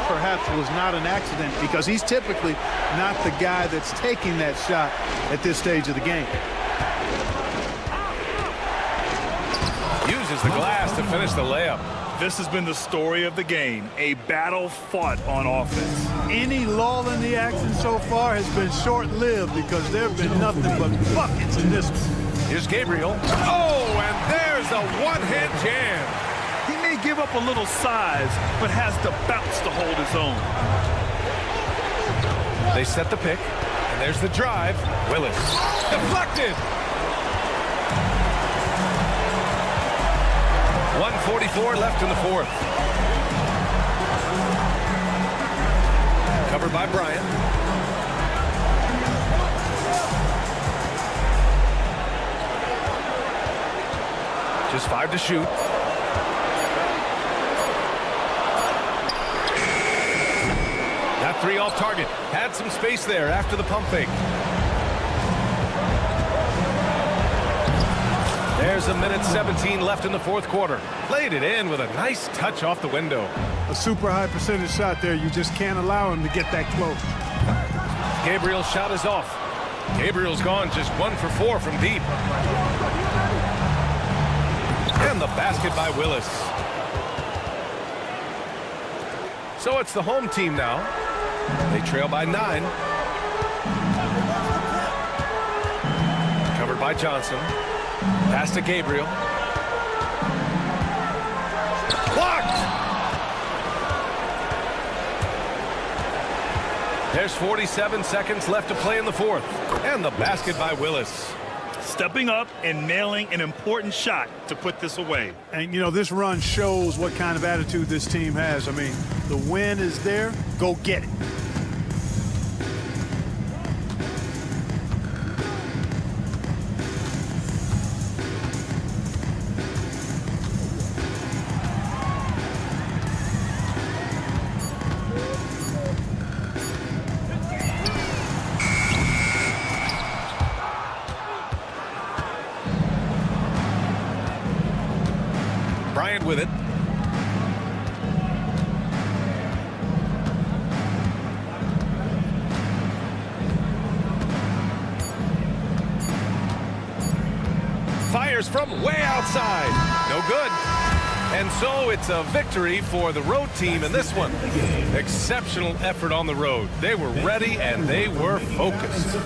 Perhaps was not an accident because he's typically not the guy that's taking that shot at this stage of the game. Uses the glass to finish the layup. This has been the story of the game, a battle fought on offense. Any lull in the action so far has been short-lived because there have been nothing but buckets in this one. Here's Gabriel. Oh, and there's a one-hand jam. He may give up a little size, but has the bounce to hold his own. They set the pick, and there's the drive. Willis. Deflected. 1:44 left in the fourth. Covered by Bryant. Just 5 to shoot. That 3 off target. Had some space there after the pump fake. There's a minute 17 left in the fourth quarter. Played it in with a nice touch off the window. A super high percentage shot there. You just can't allow him to get that close. Gabriel's shot is off. Gabriel's gone just 1 for 4 from deep. And the basket by Willis. So it's the home team now. They trail by 9. Covered by Johnson. Pass to Gabriel. Blocked! There's 47 seconds left to play in the fourth. And the basket by Willis. Stepping up and nailing an important shot to put this away. And, you know, this run shows what kind of attitude this team has. I mean, the win is there. Go get it. Bryant with it. Fires from way outside. No good. And so it's a victory for the road team in this one. Exceptional effort on the road. They were ready and they were focused.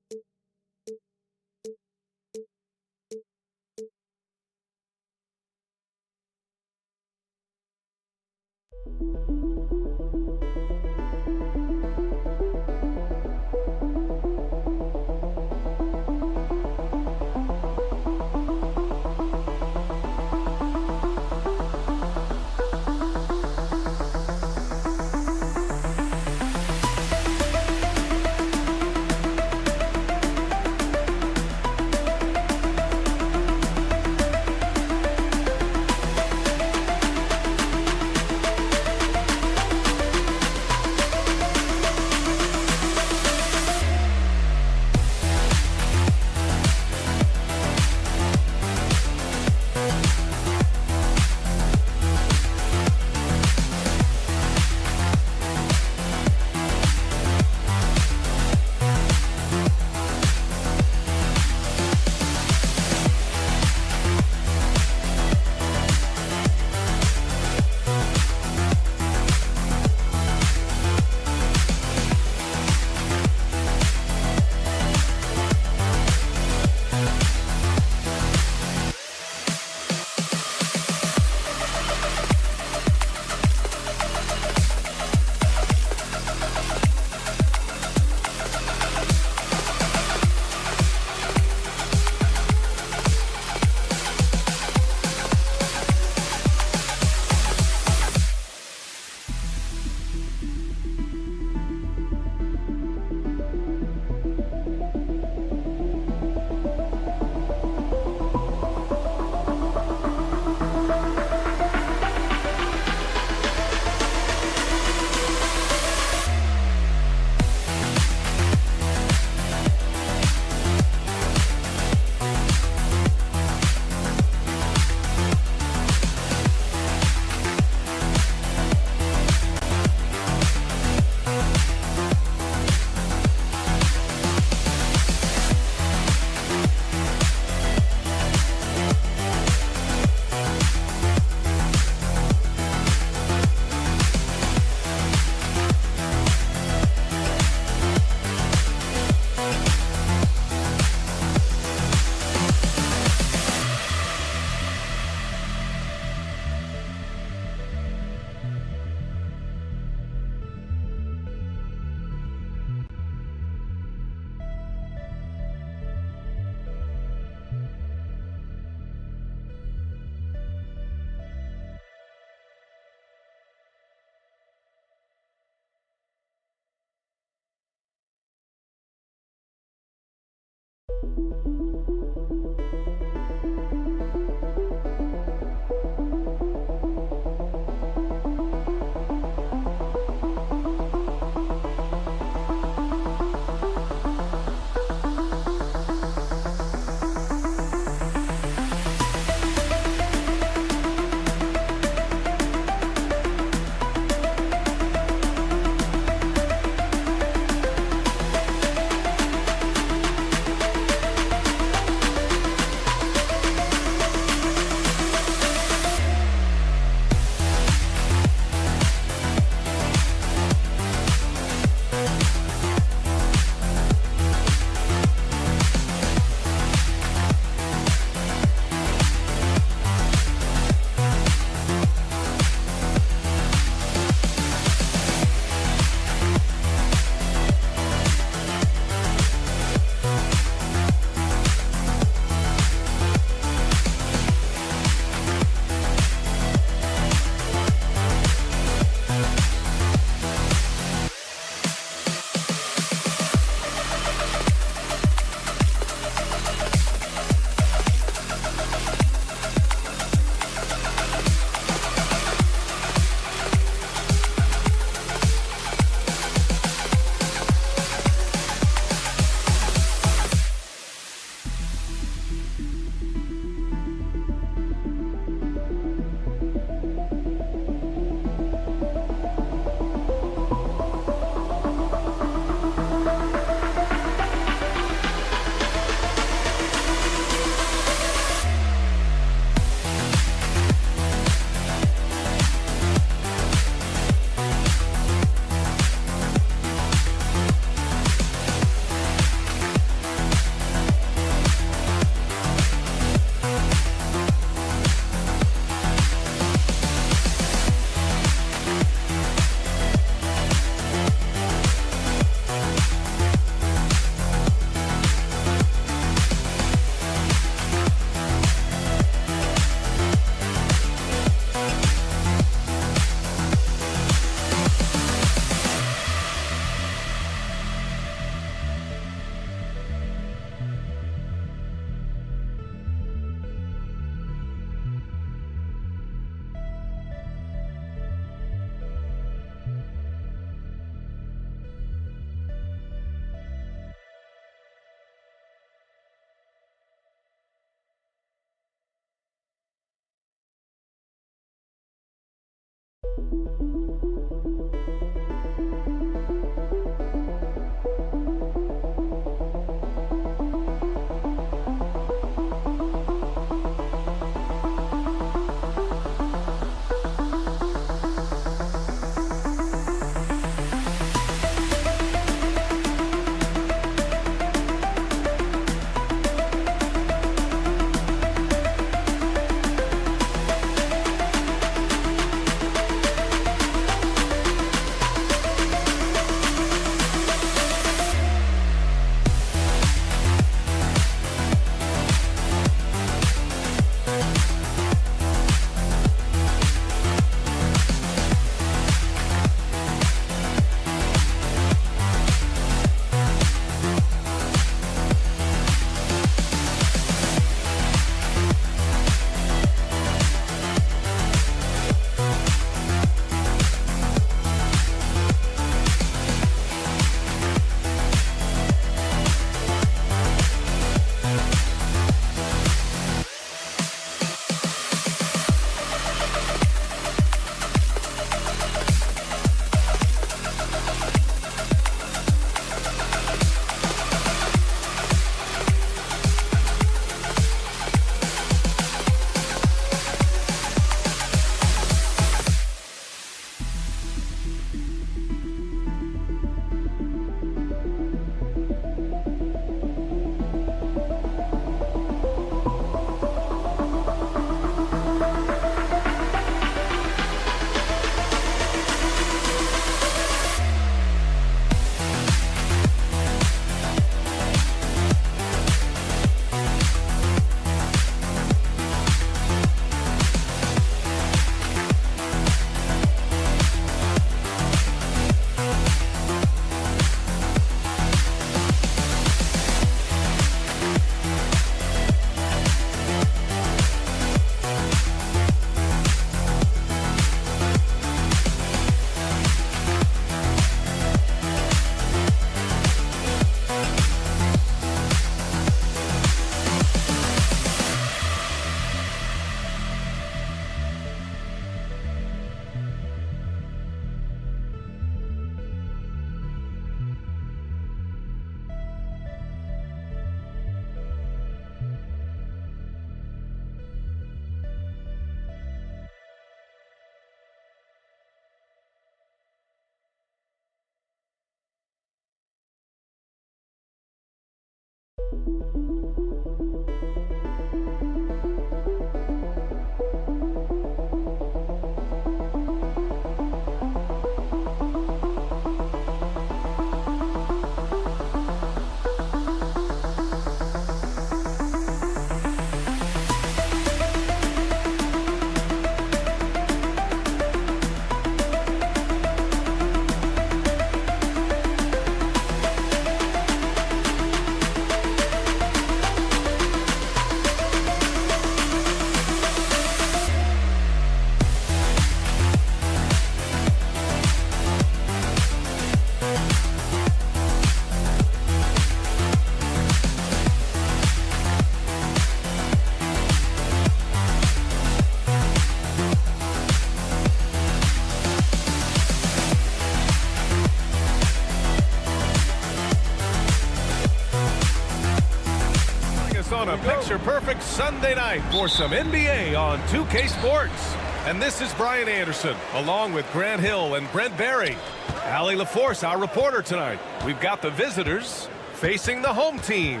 On a picture-perfect Sunday night for some NBA on 2K Sports. And this is Brian Anderson, along with Grant Hill and Brent Barry. Allie LaForce, our reporter tonight. We've got the visitors facing the home team.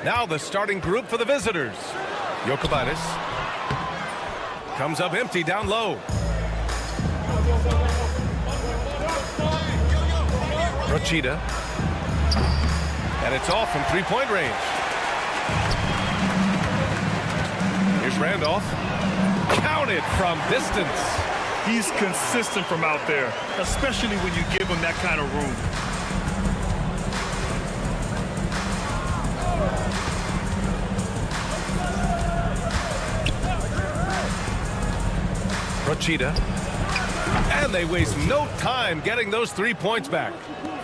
Now the starting group for the visitors. Jokic comes up empty down low. Rochita. And it's off from three-point range. Here's Randolph. Counted from distance. He's consistent from out there, especially when you give him that kind of room. Rochita. And they waste no time getting those 3 points back.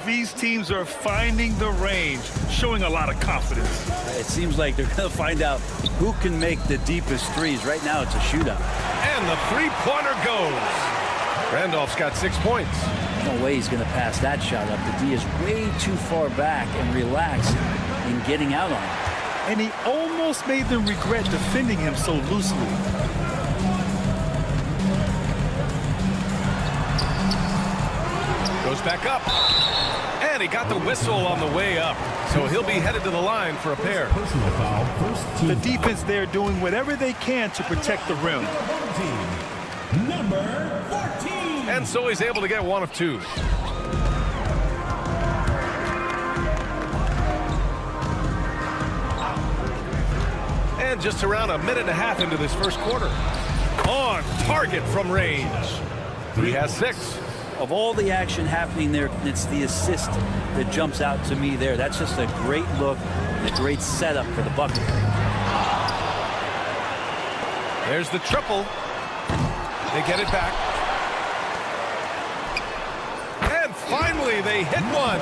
These teams are finding the range, showing a lot of confidence. It seems like they're going to find out who can make the deepest threes. Right now, it's a shootout. And the three-pointer goes. Randolph's got 6 points. No way he's going to pass that shot up. The D is way too far back and relaxed in getting out on him. And he almost made them regret defending him so loosely. Goes back up. And he got the whistle on the way up. So he'll be headed to the line for a pair. Personal foul, first team. The defense there doing whatever they can to protect the rim. Number 14. And so he's able to get 1 of 2. And just around a minute and a half into this first quarter. On target from range. He has 6. Of all the action happening there, it's the assist that jumps out to me there. That's just a great look and a great setup for the bucket. There's the triple. They get it back. And finally, they hit one.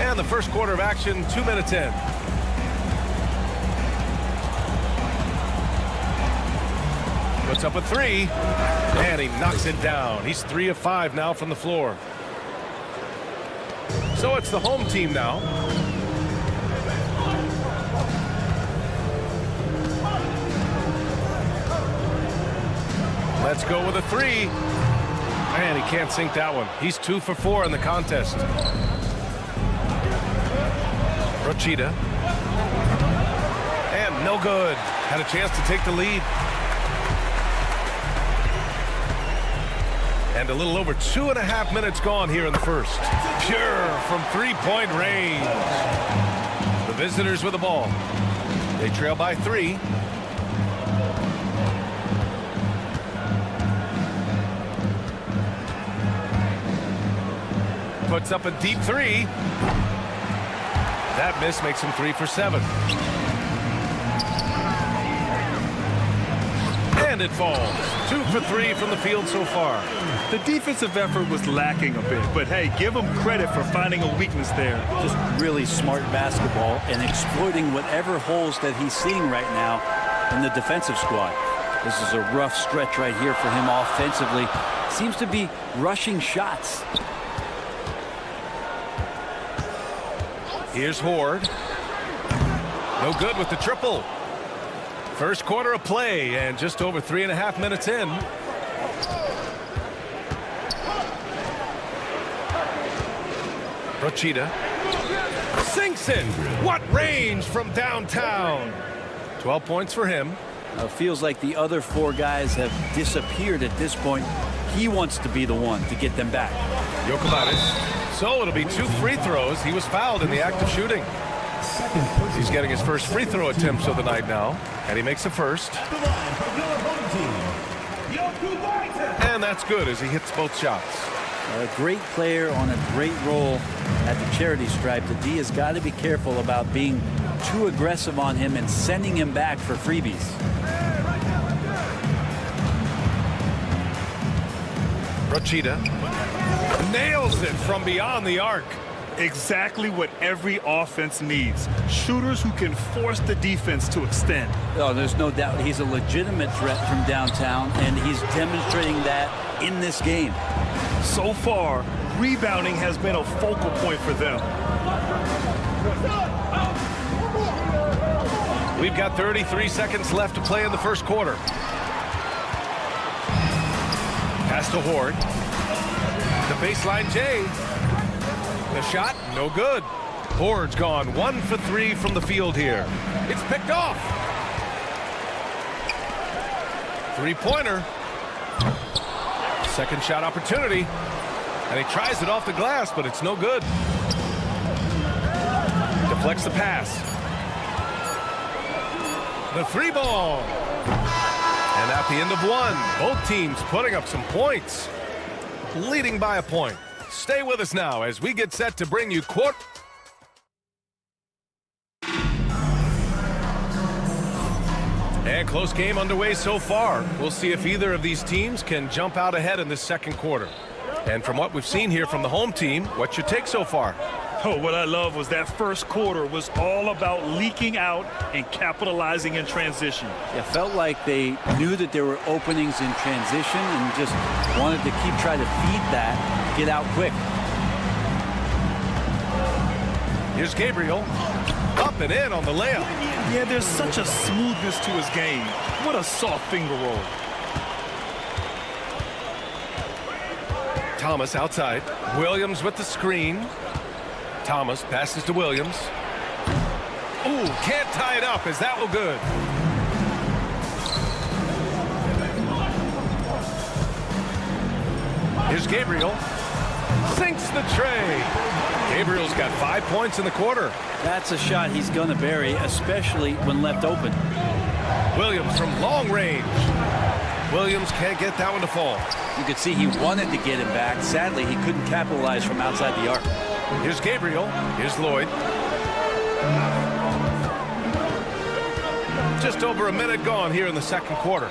And the first quarter of action, 2 minutes in. Puts up a 3, and he knocks it down. He's 3 of 5 now from the floor. So it's the home team now. Let's go with a 3. And he can't sink that one. He's 2 for 4 in the contest. Rochita. And no good. Had a chance to take the lead. And a little over 2.5 minutes gone here in the first. Pure from 3-point range. The visitors with the ball. They trail by 3. Puts up a deep 3. That miss makes him 3 for 7. And it falls. 2 for 3 from the field so far. The defensive effort was lacking a bit, but hey, give him credit for finding a weakness there. Just really smart basketball and exploiting whatever holes that he's seeing right now in the defensive squad. This is a rough stretch right here for him offensively. Seems to be rushing shots. Here's Horde. No good with the triple. First quarter of play and just over 3.5 minutes in. Rochita sinks in. What range from downtown. 12 points for him. Feels like the other 4 guys have disappeared at this point. He wants to be the one to get them back. Yokobatis. So it'll be 2 free throws. He was fouled in the act of shooting. He's getting his first free throw attempts of the night now. And he makes the first. And that's good as he hits both shots. A great player on a great role at the charity stripe. The D has got to be careful about being too aggressive on him and sending him back for freebies. Rochita nails it from beyond the arc. Exactly what every offense needs. Shooters who can force the defense to extend. Oh, there's no doubt he's a legitimate threat from downtown, and he's demonstrating that in this game. So far, rebounding has been a focal point for them. We've got 33 seconds left to play in the first quarter. Pass to Horde. The baseline J. The shot, no good. Horde's gone 1 for 3 from the field here. It's picked off. 3-pointer. Second shot opportunity. And he tries it off the glass, but it's no good. Deflects the pass. The 3-ball. And at the end of 1, both teams putting up some points. Leading by a point. Stay with us now as we get set to bring you And close game underway so far. We'll see if either of these teams can jump out ahead in this second quarter. And from what we've seen here from the home team, what's your take so far? Oh, what I love was that first quarter was all about leaking out and capitalizing in transition. It felt like they knew that there were openings in transition and just wanted to keep trying to feed that, get out quick. Here's Gabriel. Up and in on the layup. Yeah, there's such a smoothness to his game. What a soft finger roll. Thomas outside. Williams with the screen. Thomas passes to Williams. Ooh, can't tie it up. Is that no good? Here's Gabriel. Sinks the tray. Gabriel's got 5 points in the quarter. That's a shot he's going to bury, especially when left open. Williams from long range. Williams can't get that one to fall. You could see he wanted to get him back. Sadly, he couldn't capitalize from outside the arc. Here's Gabriel. Here's Lloyd. Just over a minute gone here in the second quarter.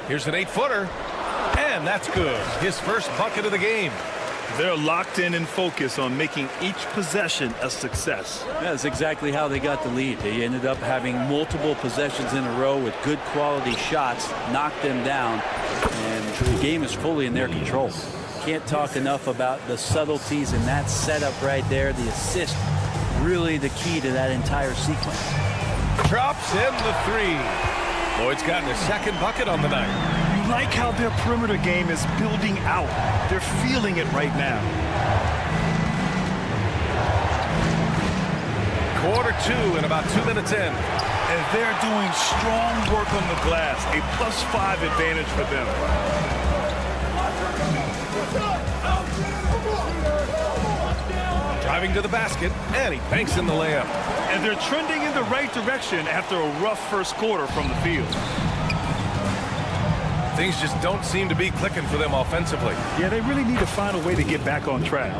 Here's an 8-footer. And that's good. His first bucket of the game. They're locked in and focused on making each possession a success. That's exactly how they got the lead. They ended up having multiple possessions in a row with good quality shots, knocked them down, and the game is fully in their control. Can't talk enough about the subtleties in that setup right there. The assist, really the key to that entire sequence. Drops in the three. Lloyd's gotten his second bucket on the night. You like how their perimeter game is building out. They're feeling it right now. Quarter two and about 2 minutes in. And they're doing strong work on the glass. A +5 advantage for them. Driving to the basket, and he banks in the layup. And they're trending in the right direction after a rough first quarter from the field. Things just don't seem to be clicking for them offensively. Yeah, they really need to find a way to get back on track.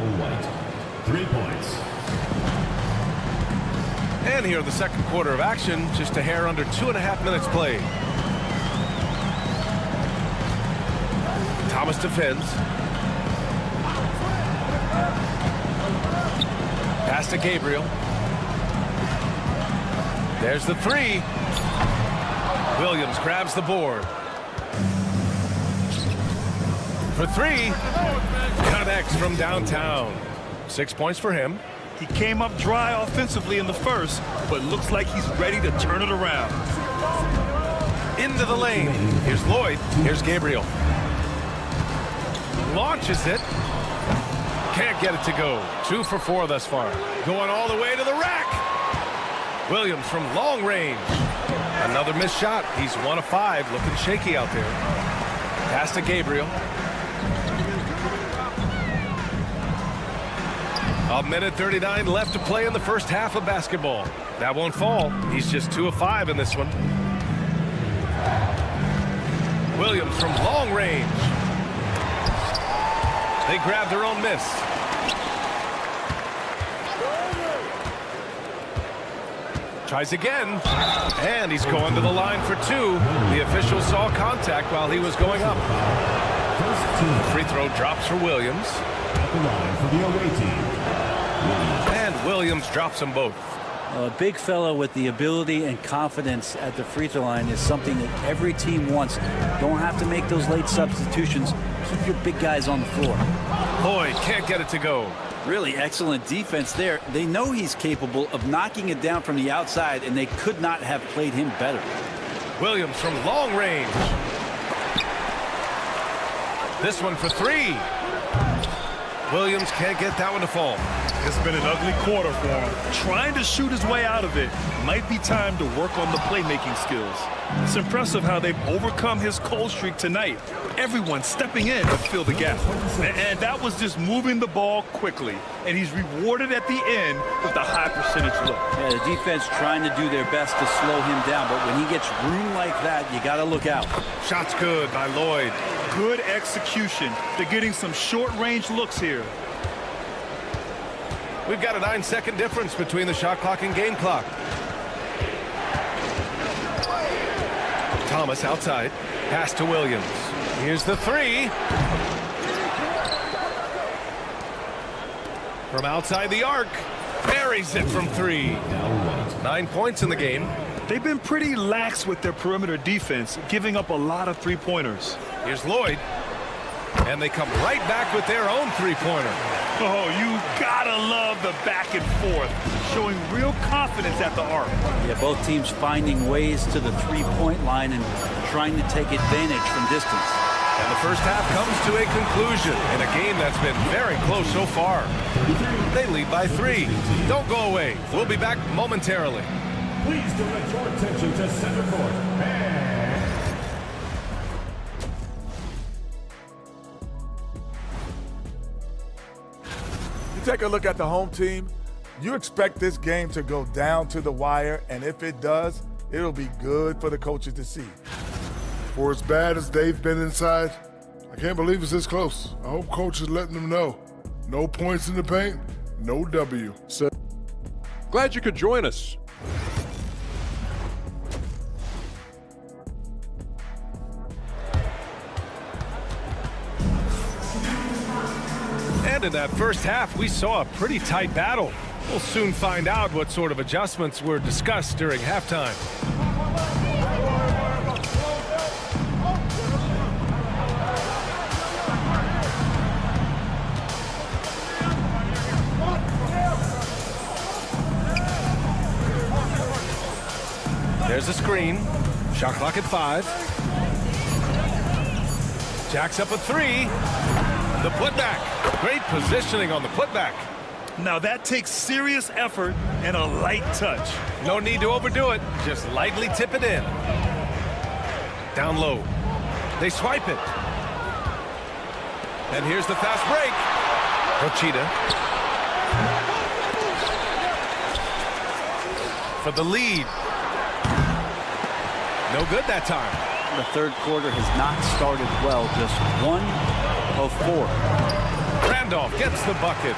3 points. And here in the second quarter of action, just a hair under 2.5 minutes played. Thomas defends. Pass to Gabriel. There's the three. Williams grabs the board. For three, connects from downtown. 6 points for him. He came up dry offensively in the first, but looks like he's ready to turn it around. Into the lane. Here's Lloyd. Here's Gabriel. Launches it. Can't get it to go. 2 for 4 thus far. Going all the way to the rack. Williams from long range. Another missed shot. He's 1 of 5. Looking shaky out there. Pass to Gabriel. A minute 39 left to play in the first half of basketball. That won't fall. He's just 2 of 5 in this one. Williams from long range. They grab their own miss. Tries again. And he's going to the line for 2. The official saw contact while he was going up. The free throw drops for Williams. At the line for the away team. And Williams drops them both. A big fellow with the ability and confidence at the free throw line is something that every team wants. Don't have to make those late substitutions. Keep your big guys on the floor. Lloyd can't get it to go. Really excellent defense there. They know he's capable of knocking it down from the outside, and they could not have played him better. Williams from long range. This one for 3. Williams can't get that one to fall. It's been an ugly quarter for him. Trying to shoot his way out of it. Might be time to work on the playmaking skills. It's impressive how they've overcome his cold streak tonight. Everyone stepping in to fill the gap. And that was just moving the ball quickly. And he's rewarded at the end with a high percentage look. Yeah, the defense trying to do their best to slow him down, but when he gets room like that, you got to look out. Shot's good by Lloyd. Good execution. They're getting some short-range looks here. We've got a 9-second difference between the shot clock and game clock. Thomas outside. Pass to Williams. Here's the 3. From outside the arc, buries it from 3. 9 points in the game. They've been pretty lax with their perimeter defense, giving up a lot of three-pointers. Here's Lloyd. And they come right back with their own three-pointer. Oh, you gotta love the back and forth, showing real confidence at the arc. Yeah, both teams finding ways to the three-point line and trying to take advantage from distance. And the first half comes to a conclusion in a game that's been very close so far. They lead by 3. Don't go away. We'll be back momentarily. Please direct your attention to center court. You take a look at the home team, you expect this game to go down to the wire, and if it does, it'll be good for the coaches to see. For as bad as they've been inside, I can't believe it's this close. I hope coach is letting them know. No points in the paint, no W. So, glad you could join us. And in that first half, we saw a pretty tight battle. We'll soon find out what sort of adjustments were discussed during halftime. There's a screen. Shot clock at 5. Jacks up a 3. The putback. Great positioning on the putback. Now that takes serious effort and a light touch. No need to overdo it. Just lightly tip it in. Down low. They swipe it. And here's the fast break. Rochita. For the lead. No good that time. The third quarter has not started well. Just 1 of 4. Randolph gets the bucket.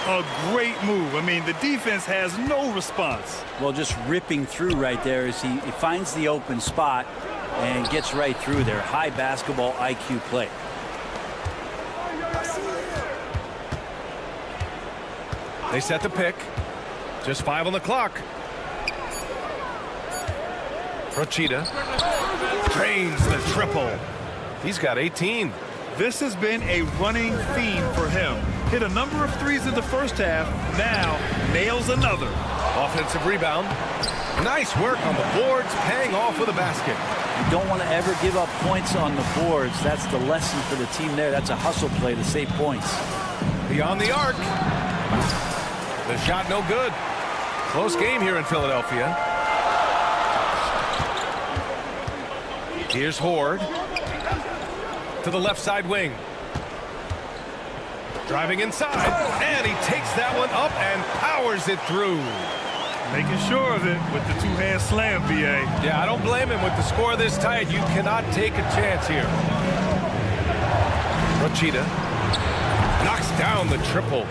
A great move. I mean, the defense has no response. Well, just ripping through right there as he finds the open spot and gets right through there. High basketball IQ play. They set the pick. Just 5 on the clock. Rochita drains the triple. He's got 18. This has been a running theme for him. Hit a number of threes in the first half. Now nails another. Offensive rebound. Nice work on the boards, paying off with a basket. You don't want to ever give up points on the boards. That's the lesson for the team there. That's a hustle play to save points. Beyond the arc. The shot no good. Close game here in Philadelphia. Here's Horde. To the left side wing. Driving inside. And he takes that one up and powers it through. Making sure of it with the two-hand slam, B.A. Yeah, I don't blame him. With the score this tight, you cannot take a chance here. Rochita knocks down the triple.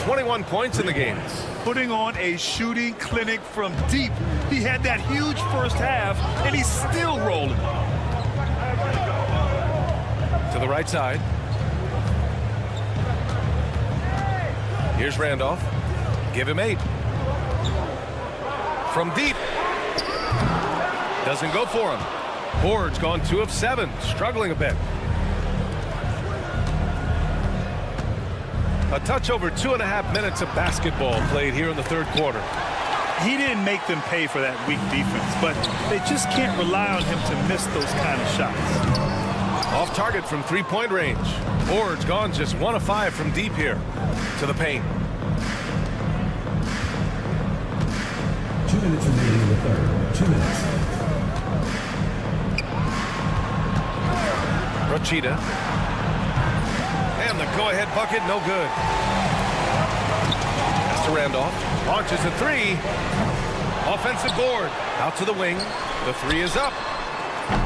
21 points in the game. Putting on a shooting clinic from deep. He had that huge first half, and he's still rolling. To the right side. Here's Randolph. Give him 8. From deep. Doesn't go for him. Horde's gone 2 of 7. Struggling a bit. A touch over 2.5 minutes of basketball played here in the third quarter. He didn't make them pay for that weak defense, but they just can't rely on him to miss those kind of shots. Off target from three-point range. Horde's gone just 1 of 5 from deep here. To the paint. 2 minutes remaining in the third. 2 minutes. Rochita. And the go-ahead bucket, no good. Pass to Randolph. Launches a 3. Offensive board. Out to the wing. The 3 is up.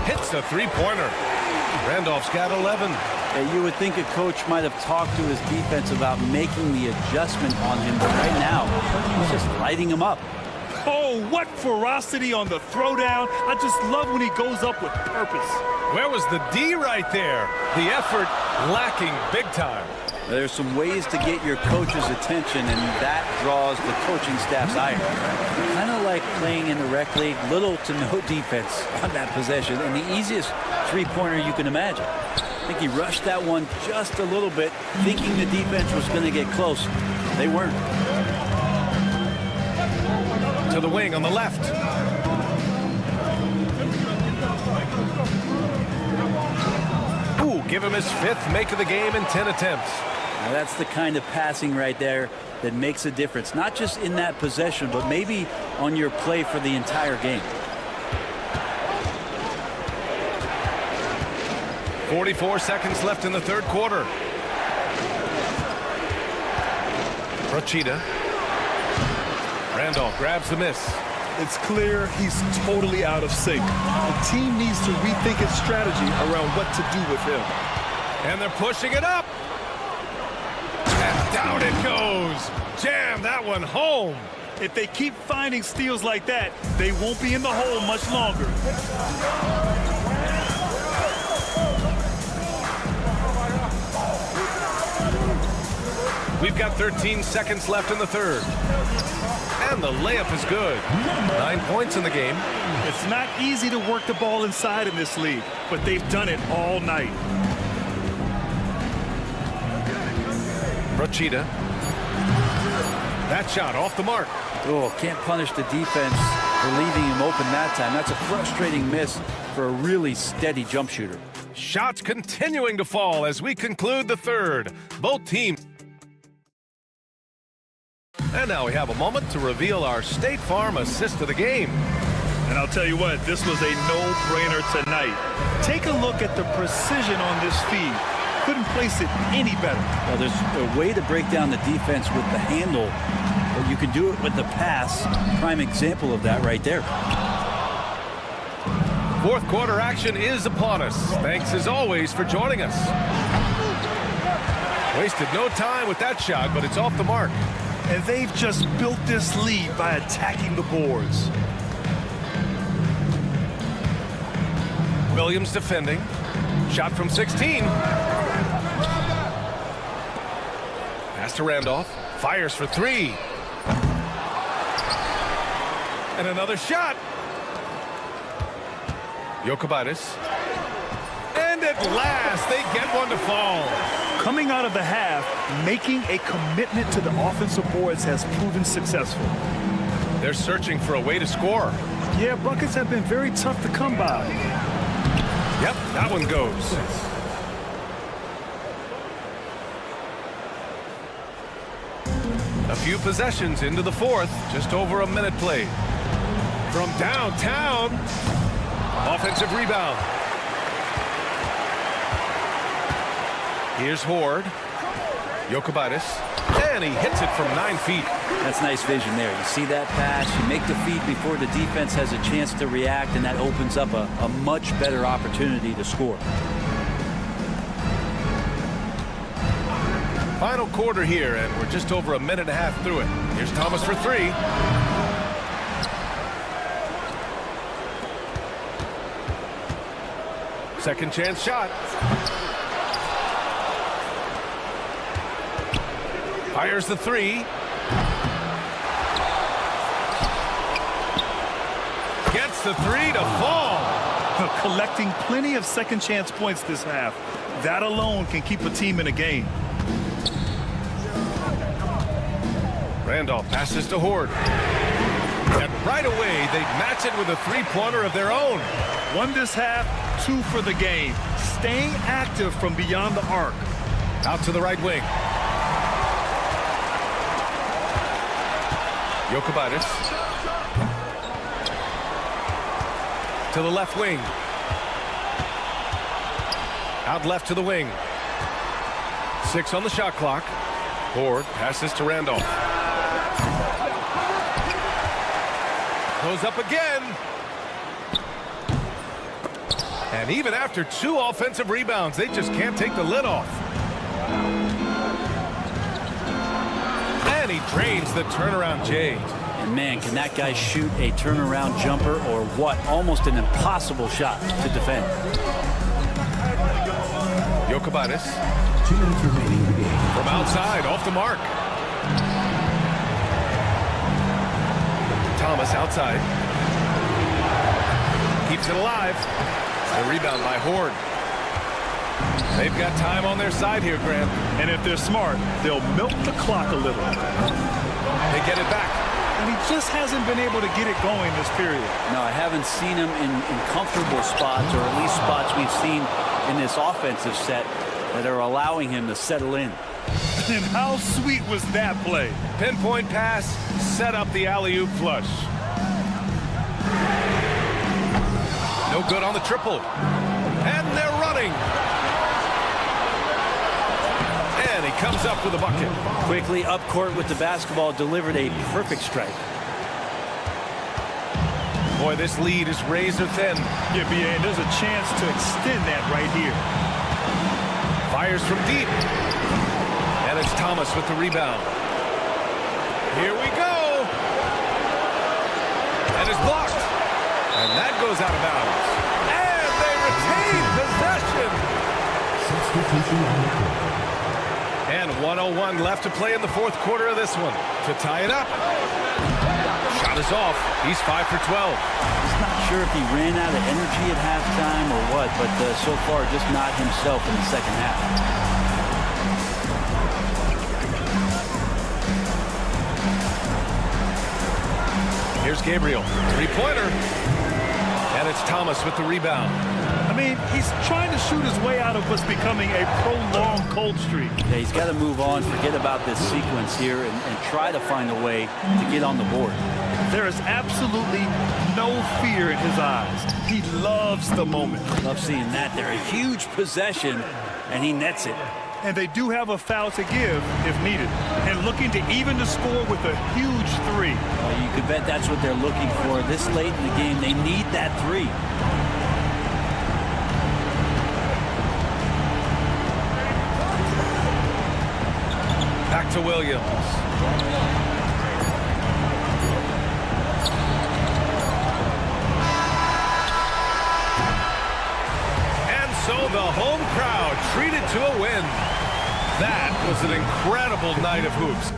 Hits the three-pointer. Randolph's got 11. You would think a coach might have talked to his defense about making the adjustment on him, but right now, he's just lighting him up. Oh, what ferocity on the throwdown. I just love when he goes up with purpose. Where was the D right there? The effort lacking big time. There's some ways to get your coach's attention, and that draws the coaching staff's ire. Kind of like playing in the rec league, little to no defense on that possession, and the easiest three-pointer you can imagine. I think he rushed that one just a little bit, thinking the defense was going to get close. They weren't. To the wing on the left. Ooh, give him his 5th make of the game in 10 attempts. Now that's the kind of passing right there that makes a difference, not just in that possession, but maybe on your play for the entire game. 44 seconds left in the third quarter. Procida. Randolph grabs the miss. It's clear he's totally out of sync. The team needs to rethink its strategy around what to do with him. And they're pushing it up. And down it goes. Jam that one home. If they keep finding steals like that, they won't be in the hole much longer. We've got 13 seconds left in the third. And the layup is good. 9 points in the game. It's not easy to work the ball inside in this league, but they've done it all night. Procida. That shot off the mark. Oh, can't punish the defense for leaving him open that time. That's a frustrating miss for a really steady jump shooter. Shots continuing to fall as we conclude the third. Both teams. And now we have a moment to reveal our State Farm assist of the game. And I'll tell you what, this was a no-brainer tonight. Take a look at the precision on this feed. Couldn't place it any better. Well, there's a way to break down the defense with the handle, but you can do it with the pass. Prime example of that right there. Fourth quarter action is upon us. Thanks as always for joining us. Wasted no time with that shot, but it's off the mark. And they've just built this lead by attacking the boards. Williams defending. Shot from 16. Pass to Randolph. Fires for 3. And another shot. Jokubaitis. And at last, they get one to fall. Coming out of the half, making a commitment to the offensive boards has proven successful. They're searching for a way to score. Yeah, buckets have been very tough to come by. Yep, that one goes. A few possessions into the fourth, just over a minute played. From downtown, offensive rebound. Here's Horde. Jokubaitis. And he hits it from 9 feet. That's nice vision there. You see that pass, you make the feed before the defense has a chance to react, and that opens up a much better opportunity to score. Final quarter here, and we're just over a minute and a half through it. Here's Thomas for 3. Second chance shot. Fires the 3. Gets the 3 to fall. Collecting plenty of second chance points this half. That alone can keep a team in a game. Randolph passes to Horde. And right away, they match it with a three-pointer of their own. Won this half, 2 for the game. Staying active from beyond the arc. Out to the right wing. Jokubaitis. To the left wing. Out left to the wing. 6 on the shot clock. Horde passes to Randolph. Goes up again. And even after 2 offensive rebounds, they just can't take the lid off. And he drains the turnaround J. And man, can that guy shoot a turnaround jumper or what? Almost an impossible shot to defend. Jokubaitis. 2 minutes remaining in the game. From outside, off the mark. Thomas outside. Keeps it alive. The rebound by Horn. They've got time on their side here, Grant. And if they're smart, they'll milk the clock a little. They get it back. And he just hasn't been able to get it going this period. No, I haven't seen him in comfortable spots, or at least spots we've seen in this offensive set that are allowing him to settle in. And how sweet was that play? Pinpoint pass, set up the alley-oop flush. No good on the triple. And they're running. And he comes up with a bucket. Quickly up court with the basketball, delivered a perfect strike. Boy, this lead is razor thin. Yeah, BA, and there's a chance to extend that right here. Fires from deep. And it's Thomas with the rebound. Here we go. And it's blocked. And that goes out of bounds. And they retain possession. Substitution on the court. And 1:01 left to play in the fourth quarter of this one. To tie it up. Shot is off. He's 5 for 12. He's not sure if he ran out of energy at halftime or what, but so far just not himself in the second half. Here's Gabriel. Three-pointer. And it's Thomas with the rebound. I mean, he's trying to shoot his way out of what's becoming a prolonged cold streak. Yeah, he's got to move on, forget about this sequence here, and try to find a way to get on the board. There is absolutely no fear in his eyes. He loves the moment. Love seeing that there. A huge possession, and he nets it. And they do have a foul to give if needed. And looking to even the score with a huge three. Well, you could bet that's what they're looking for. This late in the game, they need that three. Back to Williams. And so the home crowd treated to a win. That was an incredible night of hoops.